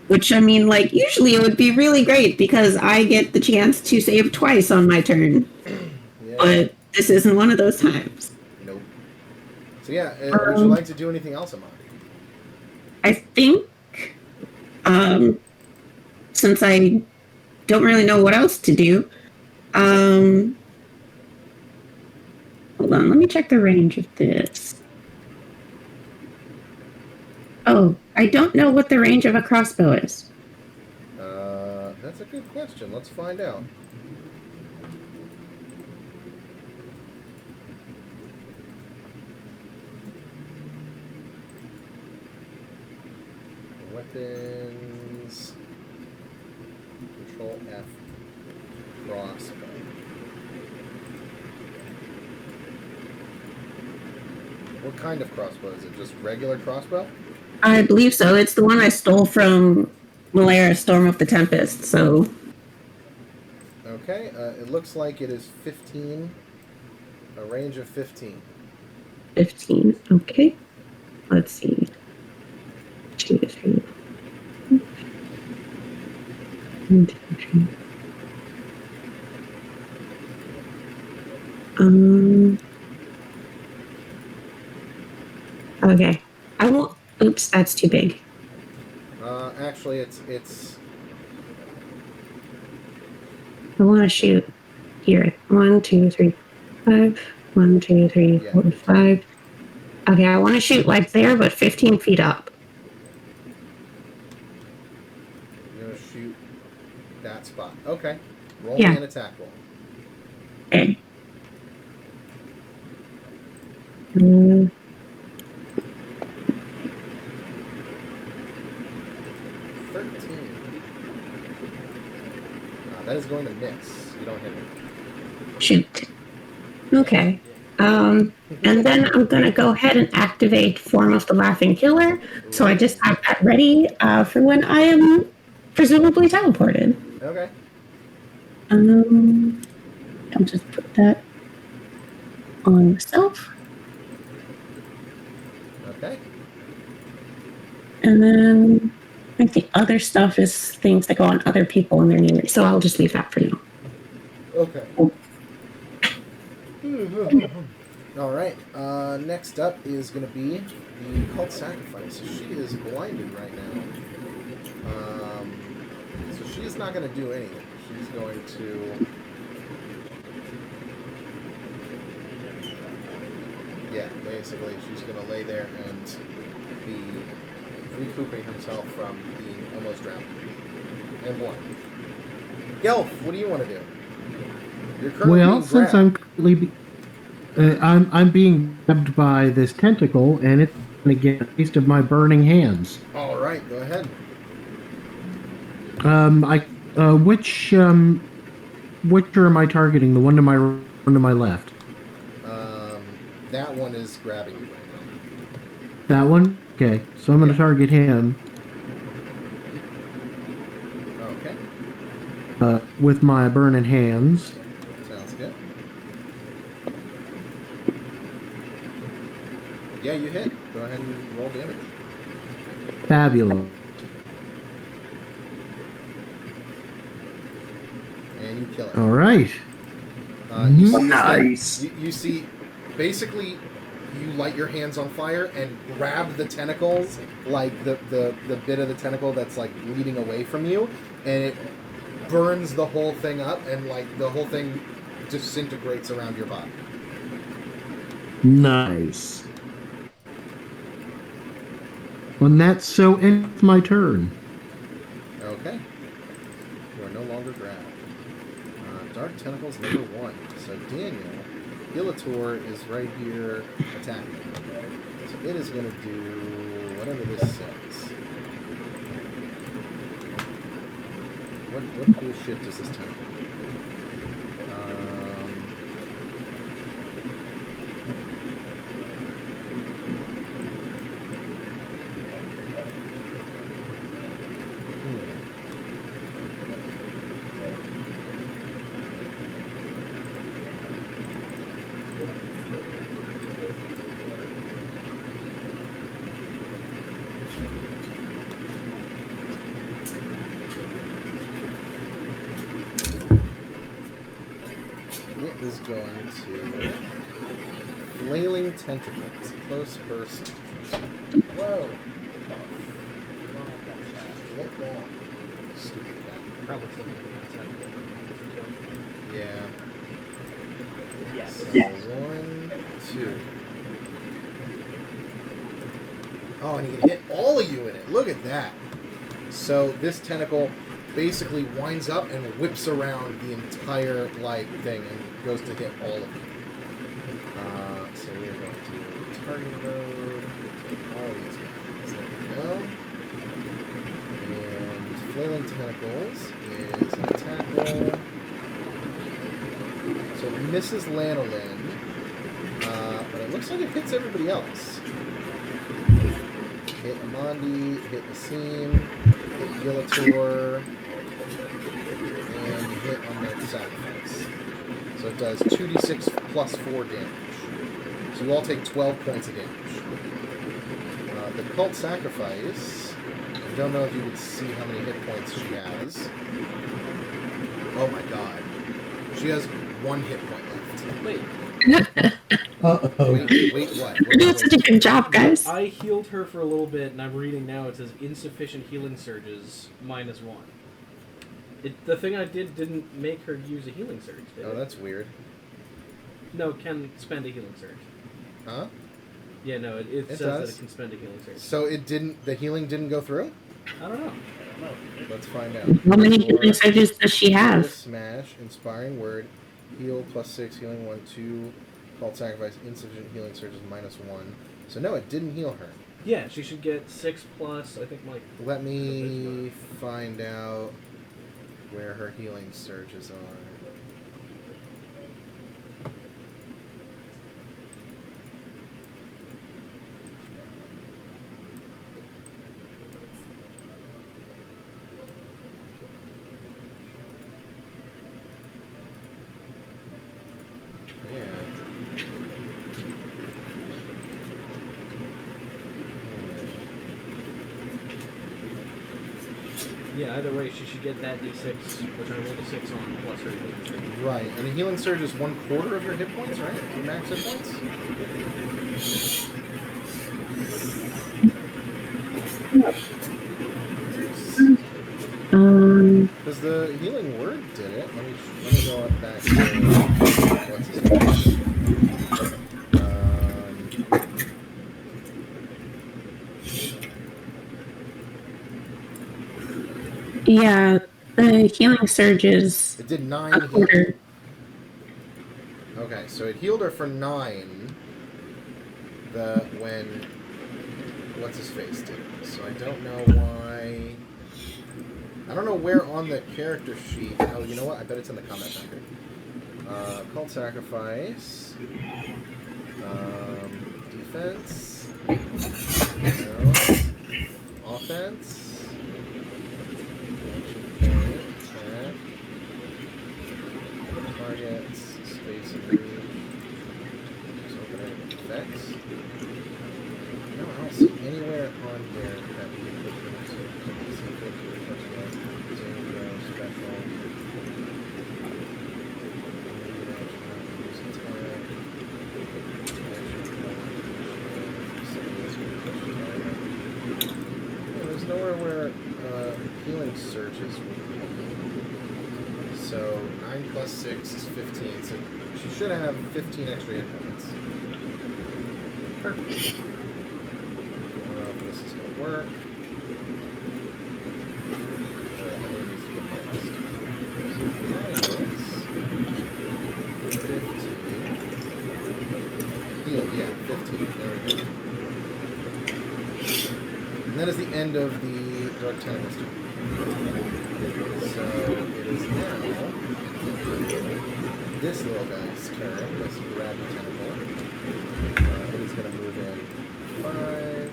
Which, I mean, like, usually it would be really great because I get the chance to save twice on my turn. Yeah. But this isn't one of those times. Nope. So yeah, would you like to do anything else, Amanda? I think, since I don't really know what else to do, hold on, let me check the range of this. Oh, I don't know what the range of a crossbow is. That's a good question. Let's find out. Weapons. Control F. Crossbow. What kind of crossbow is it? Just regular crossbow? I believe so. It's the one I stole from Malaya Storm of the Tempest, so... Okay, it looks like it is 15. A range of 15. 15, okay. Let's see. 2 to 3. 1, 2, 3. Okay. I won't. Oops, that's too big. Actually, it's. I want to shoot here. 1, 2, 3, 5. 1, 2, 3, 4, 5. Okay, I want to shoot like there, but 15 feet up. You're gonna shoot that spot. Okay. Roll Yeah. me an attack roll. Mm, 13. That is going to miss. You don't hit it. shoot. Okay. And then I'm going to go ahead and activate Form of the Laughing Killer. So I just have that ready for when I am presumably teleported. Okay. I'll just put that on myself. Okay. And then I think the other stuff is things that go on other people and their name. So I'll just leave that for now. Okay. All right. Next up is going to be the Cult Sacrifice. She is blinded right now. So she is not going to do anything. She's going to... Yeah, basically, she's going to lay there and be recouping herself from being almost drowned. And blind. Gelf, what do you want to do? You're currently Well, being since grabbed. I'm being grabbed by this tentacle, and it's going to get a taste of my burning hands. All right, go ahead. Which am I targeting? The one to my left. That one is grabbing you right That one? Okay, so I'm going to target him now. Okay, with my burning hands. sounds good. Yeah, you hit. Go ahead and roll damage. Fabulous. And you kill her. All right. Nice. You see, basically, you light your hands on fire and grab the tentacles, like the bit of the tentacle that's like leading away from you, and it burns the whole thing up, and like the whole thing disintegrates around your body. Nice. And that's so ends my turn. Okay. You are no longer grabbed. Dark Tentacles number 1. So Daniel, Gilator is right here attacking. So it is going to do whatever this says. What cool shit does this tentacle do? It is going to flailing tentacles, close burst. Whoa! What wrong? Stupid cat. Probably something like that. Yeah. Yes. So 1, 2. Oh, and he can hit all of you in it. Look at that. So this tentacle basically winds up and whips around the entire thing and goes to hit all of you. So we are going to target mode, all of these guys. There we go. And flailing tentacles is an attack roll. So it misses Lanolin, but it looks like it hits everybody else. Hit Amandi, hit Nassim, hit Gilator, and hit on the sacrifice. So it does 2d6 plus 4 damage. So you all take 12 points of damage. The Cult Sacrifice, I don't know if you can see how many hit points she has. Oh my god. She has 1 hit point left. Wait, Uh-oh. Wait, what? You're doing such a good job, guys. I healed her for a little bit, and I'm reading now. It says insufficient healing surges -1. The thing I did didn't make her use a healing surge, did Oh, it? that's weird. No, can spend a healing surge. Huh? Yeah, no, it says does. that it can spend a healing surge. So the healing didn't go through? I don't know. Let's find out. How many Or- healing surges does she have? Smash, inspiring word, heal +6, healing 1, 2, Called sacrifice, insufficient healing surges -1. So no, it didn't heal her. Yeah, she should get 6 plus, I think, like... Let me find out where her healing surges are. Yeah, either way, she should get that D6, which I rolled a 6 on, plus her healing surge. Right, and a healing surge is 1/4 of your hit points, right? Your max hit points? Because the healing word did it. Let me go up back to what's his name? Yeah, the healing surges. It did 9 A quarter. healing. Okay, so it healed her for 9. When what's his face did it. So I don't know why. I don't know where on the character sheet. Oh, you know what? I bet it's in the combat record. Called sacrifice. Defense. No. Offense. Attack. Targets. Space and reach. Effects. No, I don't see anywhere on here that we can put special. There's nowhere where healing surges would be. So 9 plus 6 is 15. So she should have 15 extra hit points. Perfect. I don't know if this is going to work. Yeah, 15. There we go. And that is the end of the Dark Tentacles turn. So it is now this little guy's turn. This grabby tentacle. It is going to move in 5,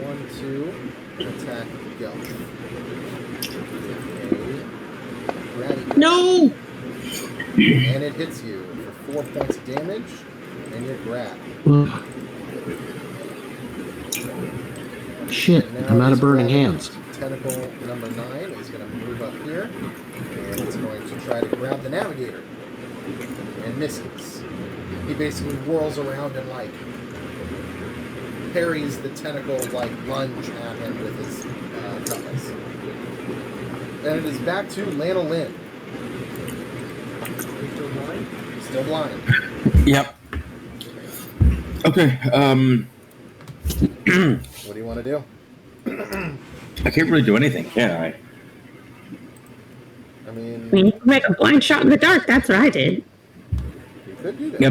1, 2, attack, go. No! And it hits you for 4 points of damage, and you're grabbed. Shit, Now I'm out this of burning grabby hands. Tentacle number 9 is going to move up here, and it's going to try to grab the navigator, and misses. He basically whirls around and, like, parries the tentacle, like, lunge at him with his cutlass. And it is back to Lana Lynn. Still blind? Still blind. Yep. Okay. What do you want to do? I can't really do anything, can I? I mean, I mean, you can make a blind shot in the dark. That's what I did. you could do that. Yeah,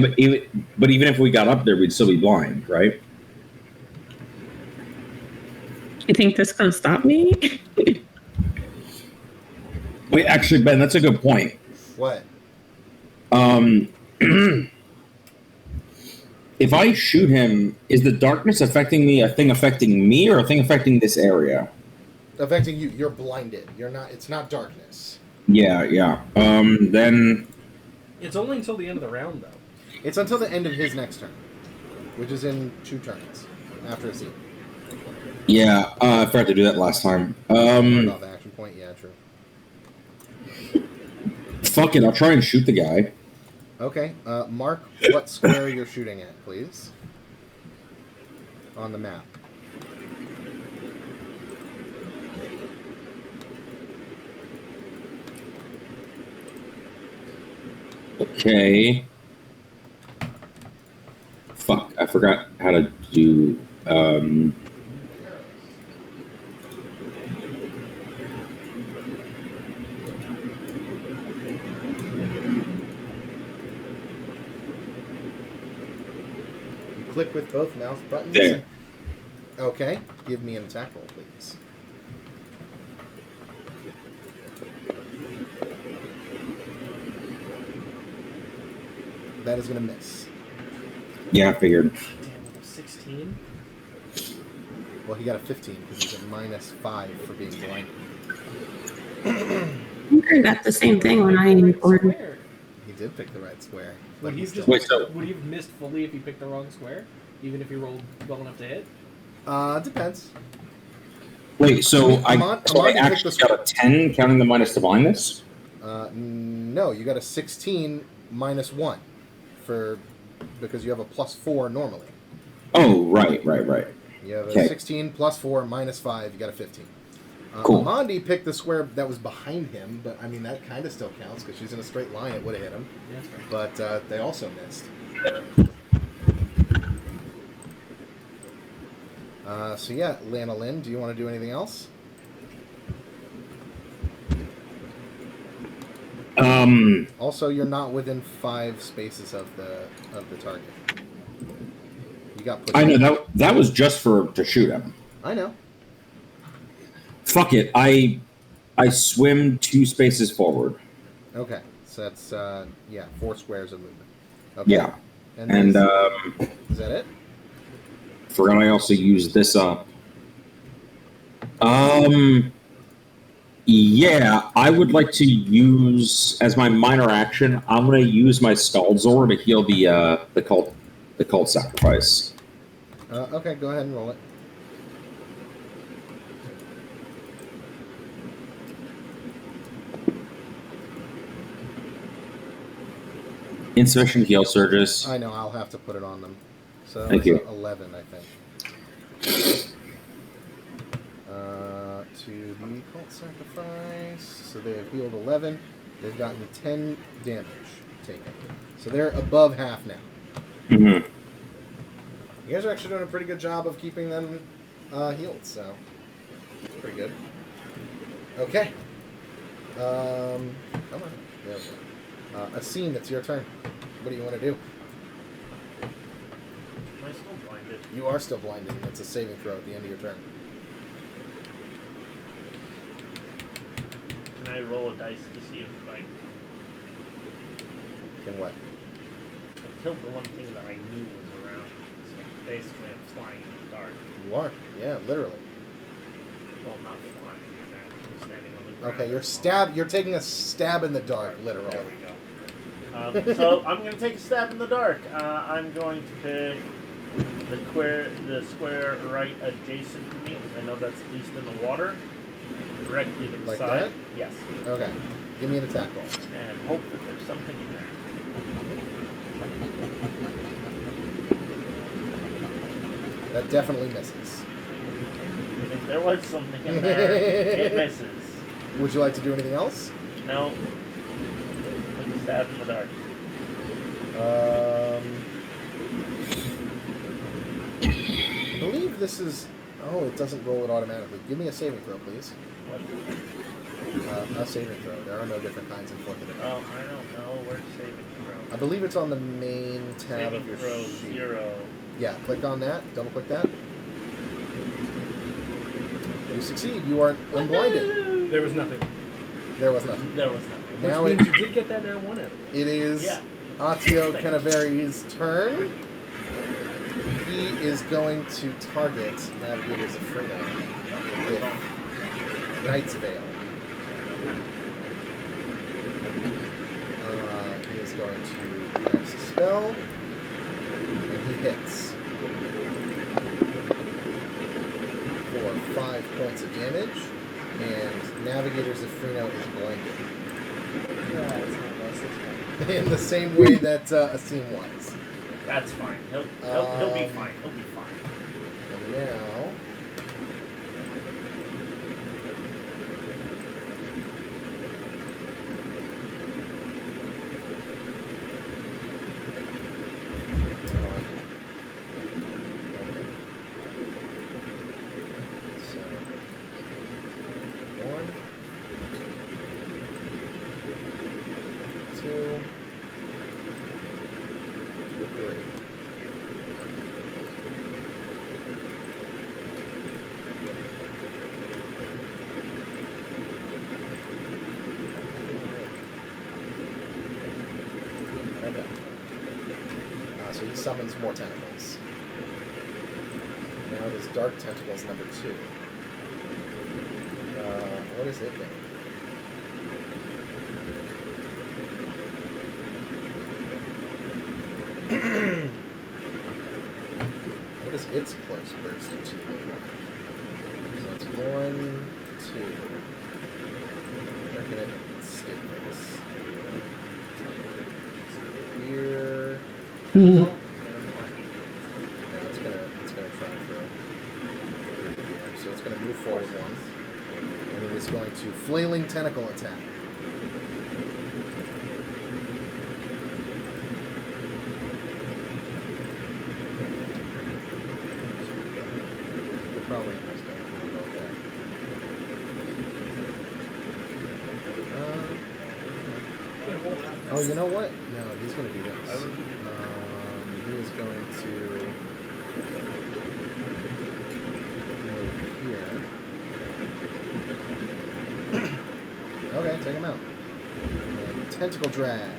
but even if we got up there, we'd still be blind, right? You think this is gonna stop me? Wait, actually, Ben, that's a good point. What? If I shoot him, is the darkness affecting me? A thing affecting me, or a thing affecting this area? Affecting you. You're blinded. You're not. It's not darkness. Yeah. Then It's only until the end of the round, though. It's until the end of his next turn, which is in 2 turns after a scene. yeah, I forgot to do that last time. Off the action point. Yeah, true. Fuck it, I'll try and shoot the guy. Okay. Mark what square you're shooting at, please. On the map. Okay. Fuck, I forgot how to do. click with both mouse buttons. There. Okay, give me an attack roll, please. That is going to miss. Yeah, I figured. Damn, 16. Well, he got a 15 because he's at -5 for being blind. I think I got the same thing when I Right informed. square. He did pick the right square. Would But he he have still... just Wait, so- would he have missed fully if he picked the wrong square, even if he rolled well enough to hit? Depends. Wait, so I'm I on pick the actually square. got a 10 counting the minus to blindness? No, you got a 16 -1 because you have a +4 normally. Oh, right. You have a Okay. 16 +4 -5. You got a 15. Cool. Amandi picked the square that was behind him, but I mean that kind of still counts because she's in a straight line. It would have hit him, Yeah, that's right. but they also missed. So yeah, Lana Lynn, do you want to do anything else? Also, you're not within 5 spaces of the target. You got pushed. I know that was just to shoot him. I know. Fuck it. I swim 2 spaces forward. Okay, so that's 4 squares of movement. Okay. Yeah. And And is that it? forgot I also used this up. Yeah, I would like to use as my minor action. I'm gonna use my Scaldzor to heal the cult sacrifice. Okay, go ahead and roll it. Insufficient heal surges. I know, I'll have to put it on them. So Thank you. 11, I think. To the cult sacrifice. So they have healed 11. They've gotten 10 damage taken. So they're above half now. Mm-hmm. You guys are actually doing a pretty good job of keeping them healed, so it's pretty good. Okay. Come on. There we go. Asim, it's your turn. What do you want to do? Am I still blinded? You are still blinded. It's a saving throw at the end of your turn. Can I roll a dice to see if I Can what? killed the one thing that I knew was around? So basically, I'm flying in the dark. You are. Yeah, literally. Well, not flying. I'm standing on the ground. Okay, you're taking a stab in the dark, literally. There we go. So I'm going to take a stab in the dark. I'm going to pick the square right adjacent to me. I know that's least in the water. Directly to the Like side. that? Yes. Okay. Give me an attack roll. And hope that there's something in there. That definitely misses. If there was something in there, it misses. Would you like to do anything else? No. Take a stab in the dark. I believe this is... Oh, it doesn't roll it automatically. Give me a saving throw, please. What? A saving throw. There are no different kinds of inflicted. Oh, I don't know. Where's saving throw? I believe it's on the main tab Saving of your throw sheet. 0. Yeah, click on that. Double click that. You succeed. You are unblinded. There was nothing. There was nothing. There was nothing. Now Which it, means you did get that now one out of it. it is Yeah. Atio Canaveri's turn. He is going to target Navigator Zafrina with Knight's Veil. He is going to cast a spell, and he hits for 5 points of damage, and Navigator Zafrino is blinded. In the same way that Asim was. That's fine. He'll be fine. He'll be fine. And now... So, 1, 2, 3. so he summons more tentacles. Now it is Dark Tentacles number 2. What is it then? What is its close burst to? So it's 1, 2. Where can it stick this? Here. No, it's gonna try for here. So it's gonna move forward 1. And it is going to Flailing Tentacle attack. Probably has to go there. Oh, you know what? No, he's going to do this. He is going to move here. Okay, take him out. And Tentacle Drag.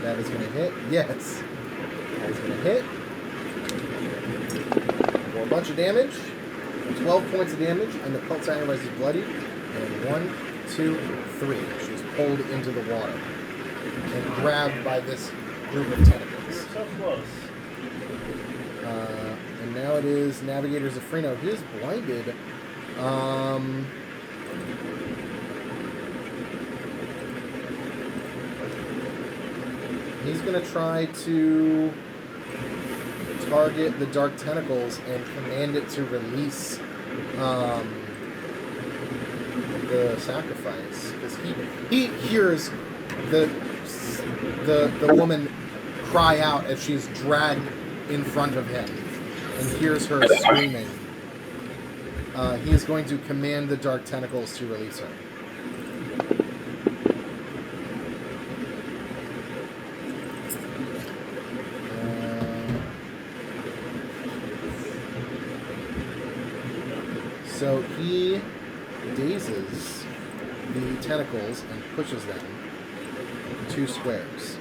That is going to hit. Yes. That is going to hit. For a bunch of damage. 12 points of damage, and the cult sacrifice is bloodied. And 1, 2, 3. She's pulled into the water and grabbed by this group of tentacles. So close. And now it is Navigator Zafrino. He is blinded. He's going to try to target the Dark Tentacles and command it to release the sacrifice, because he hears the woman cry out as she's dragged in front of him and hears her screaming. He is going to command the Dark Tentacles to release her. So he dazes the tentacles and pushes them 2 squares.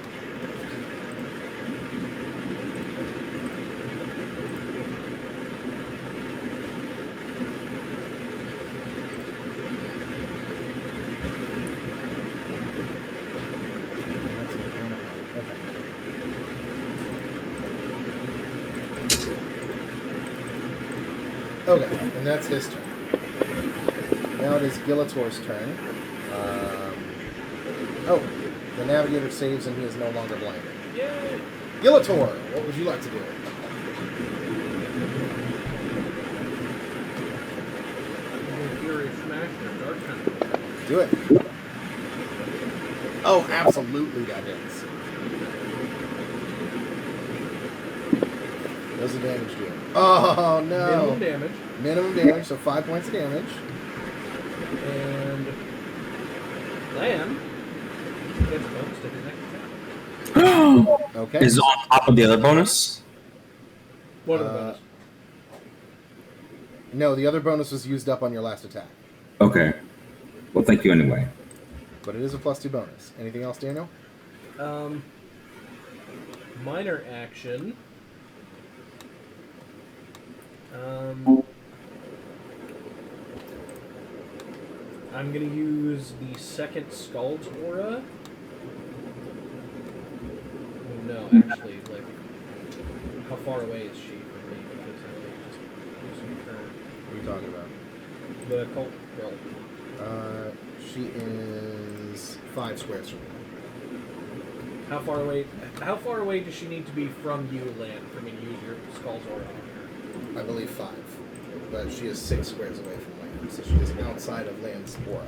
Okay, and that's his turn. Now it is Gillator's turn. The Navigator saves and he is no longer blinded. Yay! Gillator, what would you like to do? Fury Smash and Dark Tentacle. Do it. Oh, absolutely that hits. Does the damage do? Oh, no. Minimum damage. Minimum damage, so 5 points of damage. And Lamb gets a bonus to his next attack. Okay. Is it on top of the other bonus? What are the bonus? No, the other bonus was used up on your last attack. Okay. Well, thank you anyway. But it is a +2 bonus. Anything else, Daniel? Minor action. I'm gonna use the second Scald's Aura. No, actually, like, how far away is she from me? Because I think just using her. What are you talking about? The cult girl. She is 5 squares from you. How far away? How far away does she need to be from you, Lan, for me to use your Scald's Aura on her? I believe 5. But she is 6 squares away from land, so she is outside of land's aura.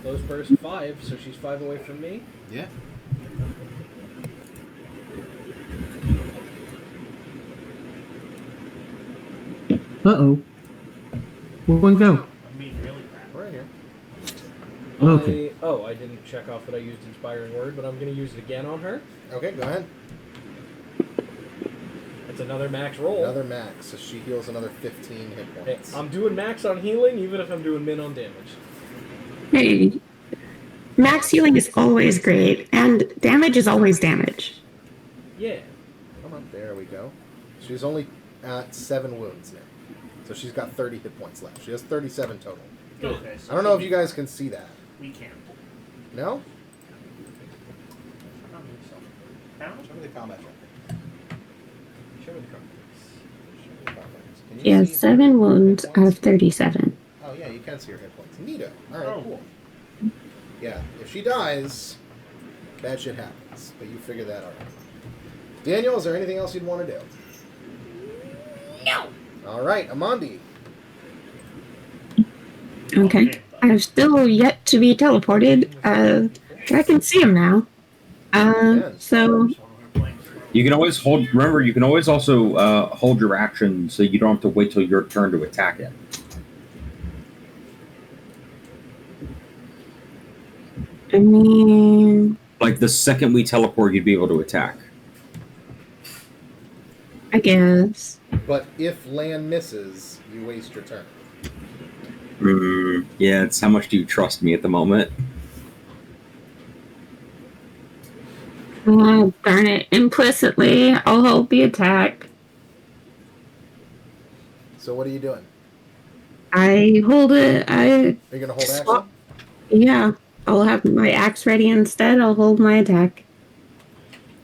Close burst 5, so she's 5 away from me. Yeah. Uh-oh. Where'd one go? I'm being really crap. Right here. Okay. I didn't check off that I used Inspiring Word, but I'm going to use it again on her. Okay, go ahead. That's another max roll. Another max, so she heals another 15 hit Hey, points. I'm doing max on healing, even if I'm doing min on damage. Hey, max healing is always great, and damage is always damage. Yeah. Come on, there we go. She's only at 7 wounds now. So she's got 30 hit points left. She has 37 total. Okay, so I don't know if you guys can see that. we can't. No? Show me the combat check. Show me the combat. Show me the combat. Can you She has see 7 her wounds hit out points? of 37. Oh, yeah, you can see her hit points. Neato. Alright, Oh. cool. Yeah, if she dies, bad shit happens. But you figure that out. Daniel, is there anything else you'd want to do? No. Alright, Amandi. Okay. I've still yet to be teleported. I can see him now. So You can always hold. Remember, you can always also hold your action, so you don't have to wait till your turn to attack it. I mean, Like the second we teleport, you'd be able to attack. I guess. But if land misses, you waste your turn. Yeah, it's how much do you trust me at the moment? Oh, darn it. Implicitly, I'll hold the attack. So what are you doing? I hold it. Are you going to hold action? Yeah. I'll have my axe ready instead. I'll hold my attack.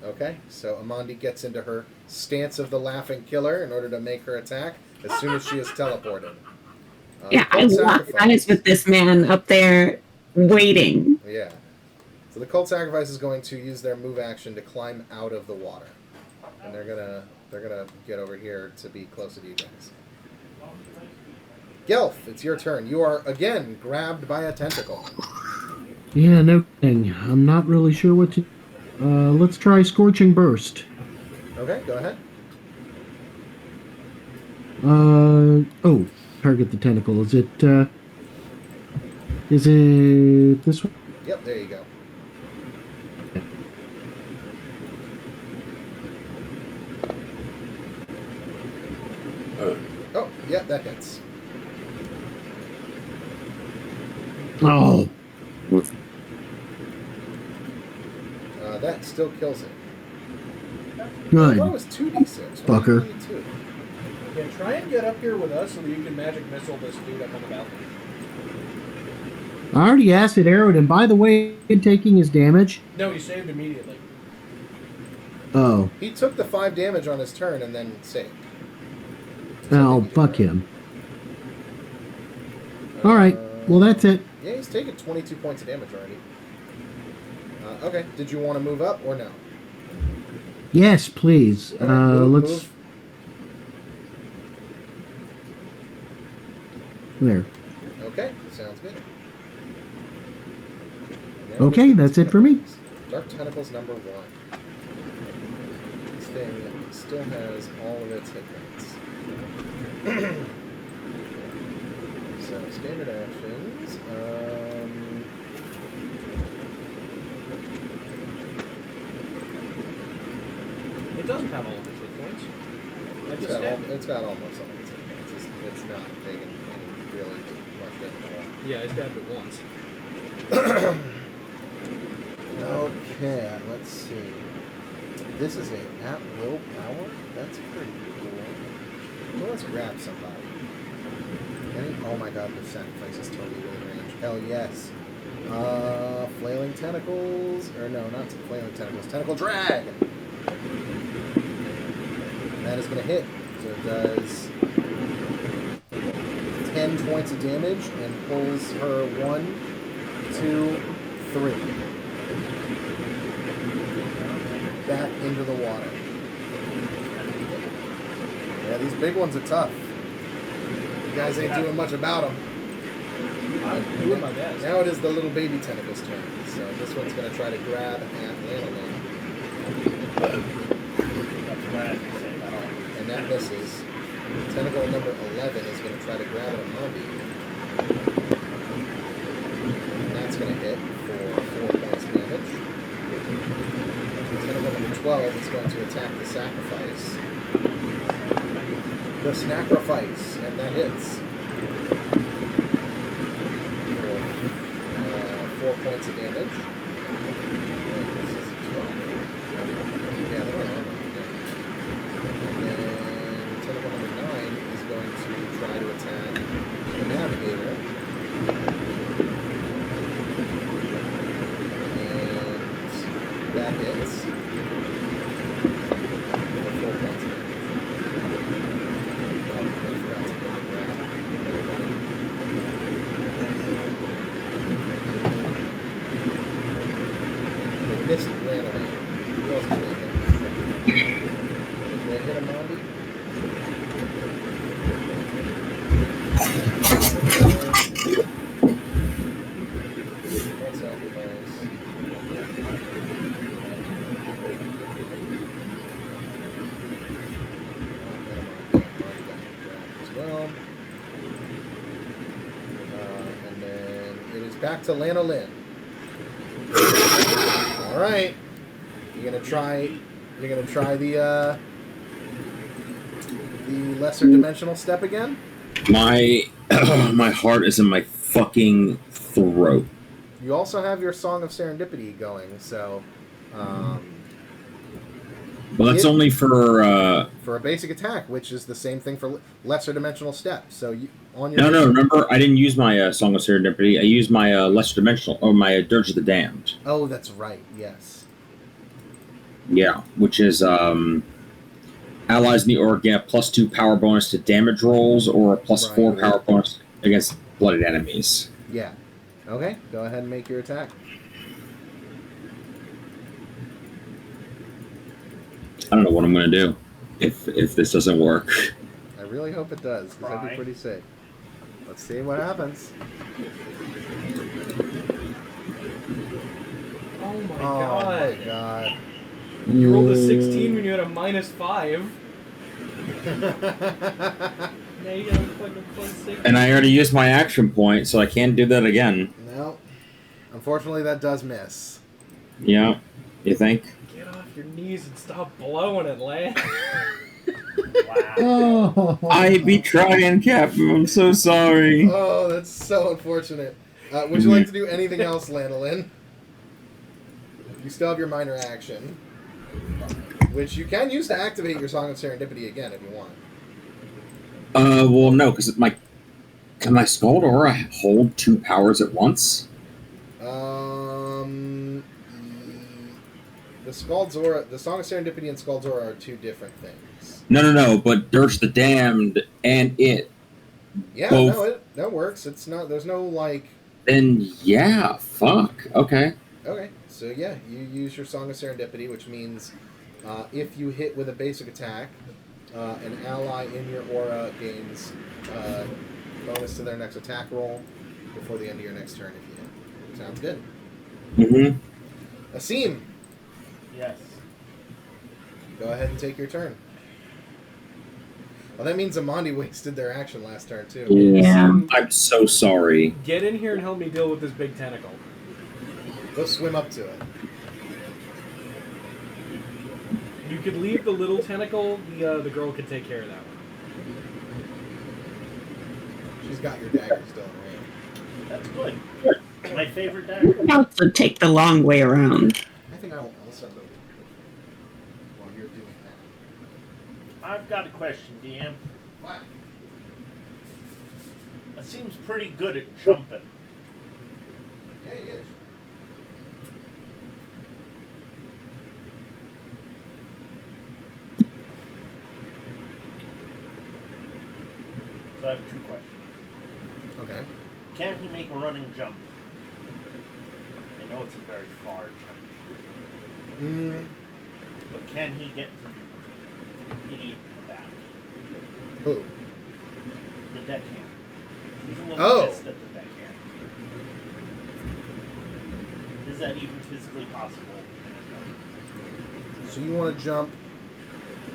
Okay, so Amandi gets into her stance of the laughing killer in order to make her attack as soon as she is teleported. Yeah, I Cult lock sacrifice. eyes with this man up there waiting. Yeah. So the cult sacrifice is going to use their move action to climb out of the water, and they're gonna get over here to be closer to you guys. Gelf, it's your turn. You are again grabbed by a tentacle. Yeah, no kidding. I'm not really sure what to... let's try Scorching Burst. Okay, go ahead. Oh, target the tentacle. Is it this one? Yep, there you go. Oh, yeah, that hits. Oh, That still kills it. good. I thought it was 2d6. Why Fucker. only 2? Yeah, try and get up here with us so that you can magic missile this dude up on the balcony. I already acid arrowed him. By the way, taking his damage. No, he saved immediately. Oh, He took the 5 damage on his turn and then saved. oh, fuck him. All right. Well, that's it. Yeah, he's taken 22 points of damage already. Okay, did you want to move up or no? Yes, please. All right, Let's. move. There. Okay, sounds good. Now Okay, we get that's it for me. tentacles. Dark Tentacles number 1. This thing still has all of its hit points. So, standard actions. It doesn't have all of its hit points. I It's just got, stabbed it. it's got almost all its hit points. It's not taking any really much damage at all. Yeah, I stabbed it once. Okay, let's see. This is a at-will power? That's pretty cool. Well, let's grab somebody. Oh my god, the sacrifice is totally within range. Hell yes. Flailing Tentacles. Or no, not Flailing Tentacles. Tentacle Drag! And that is going to hit. So it does 10 points of damage and pulls her 1, 2, 3. Back into the water. Yeah, these big ones are tough. You guys ain't doing much about them. I'm doing my best. Now it is the little baby tentacle's turn. So this one's going to try to grab at Lanolin. And that misses. Tentacle number 11 is going to try to grab at Amandi. And that's going to hit for 4 points of damage. Tentacle number 12 is going to attack the sacrifice. The sacrifice, and that hits. points of damage. Wait, this is 12. Yeah, they don't have armor. And then tentacle number 9 is going to try to attack the navigator. And that hits. For 4 points of damage. Oh, I forgot to put the grab. They missed randomly. Who else did they hit? Did they hit a Mondi? What's up, guys? As well. And then it is back to Lana Lynn. All right, you're gonna try the lesser dimensional step again. My my heart is in my fucking throat. You also have your Song of Serendipity going, so Well, that's only for a basic attack, which is the same thing for lesser dimensional step. So you, on your no. Remember, I didn't use my Song of Serendipity. I used my lesser dimensional or my Dirge of the Damned. Oh, that's right. Yes. Yeah, which is allies in the org get +2 power bonus to damage rolls or a +4 Right. power bonus against blooded enemies. Yeah. Okay. Go ahead and make your attack. I don't know what I'm gonna do if this doesn't work. I really hope it does, because that'd be Try. pretty sick. Let's see what happens. Oh my Oh god. my god. You rolled a 16 when you had a -5. Now you got a fucking +6. And I already used my action point, so I can't do that again. No. Unfortunately, that does miss. Yeah, you think? Get off your knees and stop blowing it, lad. Wow. Oh, I be trying, Captain. I'm so sorry. Oh, that's so unfortunate. Would you like to do anything else, Lanolin? You still have your minor action, which you can use to activate your Song of Serendipity again if you want. Well, no, because can my Scald Aura hold 2 powers at once? The Scald's Aura, the Song of Serendipity and Scald's Aura are two different things. No, but Dirge the Damned and it. Yeah, Both. no, that works. It's not. There's no like. Then yeah, fuck. Okay. Okay, so yeah, you use your Song of Serendipity, which means if you hit with a basic attack, an ally in your aura gains bonus to their next attack roll before the end of your next turn if you hit. Sounds good. Mm-hmm. Asim, Yes. go ahead and take your turn. Well, that means Amandi wasted their action last turn, too. Yeah. I'm so sorry. Get in here and help me deal with this big tentacle. Go swim up to it. You could leave the little tentacle. The girl could take care of that one. She's got your dagger still in range. That's good. My favorite dagger. Also take the long way around. I think I'll send them while you're doing that. I've got a question, DM. What? It seems pretty good at jumping. Yeah, he is. So I have 2 questions. Okay. Can he make a running jump? I know it's a very far jump. But can he get from idiot back? Who? The deckhand. He's a little Oh. pissed at the deckhand. Is that even physically possible? So you want to jump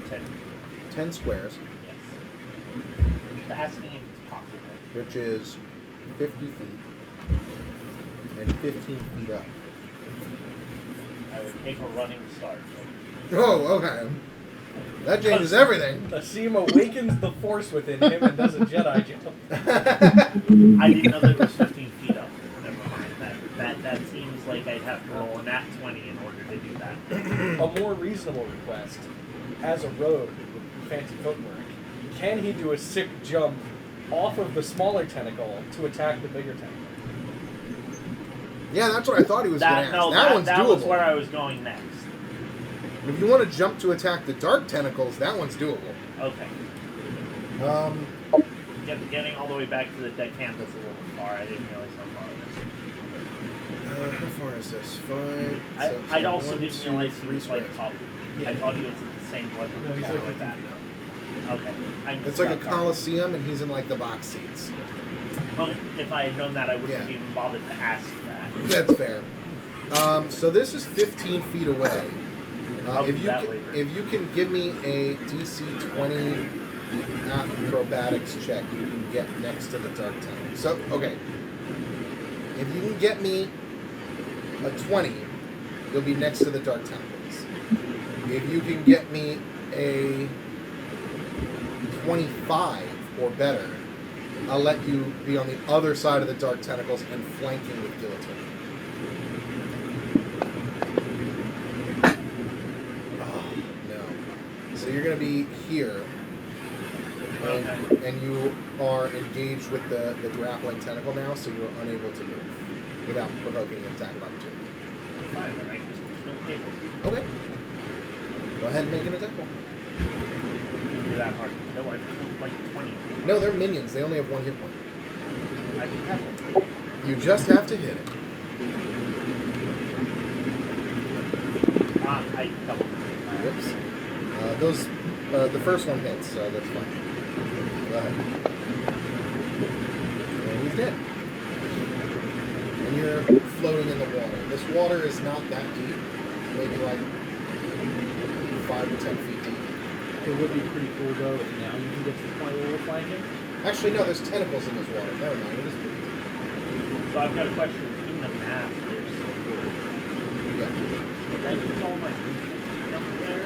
10. 10 squares, Yes. Asking if it's possible. which is 50 feet, and 15 feet up. I would take a running start. Oh, okay. That changes everything. Asim awakens the force within him and does a Jedi jump. I didn't know that it was 15 feet up. Never mind. That's seems like I'd have to roll a nat 20 in order to do that. A more reasonable request, as a rogue with fancy footwork, can he do a sick jump off of the smaller tentacle to attack the bigger tentacle? Yeah, that's what I thought he was going to ask. That one's that doable. was where I was going next. If you want to jump to attack the dark tentacles, that one's doable. Okay. Getting all the way back to the deck campus a little far. I didn't realize how far it was. How far is this? 5. I also didn't realize he 3 was like squares. top. I thought he was at the same level. No, he's or like like that. Okay. It's like a coliseum, and he's in like the box seats. Well, if I had known that, I wouldn't have Yeah. even bothered to ask that. That's fair. So this is 15 feet away. I'll If do you that can, later. if you can give me a DC 20 acrobatics check, you can get next to the dark tunnel. So okay, if you can get me a 20, you'll be next to the dark tentacles. If you can get me a 25 or better, I'll let you be on the other side of the dark tentacles and flanking with guillotine. Oh, no. So you're going to be here, and you are engaged with the grappling tentacle now, so you're unable to move without provoking an attack of opportunity. Fine, then I just don't take it. Okay. Go ahead and make an attack roll. Be that hard. No, I feel like 20. No, they're minions. They only have 1 hit point. I can have it. You just have to hit it. I double. Whoops. The first one hits, so that's fine. Go ahead. And he's dead. And you're floating in the water. This water is not that deep. Maybe like 5 to 10 feet deep. It would be pretty cool though if now you can get to the point where we're flanking. Actually, no, there's tentacles in this water. Never mind. It is pretty deep. So I've got a question. In the map, there's Yeah. Did I use all my movement up there,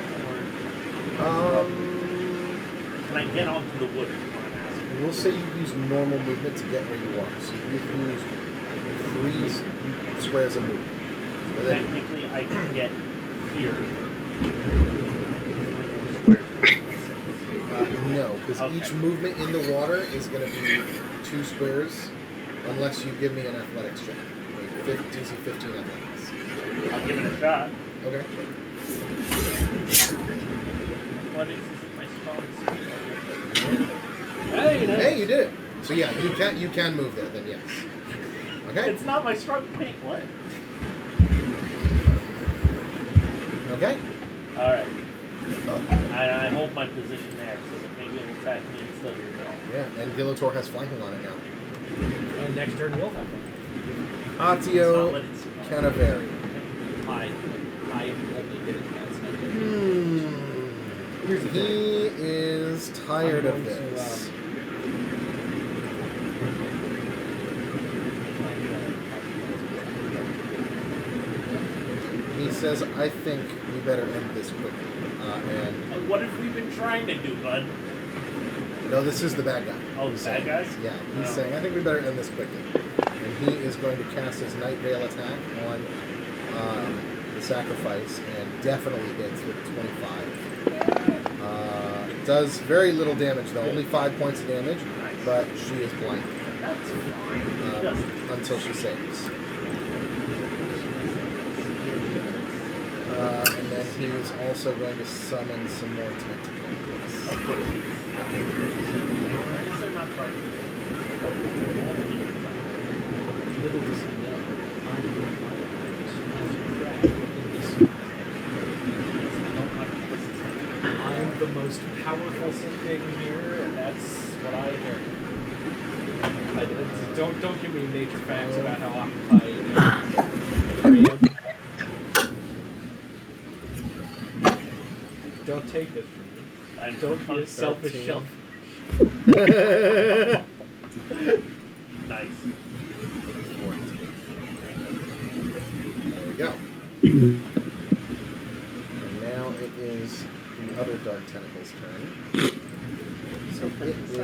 or can I get onto the wood? Is what I'm asking. We'll say you use normal movement to get where you are. So you use 3 squares of movement. And then Technically, I can get here. no, because Okay. each movement in the water is going to be 2 squares, unless you give me an athletics check. Like DC 15 athletics. I'll give it a shot. Okay. What is my strong suit? Hey, nice. Hey, you did it. So yeah, you can move there. Then yes. Okay. It's not my strong. Wait, what? Okay. All right. I hold my position there so that maybe it'll attack me instead of yourself. Yeah, and Gillator has flanking on it now. And next turn we'll have one. It's not Atio what it's Canaveri. I only did it once. He is tired of this. He says, I think we better end this quickly. And What have we been trying to do, bud? no, this is the bad guy. Oh, the bad guys? Yeah, he's Oh. saying, I think we better end this quickly. And he is going to cast his Night Veil attack on the sacrifice and definitely hits with 25. Does very little damage though, only 5 points of damage, but she is blind That's fine. until she saves. And then he is also going to summon some more tentacles. Of course. Is there not part? Little does he know, I'm the most powerful thing here, and that's what I hear. Don't give me nature facts about how occupied I am. Don't take this from me. Don't be a selfish 13. shelf. Nice. There we go. And now it is the other Dark Tentacle's turn. So it is...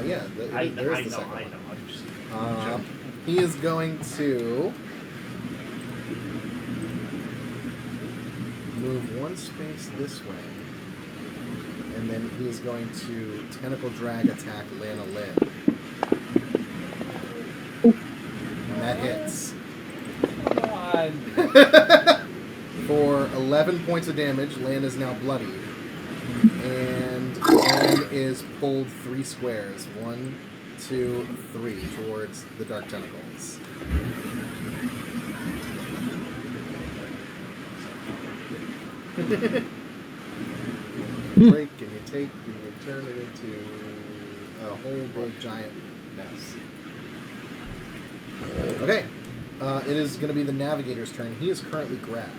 yeah, there is the second one. I know. I'm just... he is going to move one space this way, and then he is going to tentacle drag attack Lana Lynn. And that hits. Come on. For 11 points of damage, Lan is now bloodied. And Lan is pulled 3 squares. 1, 2, 3 towards the dark tentacles. Break and you take and you turn it into a whole big giant mess. Okay. It is going to be the navigator's turn. He is currently grabbed.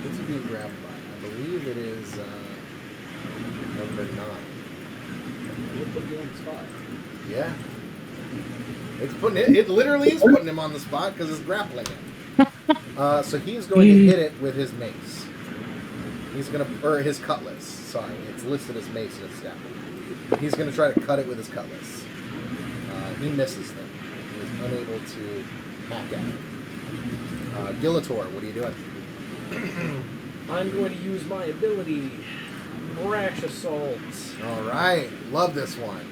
What's he being grabbed by? I believe it is number 9. We'll put you on the spot. Yeah. It literally is putting him on the spot because it's grappling him. So he's going to hit it with his mace. He's going to, or his cutlass. Sorry, it's listed as mace and it's staff. He's going to try to cut it with his cutlass. He misses them. He is unable to hack at it. Gillator, what are you doing? I'm going to use my ability, Brash Assault. All right, love this one.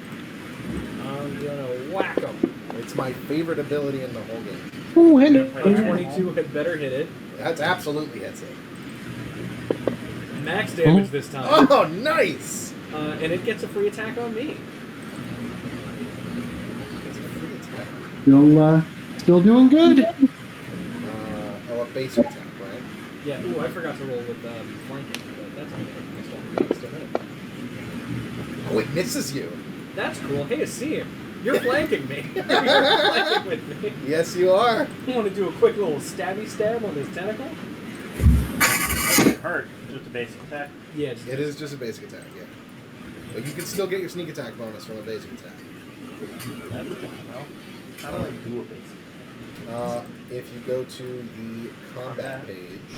I'm going to whack him. It's my favorite ability in the whole game. Oh, hello. A 22 had better hit it. That's absolutely hits it. Max damage this time. Oh, nice! And it gets a free attack on me. It's a free attack. Still doing good. A basic attack, right? Yeah, ooh, I forgot to roll with flanking, but that's okay. I still hit it. Oh, it misses you. That's cool. Hey, I see him. You're flanking me. You're flanking with me. Yes, you are. You want to do a quick little stabby stab on his tentacle? Doesn't hurt. Just a basic attack. Yeah, it's It is just a basic attack, yeah. But you can still get your sneak attack bonus from a basic attack. That's well. How do I do a basic? If you go to the combat page,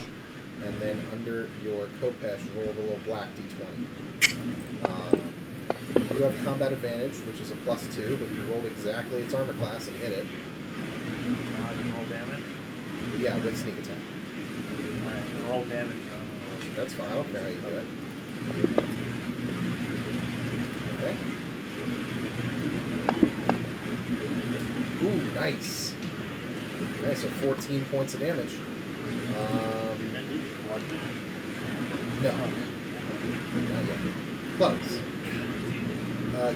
and then under your Kopesh, roll the little black d20. You have combat advantage, which is a +2, but you rolled exactly its armor class and hit it. I can roll damage. Yeah, with sneak attack. Alright, roll damage. That's fine, I don't care how you do it. Okay. Ooh, nice. Nice, so 14 points of damage. No. Not yet. Close.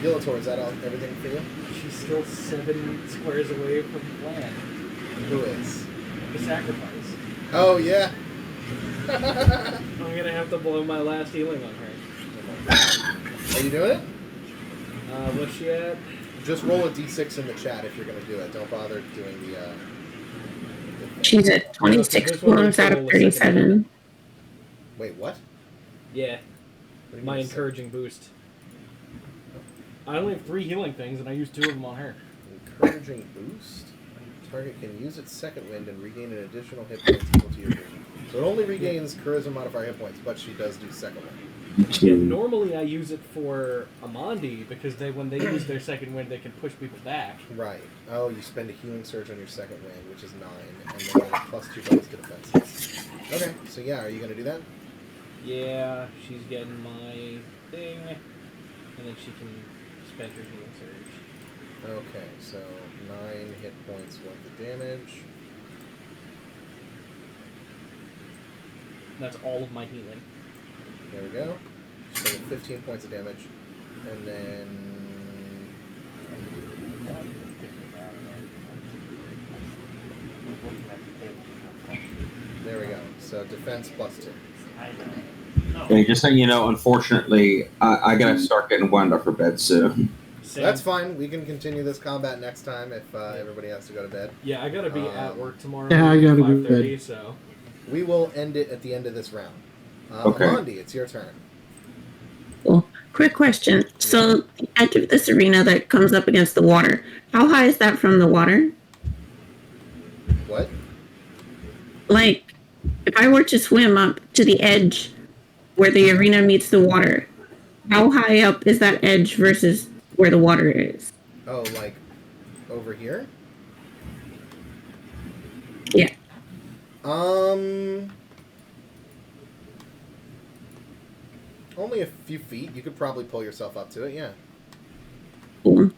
Gillator, is that everything for you? She's still 7 squares away from land. Who is? The sacrifice. Oh, yeah. I'm gonna have to blow my last healing on her. Are you doing it? What's she at? Just roll a d6 in the chat if you're going to do it. Don't bother doing the... She's at 26 wounds out of 37. Wait, what? Yeah, What do you my mean? encouraging boost. I only have 3 healing things, and I used 2 of them on her. Encouraging boost. Target can use its second wind and regain an additional hit points equal to your vision. So it only regains charisma modifier hit points, but she does do second wind. Normally, I use it for Amandi because when they use their second wind, they can push people back. Right. Oh, you spend a healing surge on your second wind, which is 9, and then a +2 bonus to defense. Okay, so yeah, are you going to do that? Yeah, she's getting my thing, and then she can spend her healing surge. Okay, so 9 hit points worth of damage. That's all of my healing. There we go. So 15 points of damage. And then... There we go. So defense +2. Okay, just so you know, unfortunately, I gotta start getting wound up for bed soon. Same. That's fine. We can continue this combat next time if everybody has to go to bed. Yeah, I gotta be at work tomorrow. Yeah, I gotta at be to 5:30, so. We will end it at the end of this round. Okay. Amandi, it's your turn. Cool. Quick question. So, the edge of this arena that comes up against the water, how high is that from the water? What? Like, if I were to swim up to the edge where the arena meets the water, how high up is that edge versus where the water is. Oh, like over here? Yeah. Only a few feet. You could probably pull yourself up to it, yeah. Cool.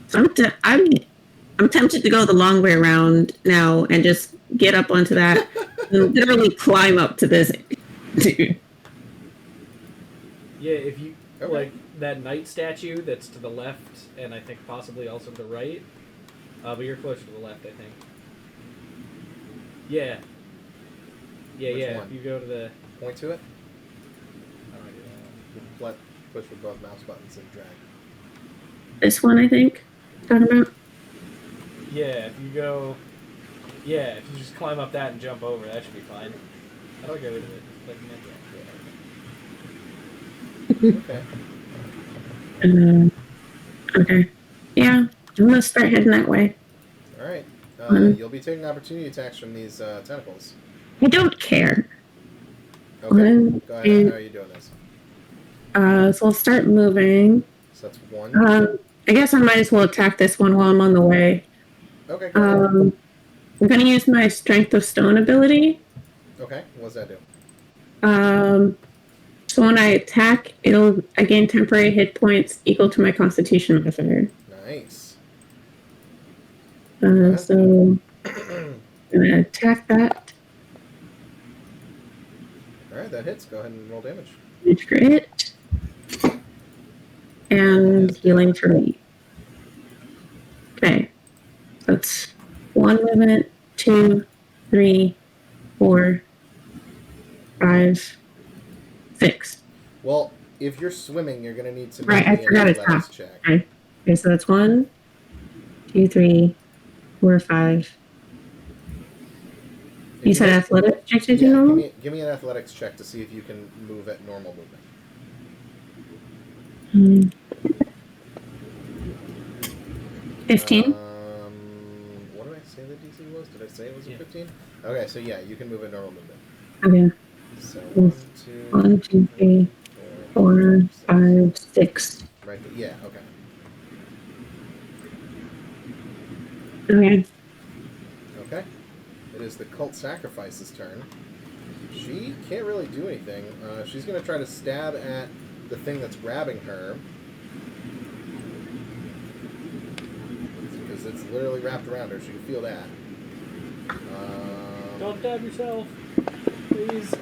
So I'm tempted to go the long way around now and just get up onto that and literally climb up to this dude. Yeah, if you Okay. like that knight statue that's to the left, and I think possibly also to the right. But you're closer to the left, I think. Yeah. Yeah, Which yeah. one? If you go to the. Point to it. How do I do that? Push with both mouse buttons and drag. This one, I think. Talking about. Yeah, if you go. Yeah, if you just climb up that and jump over, that should be fine. How do I go to it? Like, Okay. Okay. Yeah, I'm gonna start heading that way. All right. You'll be taking opportunity attacks from these tentacles. I don't care. Okay. Go ahead. How are you doing this? So I'll start moving. So that's one. I guess I might as well attack this one while I'm on the way. Okay. Go ahead. I'm gonna use my Strength of Stone ability. Okay. What does that do? So when I attack, I gain temporary hit points equal to my Constitution modifier. Nice. So I'm gonna attack that. All right, that hits. Go ahead and roll damage. Damage crit. And healing for me. Okay. That's 1 movement, 2, 3, 4, 5, 6. Well, if you're swimming, you're gonna need to make Right, I me an forgot it's athletics half. check. Okay, so that's 1, 2, 3, 4, 5. You said athletic check to do Yeah, normal? give me an athletics check to see if you can move at normal movement. 15. What did I say the DC was? Did I say it was a 15? Okay, so yeah, you can move at normal movement. Okay. So Yes. 1, 2, 3, 4, 5, 6. Right. Yeah. Okay. Okay. Okay. It is the cult sacrifice's turn. She can't really do anything. She's going to try to stab at the thing that's grabbing her. Because it's literally wrapped around her. She can feel that. Don't stab yourself, please.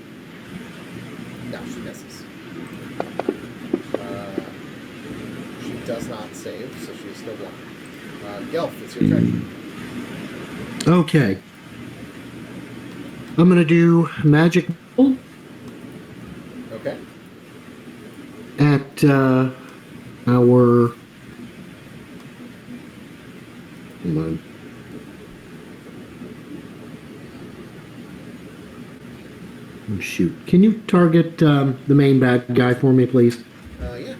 No, she misses. She does not save, so she is still blind. Gelf, it's your turn. Okay. I'm gonna do magic Okay. at our. Hold on. Oh, shoot. Can you target the main bad guy for me, please? Yeah.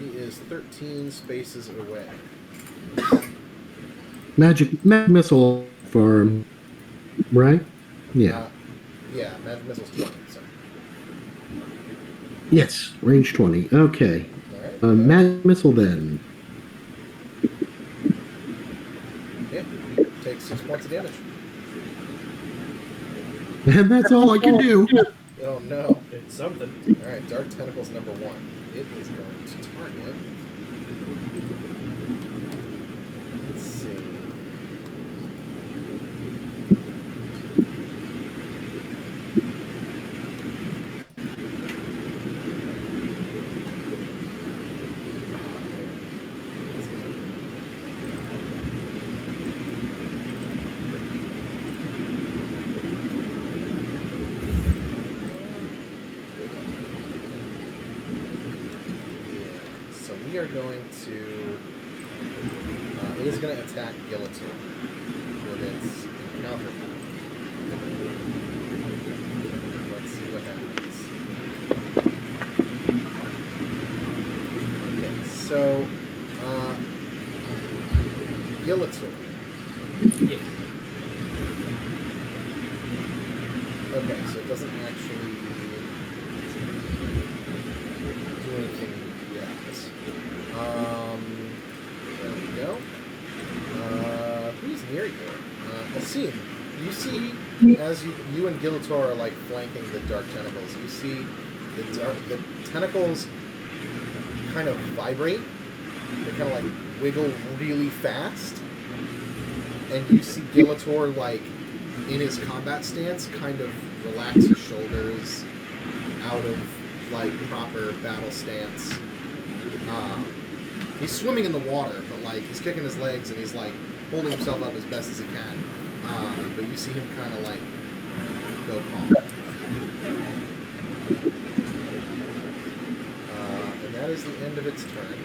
He is 13 spaces away. Magic missile for him, right? Yeah. Yeah, magic missile's 20, so. Yes, range 20. Okay. Alright. Magic missile then. Yeah, he takes 6 points of damage. And that's all I can do. Oh no. It's something. Alright, Dark Tentacles number 1. It is going to target. Let's see. So we are going to. It is going to attack Gelatin with its encounter. Let's see what happens. Okay, so. Gelatin. Yeah. Okay, so it doesn't actually. scene. You see, as you and Gilitor are like flanking the dark tentacles, you see the tentacles kind of vibrate. They kind of like wiggle really fast, and you see Gilitor like in his combat stance, kind of relax his shoulders out of like proper battle stance. He's swimming in the water, but like he's kicking his legs and he's like holding himself up as best as he can. But you see him kind of like go calm. And that is the end of its turn.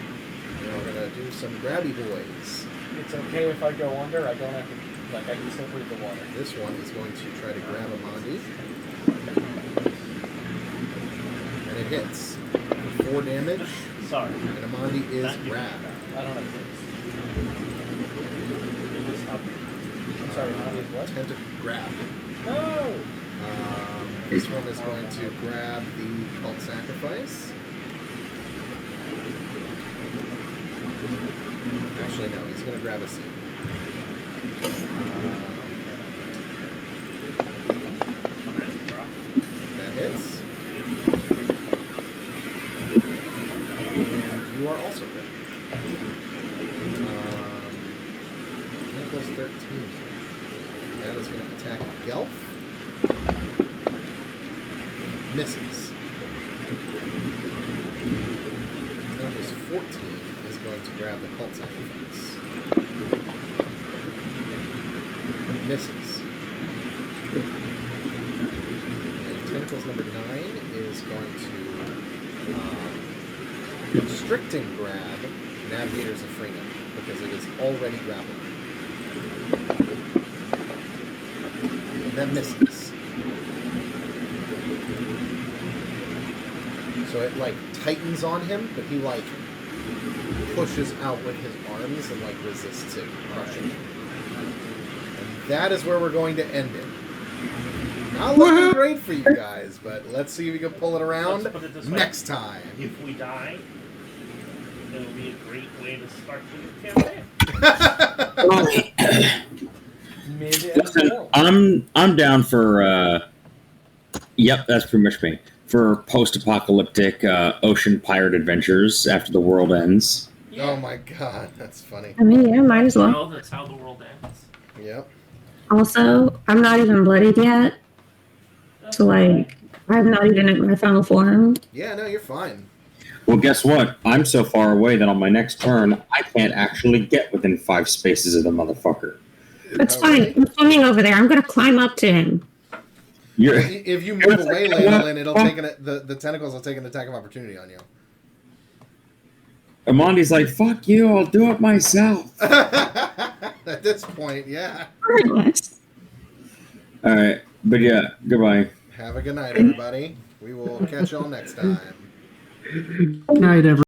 Now we're gonna do some grabby boys. It's okay if I go under. I don't have to. Like I can still breathe the water. This one is going to try to grab Amandi. And it hits. 4 damage. Sorry. And Amandi is Thank you. grabbed. I don't have to. I'm sorry, Monty is what? Grab. No! This one is going to grab the cult sacrifice. Actually, no, he's going to grab a seed. That hits. And you are also good. Equals 13. That is going to attack Gelf. Misses. Equals 14 is going to grab the cult sacrifice. Misses. And Tentacles number 9 is going to constricting grab Navigators of Freedom because it is already grappled. That misses. So it like tightens on him, but he like pushes out with his arms and like resists it crushing him. And that is where we're going to end it. Not looking great for you guys, but let's see if we can pull it around Let's put it this way. next time. If we die, it'll be a great way to start the campaign. Listen, I'm down for yep, that's pretty much me. For post-apocalyptic ocean pirate adventures after the world ends. Oh my god, that's funny. I mean, yeah, might as well. Well, that's how the world ends. Yep. Also, I'm not even bloodied yet. So, like, I'm not even at my final form. Yeah, no, you're fine. Well, guess what? I'm so far away that on my next turn, I can't actually get within 5 spaces of the motherfucker. That's fine. I'm swimming over there. I'm going to climb up to him. You're, If you move away, Layla, it'll take the tentacles will take an attack of opportunity on you. Amandi's like, fuck you, I'll do it myself. At this point, yeah. Regardless. Alright, but yeah, goodbye. Have a good night, everybody. We will catch y'all next time. Good night, everyone.